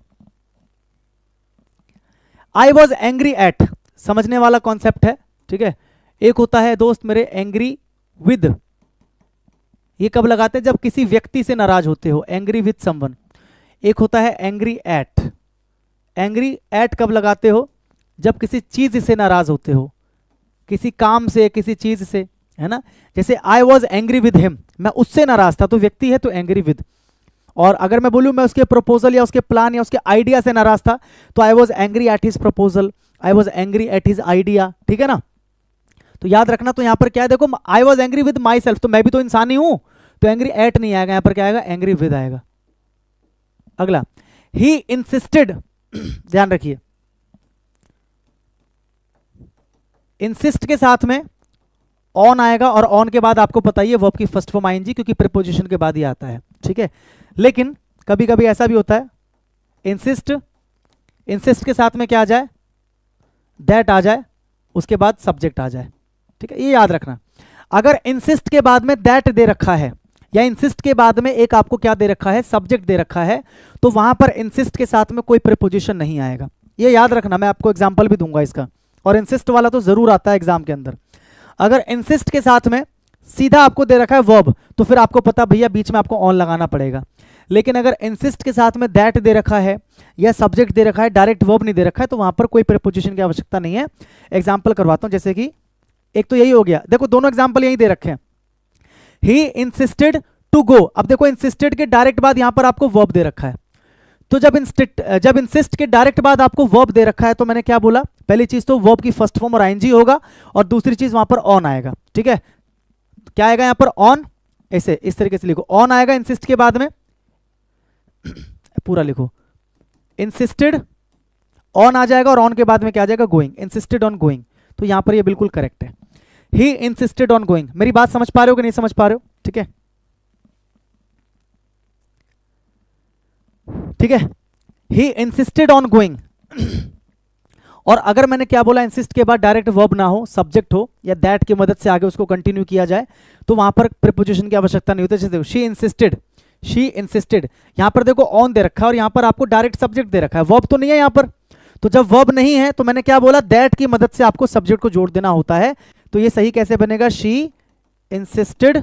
आई वॉज एंग्री एट, समझने वाला कॉन्सेप्ट है, ठीक है। एक होता है दोस्त मेरे एंग्री विद, ये कब लगाते हैं, जब किसी व्यक्ति से नाराज होते हो, एंग्री विद समवन। एक होता है एंग्री एट, एंग्री एट कब लगाते हो, जब किसी चीज से नाराज होते हो, किसी काम से, किसी चीज से, है ना। जैसे I was angry with him, मैं उससे नाराज था, तो व्यक्ति है तो एंग्री विद। और अगर मैं बोलूं मैं उसके प्रपोजल या उसके प्लान या उसके आइडिया से नाराज था, तो I was angry at his proposal, I was angry at his idea, ठीक है ना। तो याद रखना, तो यहां पर क्या है, देखो I was angry with my self, तो मैं भी तो इंसान ही हूं, तो एंग्री एट नहीं आएगा, यहां पर क्या आएगा, एंग्री विद आएगा। अगला, ही इंसिस्टेड, ध्यान रखिए, इंसिस्ट के साथ में ऑन आएगा, और ऑन के बाद आपको पता ही है वर्ब की फर्स्ट फॉर्म आईएनजी, क्योंकि प्रीपोजिशन के बाद ही आता है, ठीक है। लेकिन कभी कभी ऐसा भी होता है, इंसिस्ट, इंसिस्ट के साथ में क्या आ जाए, दैट आ जाए, उसके बाद सब्जेक्ट आ जाए, ठीक है, ये याद रखना। अगर इंसिस्ट के बाद में दैट दे रखा है, या इंसिस्ट के बाद में एक आपको क्या दे रखा है, सब्जेक्ट दे रखा है, तो वहां पर इंसिस्ट के साथ में कोई प्रीपोजिशन नहीं आएगा, ये याद रखना। मैं आपको एग्जांपल भी दूंगा इसका, और इंसिस्ट वाला तो जरूर आता है एग्जाम के अंदर। अगर इंसिस्ट के साथ में सीधा आपको दे रखा है वर्ब, तो फिर आपको पता भैया बीच में आपको ऑन लगाना पड़ेगा। लेकिन अगर इंसिस्ट के साथ में दैट दे रखा है या सब्जेक्ट दे रखा है, डायरेक्ट वर्ब नहीं दे रखा है, तो वहां पर कोई प्रीपोजिशन की आवश्यकता नहीं है। एग्जांपल करवाता हूं, जैसे कि एक तो यही हो गया, देखो दोनों एग्जांपल यही दे रखे हैं, ही इंसिस्टेड टू गो। अब देखो इंसिस्टेड के डायरेक्ट बाद यहां पर आपको वर्ब दे रखा है, तो जब इंसिस्ट के डायरेक्ट बाद आपको वर्ब दे रखा है, तो मैंने क्या बोला, पहली चीज तो वर्ब की फर्स्ट फॉर्म और आईएनजी होगा, और दूसरी चीज वहां पर ऑन आएगा, ठीक है। क्या आएगा यहां पर, ऑन, ऐसे इस तरीके से लिखो, ऑन आएगा इंसिस्ट के बाद में, पूरा लिखो, इंसिस्टेड, ऑन आ जाएगा, और ऑन के बाद में क्या आ जाएगा, गोइंग, इंसिस्टेड ऑन गोइंग। तो यहां पर ये बिल्कुल करेक्ट है, ही इंसिस्टेड ऑन गोइंग। मेरी बात समझ पा रहे हो कि नहीं समझ पा रहे हो, ठीक है, ठीक है, ही इंसिस्टेड ऑन गोइंग। और अगर मैंने क्या बोला, इंसिस्ट के बाद डायरेक्ट वर्ब ना हो, सब्जेक्ट हो, या दैट की मदद से आगे उसको कंटिन्यू किया जाए, तो वहां पर प्रीपोजिशन की आवश्यकता नहीं होती। जैसे देखो, शी इंसिस्टेड, शी इंसिस्टेड, यहां पर देखो ऑन दे रखा है, और यहां पर आपको डायरेक्ट सब्जेक्ट दे रखा है, वर्ब तो नहीं है यहां पर। तो जब वर्ब नहीं है, तो मैंने क्या बोला, दैट की मदद से आपको सब्जेक्ट को जोड़ देना होता है। तो ये सही कैसे बनेगा, शी इंसिस्टेड,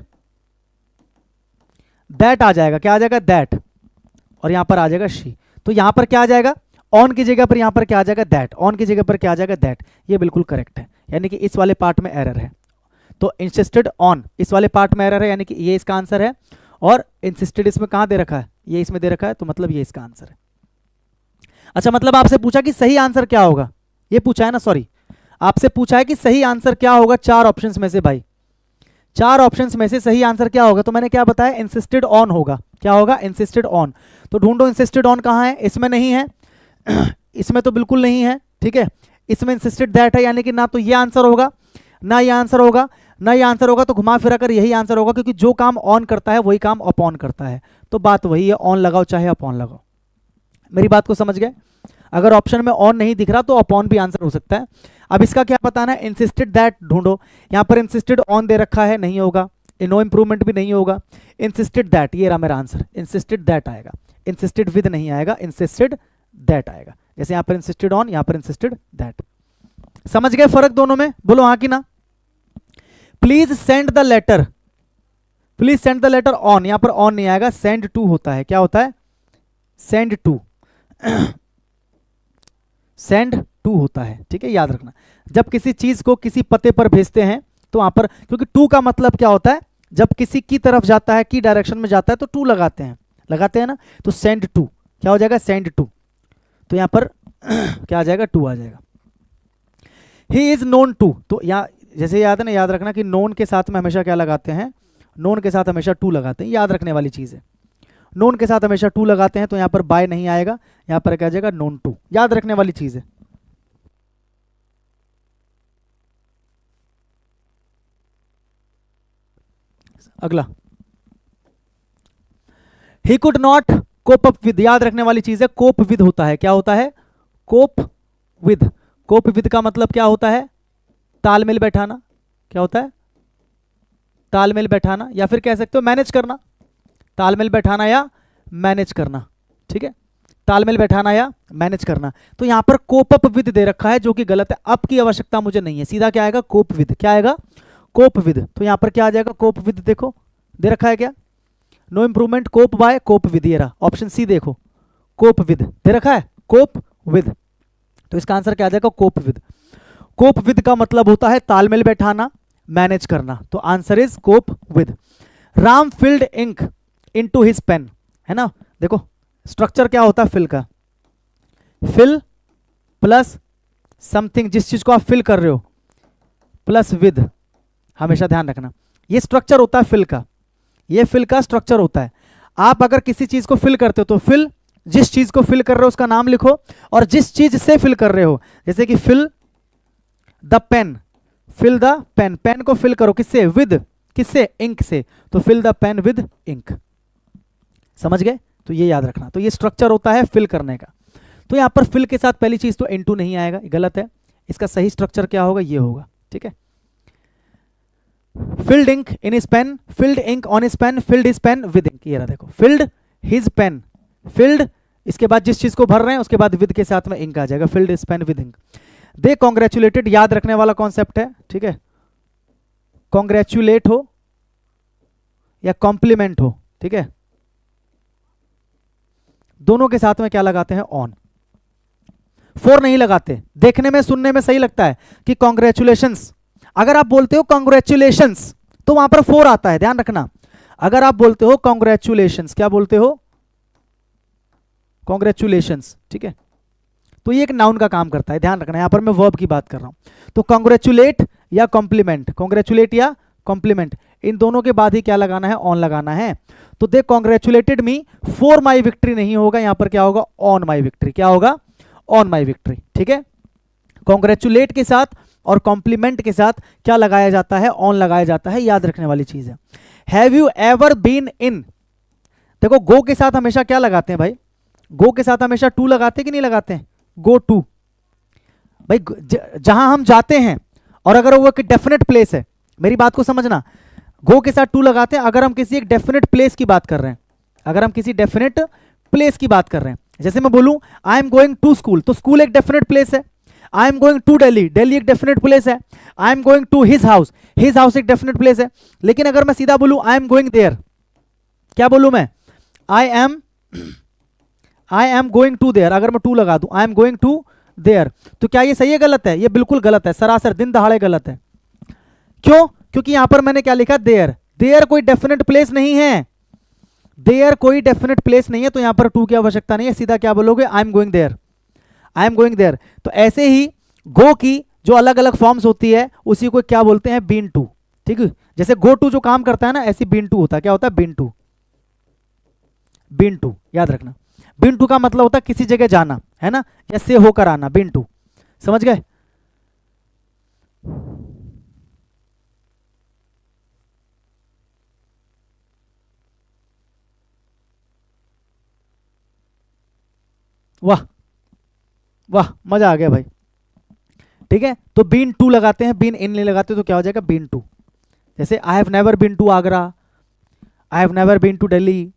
दैट आ जाएगा, क्या आ जाएगा, दैट, और यहां पर आ जाएगा शी। तो यहां पर क्या आ जाएगा, ऑन की जगह पर यहां पर क्या आ जाएगा, दैट, ऑन की जगह पर क्या आ जाएगा, दैट। ये बिल्कुल करेक्ट है, यानी कि इस वाले पार्ट में एरर है। तो इंसिस्टेड ऑन इस वाले पार्ट में एरर है, यानी कि ये इसका आंसर है, और इंसिस्टेड इसमें कहां दे रखा है, ये इसमें दे रखा है, तो मतलब ये इसका आंसर है। अच्छा, मतलब आपसे पूछा कि सही आंसर क्या होगा, ये पूछा है ना, सॉरी, आपसे पूछा है कि सही आंसर क्या होगा चार ऑप्शंस में से। भाई चार ऑप्शंस में से सही आंसर क्या होगा, तो मैंने क्या बताया, इंसिस्टेड ऑन होगा। क्या होगा, इंसिस्टेड ऑन। तो ढूंढो इंसिस्टेड ऑन कहां है, इसमें नहीं है, इसमें तो बिल्कुल नहीं है, ठीक है। इसमें इंसिस्टेड दैट है, यानी कि ना तो ये आंसर होगा, ना ये आंसर होगा, ना ये आंसर होगा, तो घुमा फिरा कर यही आंसर होगा, क्योंकि जो काम ऑन करता है वही काम अपॉन करता है। तो बात वही है, ऑन लगाओ चाहे अपॉन लगाओ। मेरी बात को समझ गए। अगर ऑप्शन में ऑन नहीं दिख रहा तो अपॉन भी आंसर हो सकता है। अब इसका क्या बताना है, इंसिस्टेड दैट ढूंढो। यहां पर इंसिस्टेड ऑन दे रखा है, नहीं होगा, नो इंप्रूवमेंट भी नहीं होगा। इंसिस्टेड दैट, ये रहा मेरा आंसर, इंसिस्टेड दैट आएगा। इंसिस्टेड विद नहीं आएगा, इंसिस्टेड दैट आएगा। जैसे यहां पर इंसिस्टेड ऑन, यहां पर इंसिस्टेड दैट। समझ गए फर्क दोनों में, बोलो हाँ कि ना। Please send the letter, please send the letter on, यहां पर ऑन नहीं आएगा, सेंड टू होता है। क्या होता है, सेंड टू, सेंड टू होता है, ठीक है, याद रखना। जब किसी चीज को किसी पते पर भेजते हैं तो वहां पर, क्योंकि टू का मतलब क्या होता है, जब किसी की तरफ जाता है, की डायरेक्शन में जाता है, तो टू लगाते हैं ना। तो सेंड टू क्या हो जाएगा, सेंड टू। तो यहां पर क्या आ जाएगा, टू आ जाएगा। ही इज नोन टू, तो यहां जैसे याद है ना, याद रखना कि नोन के साथ में हमेशा क्या लगाते हैं, नोन के साथ हमेशा टू लगाते हैं, याद रखने वाली चीज है। नोन के साथ हमेशा टू लगाते हैं, तो यहां पर बाय नहीं आएगा, यहां पर क्या आ जाएगा, नोन टू, याद रखने वाली चीज है। अगला, he could not cope up with, याद रखने वाली चीज है, कोप विद होता है। क्या होता है, कोप विद। कोप विद का मतलब क्या होता है, तालमेल बैठाना। क्या होता है, तालमेल बैठाना, या फिर कह सकते हो मैनेज करना। तालमेल बैठाना या मैनेज करना, ठीक है, तालमेल बैठाना या मैनेज करना। तो यहां पर कोप अप विद दे रखा है, जो कि गलत है। अप की आवश्यकता मुझे नहीं है, सीधा क्या आएगा, कोप विद। क्या आएगा, कोप विद। तो यहां पर क्या आ जाएगा, कोप विद। देखो दे रखा है क्या, no improvement, cope by, cope with, ये रहा ऑप्शन सी। देखो कोप विद दे रखा है, कोप विद, तो इसका आंसर क्या आ जाएगा, कोप विद। कोप विद का मतलब होता है तालमेल बैठाना, मैनेज करना, तो answer is cope with. Ram filled ink into his pen, है ना। देखो स्ट्रक्चर क्या होता है फिल का, फिल प्लस समथिंग, जिस चीज को आप फिल कर रहे हो, प्लस विद, हमेशा ध्यान रखना ये स्ट्रक्चर होता है फिल का, ये फिल का स्ट्रक्चर होता है। आप अगर किसी चीज को फिल करते हो तो फिल, जिस चीज को फिल कर रहे हो उसका नाम लिखो, और जिस चीज से फिल कर रहे हो, जैसे कि fill the pen, fill the pen, pen को फिल करो किससे, विद, किससे, इंक से, तो fill the pen with ink. समझ गए, तो ये याद रखना। तो ये स्ट्रक्चर होता है फिल करने का। तो यहां पर फिल के साथ पहली चीज तो इनटू नहीं आएगा, गलत है। इसका सही स्ट्रक्चर क्या होगा, ये होगा, ठीक है। Filled ink in his pen, filled ink on his pen, filled his pen with ink, ये रहा देखो, फिल्ड हिज पेन, फिल्ड, इसके बाद जिस चीज को भर रहे हैं उसके बाद विद के साथ में इंक आ जाएगा, filled his pen with ink. They congratulated, याद रखने वाला कॉन्सेप्ट है, ठीक है। कॉन्ग्रेचुलेट हो या कॉम्प्लीमेंट हो, ठीक है, दोनों के साथ में क्या लगाते हैं, ऑन। फोर नहीं लगाते, देखने में सुनने में सही लगता है कि कॉन्ग्रेचुलेशंस, अगर आप बोलते हो कॉन्ग्रेचुलेशंस तो वहां पर फोर आता है, ध्यान रखना। अगर आप बोलते हो कॉन्ग्रेचुलेशंस, क्या बोलते हो, कॉन्ग्रेचुलेशंस, ठीक है, तो ये एक नाउन का काम करता है, ध्यान रखना। यहां पर मैं वर्ब की बात कर रहा हूं। तो कॉन्ग्रेचुलेट या कॉम्प्लीमेंट, कॉन्ग्रेचुलेट या कॉम्प्लीमेंट, इन दोनों के बाद ही क्या लगाना है, ऑन लगाना है। तो they congratulated me for my victory नहीं होगा, यहां पर क्या होगा, ऑन माई विक्ट्री, क्या होगा, ऑन माई विक्ट्री, ठीक है। कॉन्ग्रेचुलेट के साथ और कॉम्प्लीमेंट के साथ क्या लगाया जाता है, ऑन लगाया जाता है, याद रखने वाली चीज है। Have you ever been in, देखो गो के साथ हमेशा क्या लगाते हैं भाई, गो के साथ हमेशा टू लगाते हैं कि नहीं लगाते हैं, गो टू। भाई जहां हम जाते हैं और अगर वो एक डेफिनेट प्लेस है, मेरी बात को समझना, गो के साथ टू लगाते हैं अगर हम किसी एक डेफिनेट प्लेस की बात कर रहे हैं, अगर हम किसी डेफिनेट प्लेस की बात कर रहे हैं। जैसे मैं बोलूं I am going to school, तो स्कूल एक डेफिनेट प्लेस है। I am going to Delhi, Delhi एक डेफिनेट प्लेस है। I am going to his house एक डेफिनेट प्लेस है। लेकिन अगर मैं सीधा बोलूं आई एम गोइंग देयर, क्या बोलूं मैं, I am going to there, अगर मैं टू लगा दूं I am going to there, तो क्या ये सही है, गलत है, ये बिल्कुल गलत है, सरासर दिन दहाड़े गलत है। क्यों, क्योंकि यहां पर मैंने क्या लिखा, देयर, देयर कोई डेफिनेट प्लेस नहीं है, देयर कोई डेफिनेट प्लेस नहीं है, तो यहां पर टू की आवश्यकता नहीं है, सीधा क्या बोलोगे, I am going there, I am going there. तो ऐसे ही गो की जो अलग अलग फॉर्म्स होती है उसी को क्या बोलते हैं, बीन टू, ठीक है। जैसे गो टू जो काम करता है ना, ऐसी बीन टू होता है, क्या होता है, बीन टू, बीन टू, याद रखना। बीन टू का मतलब होता है किसी जगह जाना, है ना, या से होकर आना, बीन टू, समझ गए। वाह वाह, मजा आ गया भाई, ठीक है। तो बीन टू लगाते हैं, बीन इन नहीं लगाते, तो क्या हो जाएगा, बीन टू। जैसे I have never been to Agra, I have never been to Delhi,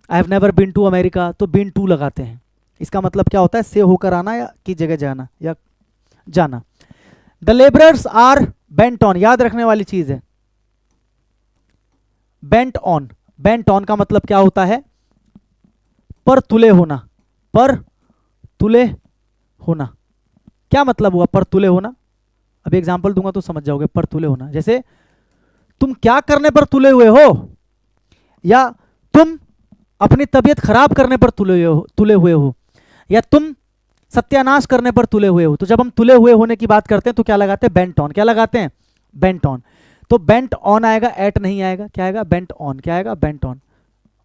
I have never been to America, तो बीन टू लगाते हैं। इसका मतलब क्या होता है, से होकर आना या की जगह जाना या जाना। The labourers are bent on, याद रखने वाली चीज है, बेंट ऑन, बेंट ऑन का मतलब क्या होता है, पर तुले होना, पर तुले होना। क्या मतलब हुआ पर तुले होना, अभी एग्जांपल दूंगा तो समझ जाओगे। पर तुले होना, जैसे तुम क्या करने पर तुले हुए हो, या तुम अपनी तबीयत खराब करने पर तुले हुए हो, या तुम सत्यानाश करने पर तुले हुए हो। तो जब हम तुले हुए होने की बात करते हैं तो क्या लगाते हैं, बेंट ऑन, क्या लगाते हैं, बेंट ऑन। तो बेंट ऑन आएगा, एट नहीं आएगा, क्या आएगा, बेंट ऑन, क्या आएगा, बेंट ऑन।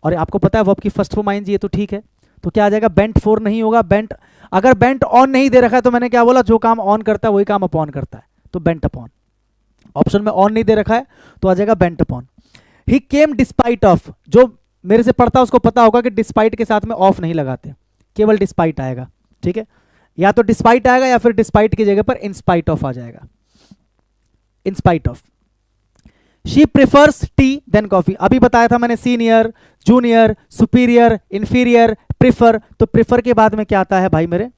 और आपको पता है वर्ब की फर्स्ट फॉर्म आएंगी, ये तो ठीक है, तो क्या आ जाएगा, बेंट फोर नहीं होगा, बेंट। अगर बेंट ऑन नहीं दे रखा है तो मैंने क्या बोला, जो काम ऑन करता है वही काम अपॉन करता है, तो बेंट अपॉन। ऑप्शन में ऑन नहीं दे रखा है तो आ जाएगा bent upon. He came despite of, जो मेरे से पढ़ता है उसको पता होगा कि डिस्पाइट के साथ में ऑफ नहीं लगाते, केवल डिस्पाइट आएगा, ठीक है। या तो डिस्पाइट आएगा या फिर डिस्पाइट की जगह पर इंस्पाइट ऑफ आ जाएगा, in spite of. She prefers tea than coffee, अभी बताया था मैंने, senior, junior, superior, inferior, prefer. तो प्रिफर के बाद में क्या आता है भाई मेरे,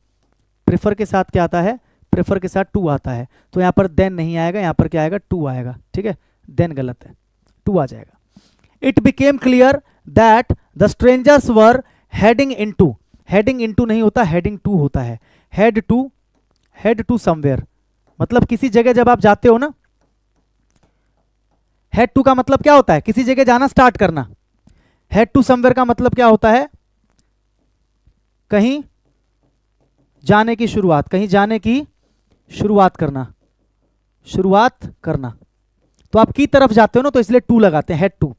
प्रिफर के साथ क्या आता है, प्रिफर के साथ टू आता है, तो यहां पर देन नहीं आएगा, यहां पर क्या आएगा, टू आएगा, ठीक है। देन गलत है, टू आ जाएगा। It became clear that the strangers were heading into, heading into नहीं होता, हेडिंग टू होता है, हेड टू समवेयर, मतलब किसी जगह जब आप जाते हो ना, हेड टू का मतलब क्या होता है? किसी जगह जाना, स्टार्ट करना। हेड टू समवेयर का मतलब क्या होता है? कहीं जाने की शुरुआत, कहीं जाने की शुरुआत करना, शुरुआत करना। तो आप की तरफ जाते हो ना, तो इसलिए टू लगाते हैं, हेड टू,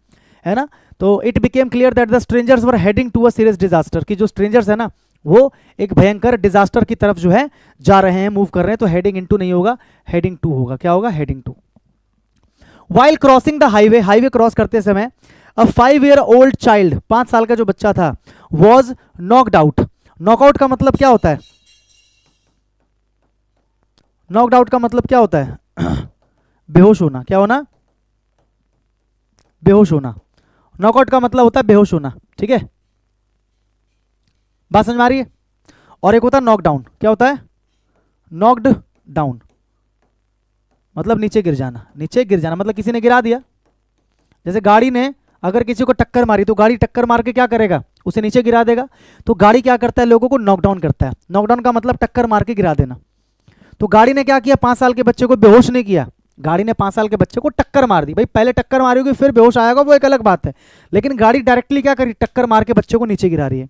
है ना। तो it became clear that the strangers were heading to a serious disaster, कि जो स्ट्रेंजर्स है ना वो एक भयंकर डिजास्टर की तरफ जो है जा रहे हैं, मूव कर रहे हैं। तो हेडिंग इनटू नहीं होगा, हेडिंग टू होगा। क्या होगा? Heading to. While crossing the highway, highway cross करते समय अ 5-year-old चाइल्ड, 5 साल का जो बच्चा था, वॉज नॉकड आउट। नॉकआउट का मतलब क्या होता है? नॉकड आउट का मतलब क्या होता है? बेहोश होना। क्या होना? बेहोश होना। नॉकआउट का मतलब होता है बेहोश होना, ठीक है। बात समझ में आ रही है? और एक होता है नॉकडाउन। क्या होता है? नॉक्ड डाउन मतलब नीचे गिर जाना। नीचे गिर जाना मतलब किसी ने गिरा दिया। जैसे गाड़ी ने अगर किसी को टक्कर मारी, तो गाड़ी टक्कर मार के क्या करेगा? उसे नीचे गिरा देगा। तो गाड़ी क्या करता है? लोगों को नॉकडाउन करता है। नॉकडाउन का मतलब टक्कर मार के गिरा देना। तो गाड़ी ने क्या किया? 5 साल के बच्चे को बेहोश नहीं किया, गाड़ी ने 5 साल के बच्चे को टक्कर मार दी। भाई पहले टक्कर मारी होगी फिर बेहोश आएगा, वो एक अलग बात है, लेकिन गाड़ी डायरेक्टली क्या करी? टक्कर मार के बच्चे को नीचे गिरा रही है।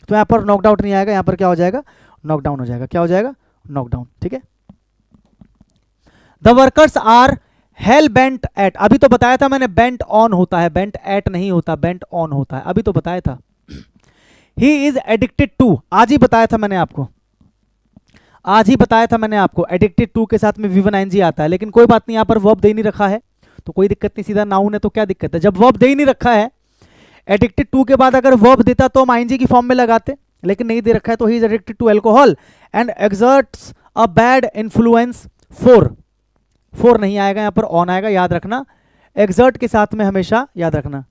तो यहाँ पर नॉकड आउट नहीं आएगा, यहाँ पर क्या हो जाएगा? नॉकडाउन हो जाएगा। क्या हो जाएगा? नॉकडाउन, ठीक है। The workers are hell bent at, अभी तो बताया था मैंने बेंट ऑन होता है, बेंट एट नहीं होता, बेंट ऑन होता है, अभी तो बताया था। ही इज एडिक्टेड टू, आज ही बताया था मैंने आपको, आज ही बताया था मैंने आपको। एडिक्टेड टू के साथ में V1ING आता है, लेकिन कोई बात नहीं, यहाँ पर वर्ब दे नहीं रखा है तो कोई दिक्कत नहीं, सीधा नाउन है तो क्या दिक्कत है। जब वर्ब दे ही नहीं रखा है, एडिक्टेड टू के बाद अगर वर्ब देता तो हम ING की फॉर्म में लगाते, लेकिन नहीं दे रखा है, तो he is addicted to alcohol and exerts a bad influence for नहीं आएगा, यहाँ पर ऑन आएगा, याद रखना। एक्सर्ट के साथ में हमेशा याद रखना,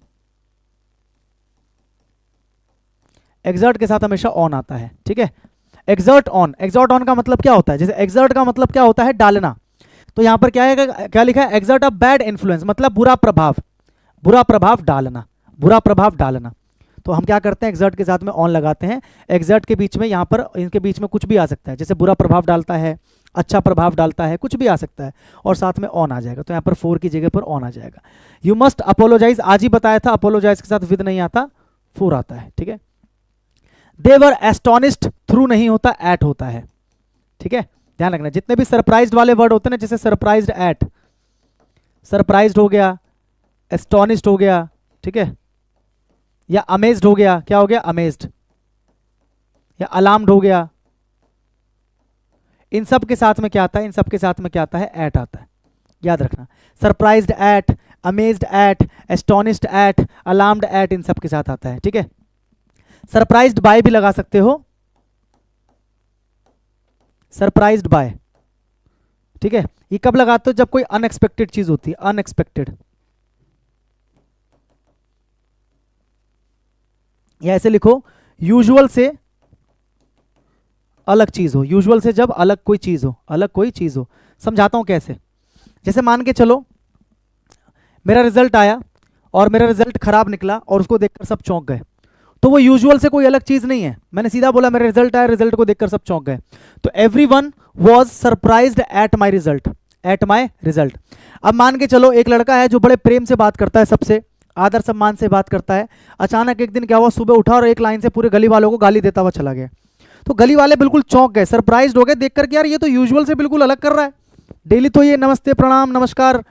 एक्सर्ट के साथ हमेशा ऑन आता है, ठीक है। एक्सर्ट ऑन, एक्सर्ट ऑन का मतलब क्या होता है? जैसे एक्सर्ट का मतलब क्या होता है? डालना। तो यहां पर क्या है, क्या लिखा है? एक्सर्ट अ बैड इन्फ्लुएंस मतलब बुरा प्रभाव, बुरा प्रभाव डालना, बुरा प्रभाव डालना। तो हम क्या करते हैं? एक्सर्ट के साथ में ऑन लगाते हैं। एक्सर्ट के बीच में यहाँ पर इनके बीच में कुछ भी आ सकता है, जैसे बुरा प्रभाव डालता है, अच्छा प्रभाव डालता है, कुछ भी आ सकता है, और साथ में ऑन आ जाएगा। तो यहाँ पर फोर की जगह पर ऑन आ जाएगा। यू मस्ट अपोलोजाइज, आज ही बताया था, अपोलोजाइज के साथ विद नहीं आता, फोर आता है, ठीक है। दे वर एस्टोनिस्ड, थ्रू नहीं होता, एट होता है, ठीक है, ध्यान रखना। जितने भी सरप्राइज्ड वाले वर्ड होते हैं ना, जैसे सरप्राइज्ड एट, सरप्राइज्ड हो गया, एस्टोनिस्ड हो गया, ठीक है, या अमेज्ड हो गया, क्या हो गया? अमेज्ड, या अलार्म्ड हो गया, इन सब के साथ में क्या आता है? इन सब के साथ में क्या आता है? एट आता है, याद रखना। Surprised at, amazed at, astonished at, alarmed at, इन सब के साथ आता है, ठीक है। सरप्राइज्ड बाय भी लगा सकते हो, सरप्राइज्ड बाय, ठीक है। ये कब लगाते हो? जब कोई अनएक्सपेक्टेड चीज होती है, अनएक्सपेक्टेड, या ऐसे लिखो, यूजुअल से अलग चीज हो, यूजुअल से जब अलग कोई चीज हो, अलग कोई चीज हो। समझाता हूं कैसे। जैसे मान के चलो मेरा रिजल्ट आया और मेरा रिजल्ट खराब निकला और उसको देखकर सब चौंक गए, तो वो यूजुअल से कोई अलग चीज नहीं है। मैंने सीधा बोला मेरा रिजल्ट आया, रिजल्ट को देखकर सब चौंक गए, तो everyone was surprised at my result, at my result. अब मान के चलो एक लड़का है जो बड़े प्रेम से बात करता है, सबसे आदर सम्मान से बात करता है, अचानक एक दिन क्या हुआ, सुबह उठा और एक लाइन से पूरे गली वालों को गाली देता हुआ चला गया। तो गली वाले बिल्कुल चौंक गए, सरप्राइज्ड हो गए देखकर कि यार ये तो यूजुअल से बिल्कुल अलग कर रहा है। डेली तो ये नमस्ते प्रणाम नमस्कार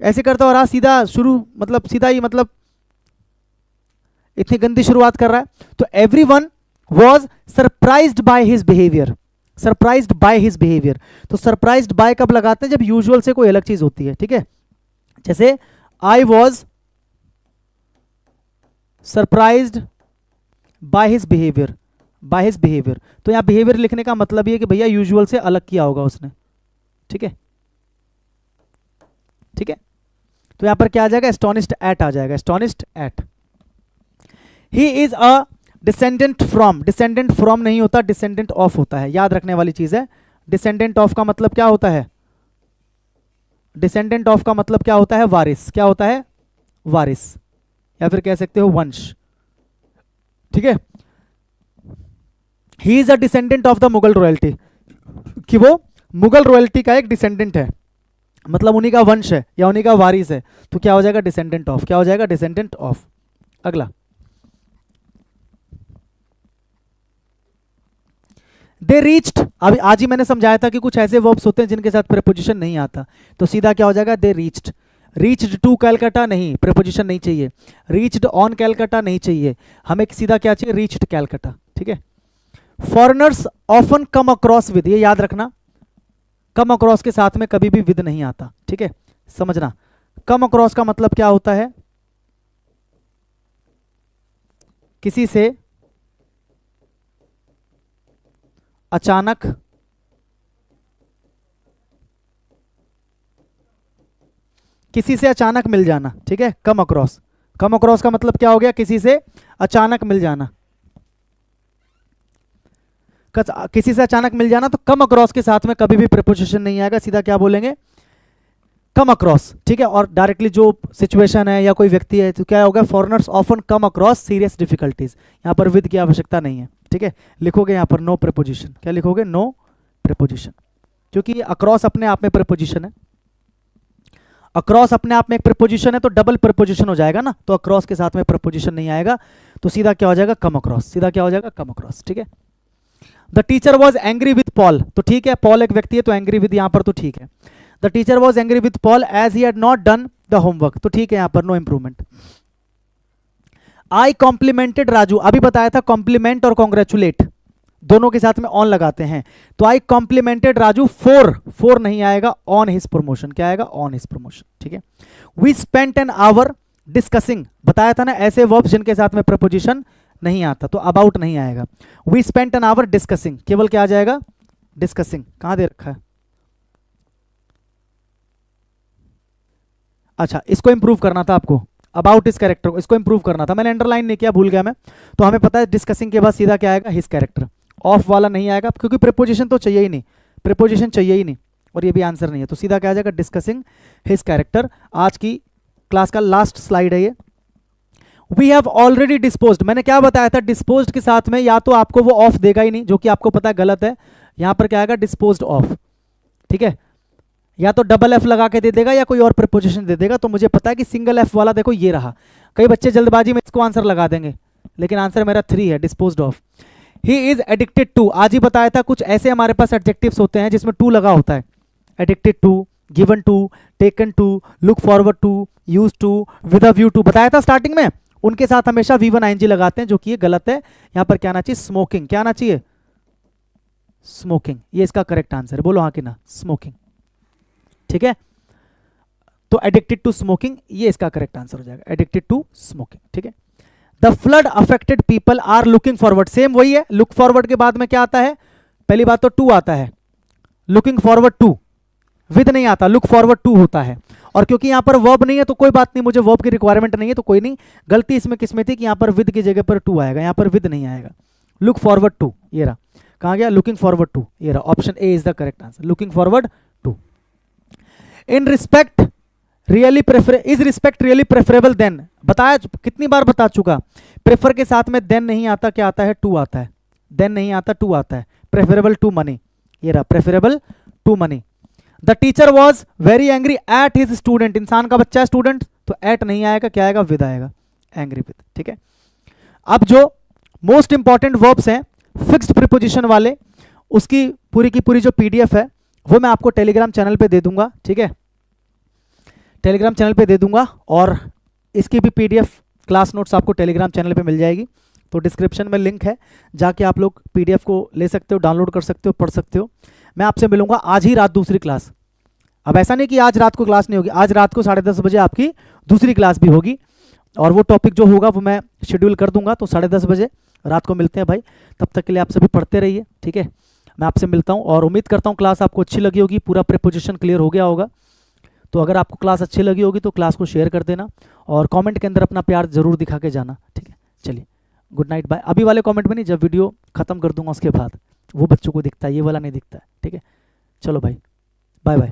ऐसे करता, और आज सीधा शुरू, मतलब सीधा ही, मतलब इतनी गंदी शुरुआत कर रहा है। तो everyone was surprised by his behaviour, surprised by his behaviour. तो सरप्राइज्ड बाय कब लगाते हैं? जब यूजुअल से कोई अलग चीज होती है, ठीक है। जैसे I was surprised by his behaviour, by his behaviour. तो यहां बिहेवियर लिखने का मतलब ये कि भैया यूजुअल से अलग किया होगा उसने, ठीक है, ठीक है। तो यहां पर क्या आ जाएगा? एस्टोनिस्ड एट आ जाएगा, astonished at. He is a descendant from, descendant from नहीं होता, डिसेंडेंट ऑफ होता है, याद रखने वाली चीज है। डिसेंडेंट ऑफ का मतलब क्या होता है? डिसेंडेंट ऑफ का मतलब क्या होता है? वारिस, क्या होता है? वारिस, या फिर कह सकते हो वंश, ठीक है। ही is a descendant of the Mughal royalty, कि वो मुगल रॉयल्टी का एक डिसेंडेंट है, मतलब उन्हीं का वंश है या उन्हीं का वारिस है, तो क्या हो जाएगा डिसेंडेंट ऑफ, क्या हो जाएगा डिसेंडेंट ऑफ। अगला, दे रीच्ड, अभी आज ही मैंने समझाया था कि कुछ ऐसे वर्ब्स होते हैं जिनके साथ प्रीपोजिशन नहीं आता, तो सीधा क्या हो जाएगा they reached. Reached to Calcutta नहीं, प्रीपोजिशन नहीं चाहिए। रीच्ड ऑन कैलकाटा नहीं चाहिए, हमें सीधा क्या चाहिए रीच्ड कैलकाटा, ठीक है। Foreigners often come across with, ये याद रखना, कम अक्रॉस के साथ में कभी भी विद नहीं आता, ठीक है, समझना। कम अक्रॉस का मतलब क्या होता है, किसी से अचानक मिल जाना, ठीक है, कम अक्रॉस। कम अक्रॉस का मतलब क्या हो गया, किसी से अचानक मिल जाना। किसी से अचानक मिल जाना, तो कम अक्रॉस के साथ में कभी भी प्रीपोजिशन नहीं आएगा, सीधा क्या बोलेंगे कम अक्रॉस, ठीक है। और डायरेक्टली जो सिचुएशन है या कोई व्यक्ति है तो क्या होगा, foreigners often come across serious difficulties, यहां पर विद की आवश्यकता नहीं है, ठीक है। लिखोगे यहां पर नो प्रीपोजिशन, क्या लिखोगे नो प्रीपोजिशन, क्योंकि अक्रॉस अपने आप में प्रीपोजिशन है। अक्रॉस अपने आप में एक प्रीपोजिशन है तो डबल प्रीपोजिशन हो जाएगा ना, तो अक्रॉस के साथ में प्रीपोजिशन नहीं आएगा, तो सीधा क्या हो जाएगा कम अक्रॉस, सीधा क्या हो जाएगा कम अक्रॉस, ठीक है। The teacher was angry with Paul, तो ठीक है, पॉल एक व्यक्ति है तो एंग्री विद यहां पर तो ठीक है। The teacher was angry with Paul as he had not done the homework, तो ठीक है यहां पर no improvement. I complimented Raju, अभी बताया था कॉम्प्लीमेंट और कॉन्ग्रेचुलेट दोनों के साथ में ऑन लगाते हैं, तो आई कॉम्प्लीमेंटेड राजू फोर नहीं आएगा ऑन हिज प्रमोशन, क्या आएगा ऑन हिज प्रमोशन, ठीक है। We spent an hour discussing, बताया था ना ऐसे वर्ब्स जिनके साथ में प्रपोजिशन नहीं आता, तो अबाउट नहीं आएगा। We spent an hour discussing, केवल क्या आ जाएगा डिस्कसिंग, कहां दे रखा है, अच्छा इसको इंप्रूव करना था आपको, अबाउट इस कैरेक्टर को इसको इंप्रूव करना था, मैंने अंडरलाइन नहीं किया, भूल गया मैं। तो हमें पता है डिस्कसिंग के बाद सीधा क्या आएगा हिज कैरेक्टर, ऑफ वाला नहीं आएगा क्योंकि प्रीपोजिशन तो चाहिए ही नहीं, प्रीपोजिशन चाहिए ही नहीं, और ये भी आंसर नहीं है, तो सीधा क्या आ जाएगा डिस्कसिंग हिज कैरेक्टर। आज की क्लास का लास्ट स्लाइड है ये। वी हैव ऑलरेडी डिस्पोज्ड, मैंने क्या बताया था, डिस्पोज्ड के साथ में या तो आपको वो ऑफ देगा ही नहीं, जो कि आपको पता है गलत है, यहां पर क्या आएगा डिस्पोज्ड ऑफ, ठीक है, या तो डबल एफ लगा के दे देगा या कोई और प्रीपोजिशन दे देगा। तो मुझे पता है कि सिंगल एफ वाला देखो ये रहा, कई बच्चे जल्दबाजी में इसको आंसर लगा देंगे, लेकिन आंसर मेरा 3 है disposed of. He is addicted to, आज ही बताया था कुछ ऐसे हमारे पास एडजेक्टिव्स होते हैं जिसमें टू लगा होता है, addicted to, given to, taken to, look forward to, use to, with a view to, बताया था स्टार्टिंग में, उनके साथ हमेशा V1 ING लगाते हैं, जो कि ये गलत है। यहां पर क्या आना चाहिए स्मोकिंग, क्या आना चाहिए स्मोकिंग, ये इसका करेक्ट आंसर है, बोलो हाँ कि ना स्मोकिंग, ठीक है। तो एडिक्टेड टू स्मोकिंग ये इसका करेक्ट आंसर हो जाएगा, एडिक्टेड टू स्मोकिंग, ठीक है। The flood affected people are looking forward, same वही है, लुक फॉरवर्ड के बाद में क्या आता है, पहली बात तो टू आता है, लुकिंग फॉरवर्ड टू, विद नहीं आता, लुक फॉरवर्ड टू होता है। और क्योंकि यहां पर वर्ब नहीं है तो कोई बात नहीं, मुझे वर्ब की रिक्वायरमेंट नहीं है तो कोई नहीं, गलती इसमें किसमें थी कि यहां पर विद की जगह पर टू आएगा, यहां पर विद नहीं आएगा, लुक फॉरवर्ड टू, ये रहा, कहां गया लुकिंग फॉरवर्ड टू, ये रहा, option A is the correct answer, looking forward to. In respect really prefer, is respect really preferable than, बताया कितनी बार बता चुका, प्रेफर के साथ में देन नहीं आता, क्या आता है टू आता है, देन नहीं आता टू आता है, प्रेफरेबल टू मनी, ये रहा preferable to money. The teacher was very angry at his student, इंसान का बच्चा है स्टूडेंट, तो एट नहीं आएगा, क्या आएगा विद आएगा, एंग्री विद, ठीक है। अब जो मोस्ट इंपॉर्टेंट वर्ब्स हैं फिक्स्ड प्रीपोजिशन वाले, उसकी पूरी की पूरी जो पीडीएफ है वो मैं आपको टेलीग्राम चैनल पे दे दूंगा, ठीक है, टेलीग्राम चैनल पे दे दूंगा, और इसकी भी पीडीएफ क्लास नोट्स आपको टेलीग्राम चैनल पे मिल जाएगी, तो डिस्क्रिप्शन में लिंक है, जाके आप लोग पीडीएफ को ले सकते हो, डाउनलोड कर सकते हो, पढ़ सकते हो। मैं आपसे मिलूंगा आज ही रात दूसरी क्लास, अब ऐसा नहीं कि आज रात को क्लास नहीं होगी, आज रात को 10:30 बजे आपकी दूसरी क्लास भी होगी, और वो टॉपिक जो होगा वो मैं शेड्यूल कर दूंगा, तो 10:30 बजे रात को मिलते हैं भाई। तब तक के लिए आप सभी पढ़ते रहिए, ठीक है, मैं आपसे मिलता हूँ, और उम्मीद करता हूँ क्लास आपको अच्छी लगी होगी, पूरा प्रीपोजिशन क्लियर हो गया होगा। तो अगर आपको क्लास अच्छी लगी होगी तो क्लास को शेयर कर देना, और कमेंट के अंदर अपना प्यार जरूर दिखा के जाना, ठीक है। चलिए गुड नाइट बाय, अभी वाले कमेंट में नहीं, जब वीडियो खत्म कर दूंगा उसके बाद, वो बच्चों को दिखता है, ये वाला नहीं दिखता है, ठीक है। चलो भाई बाय बाय।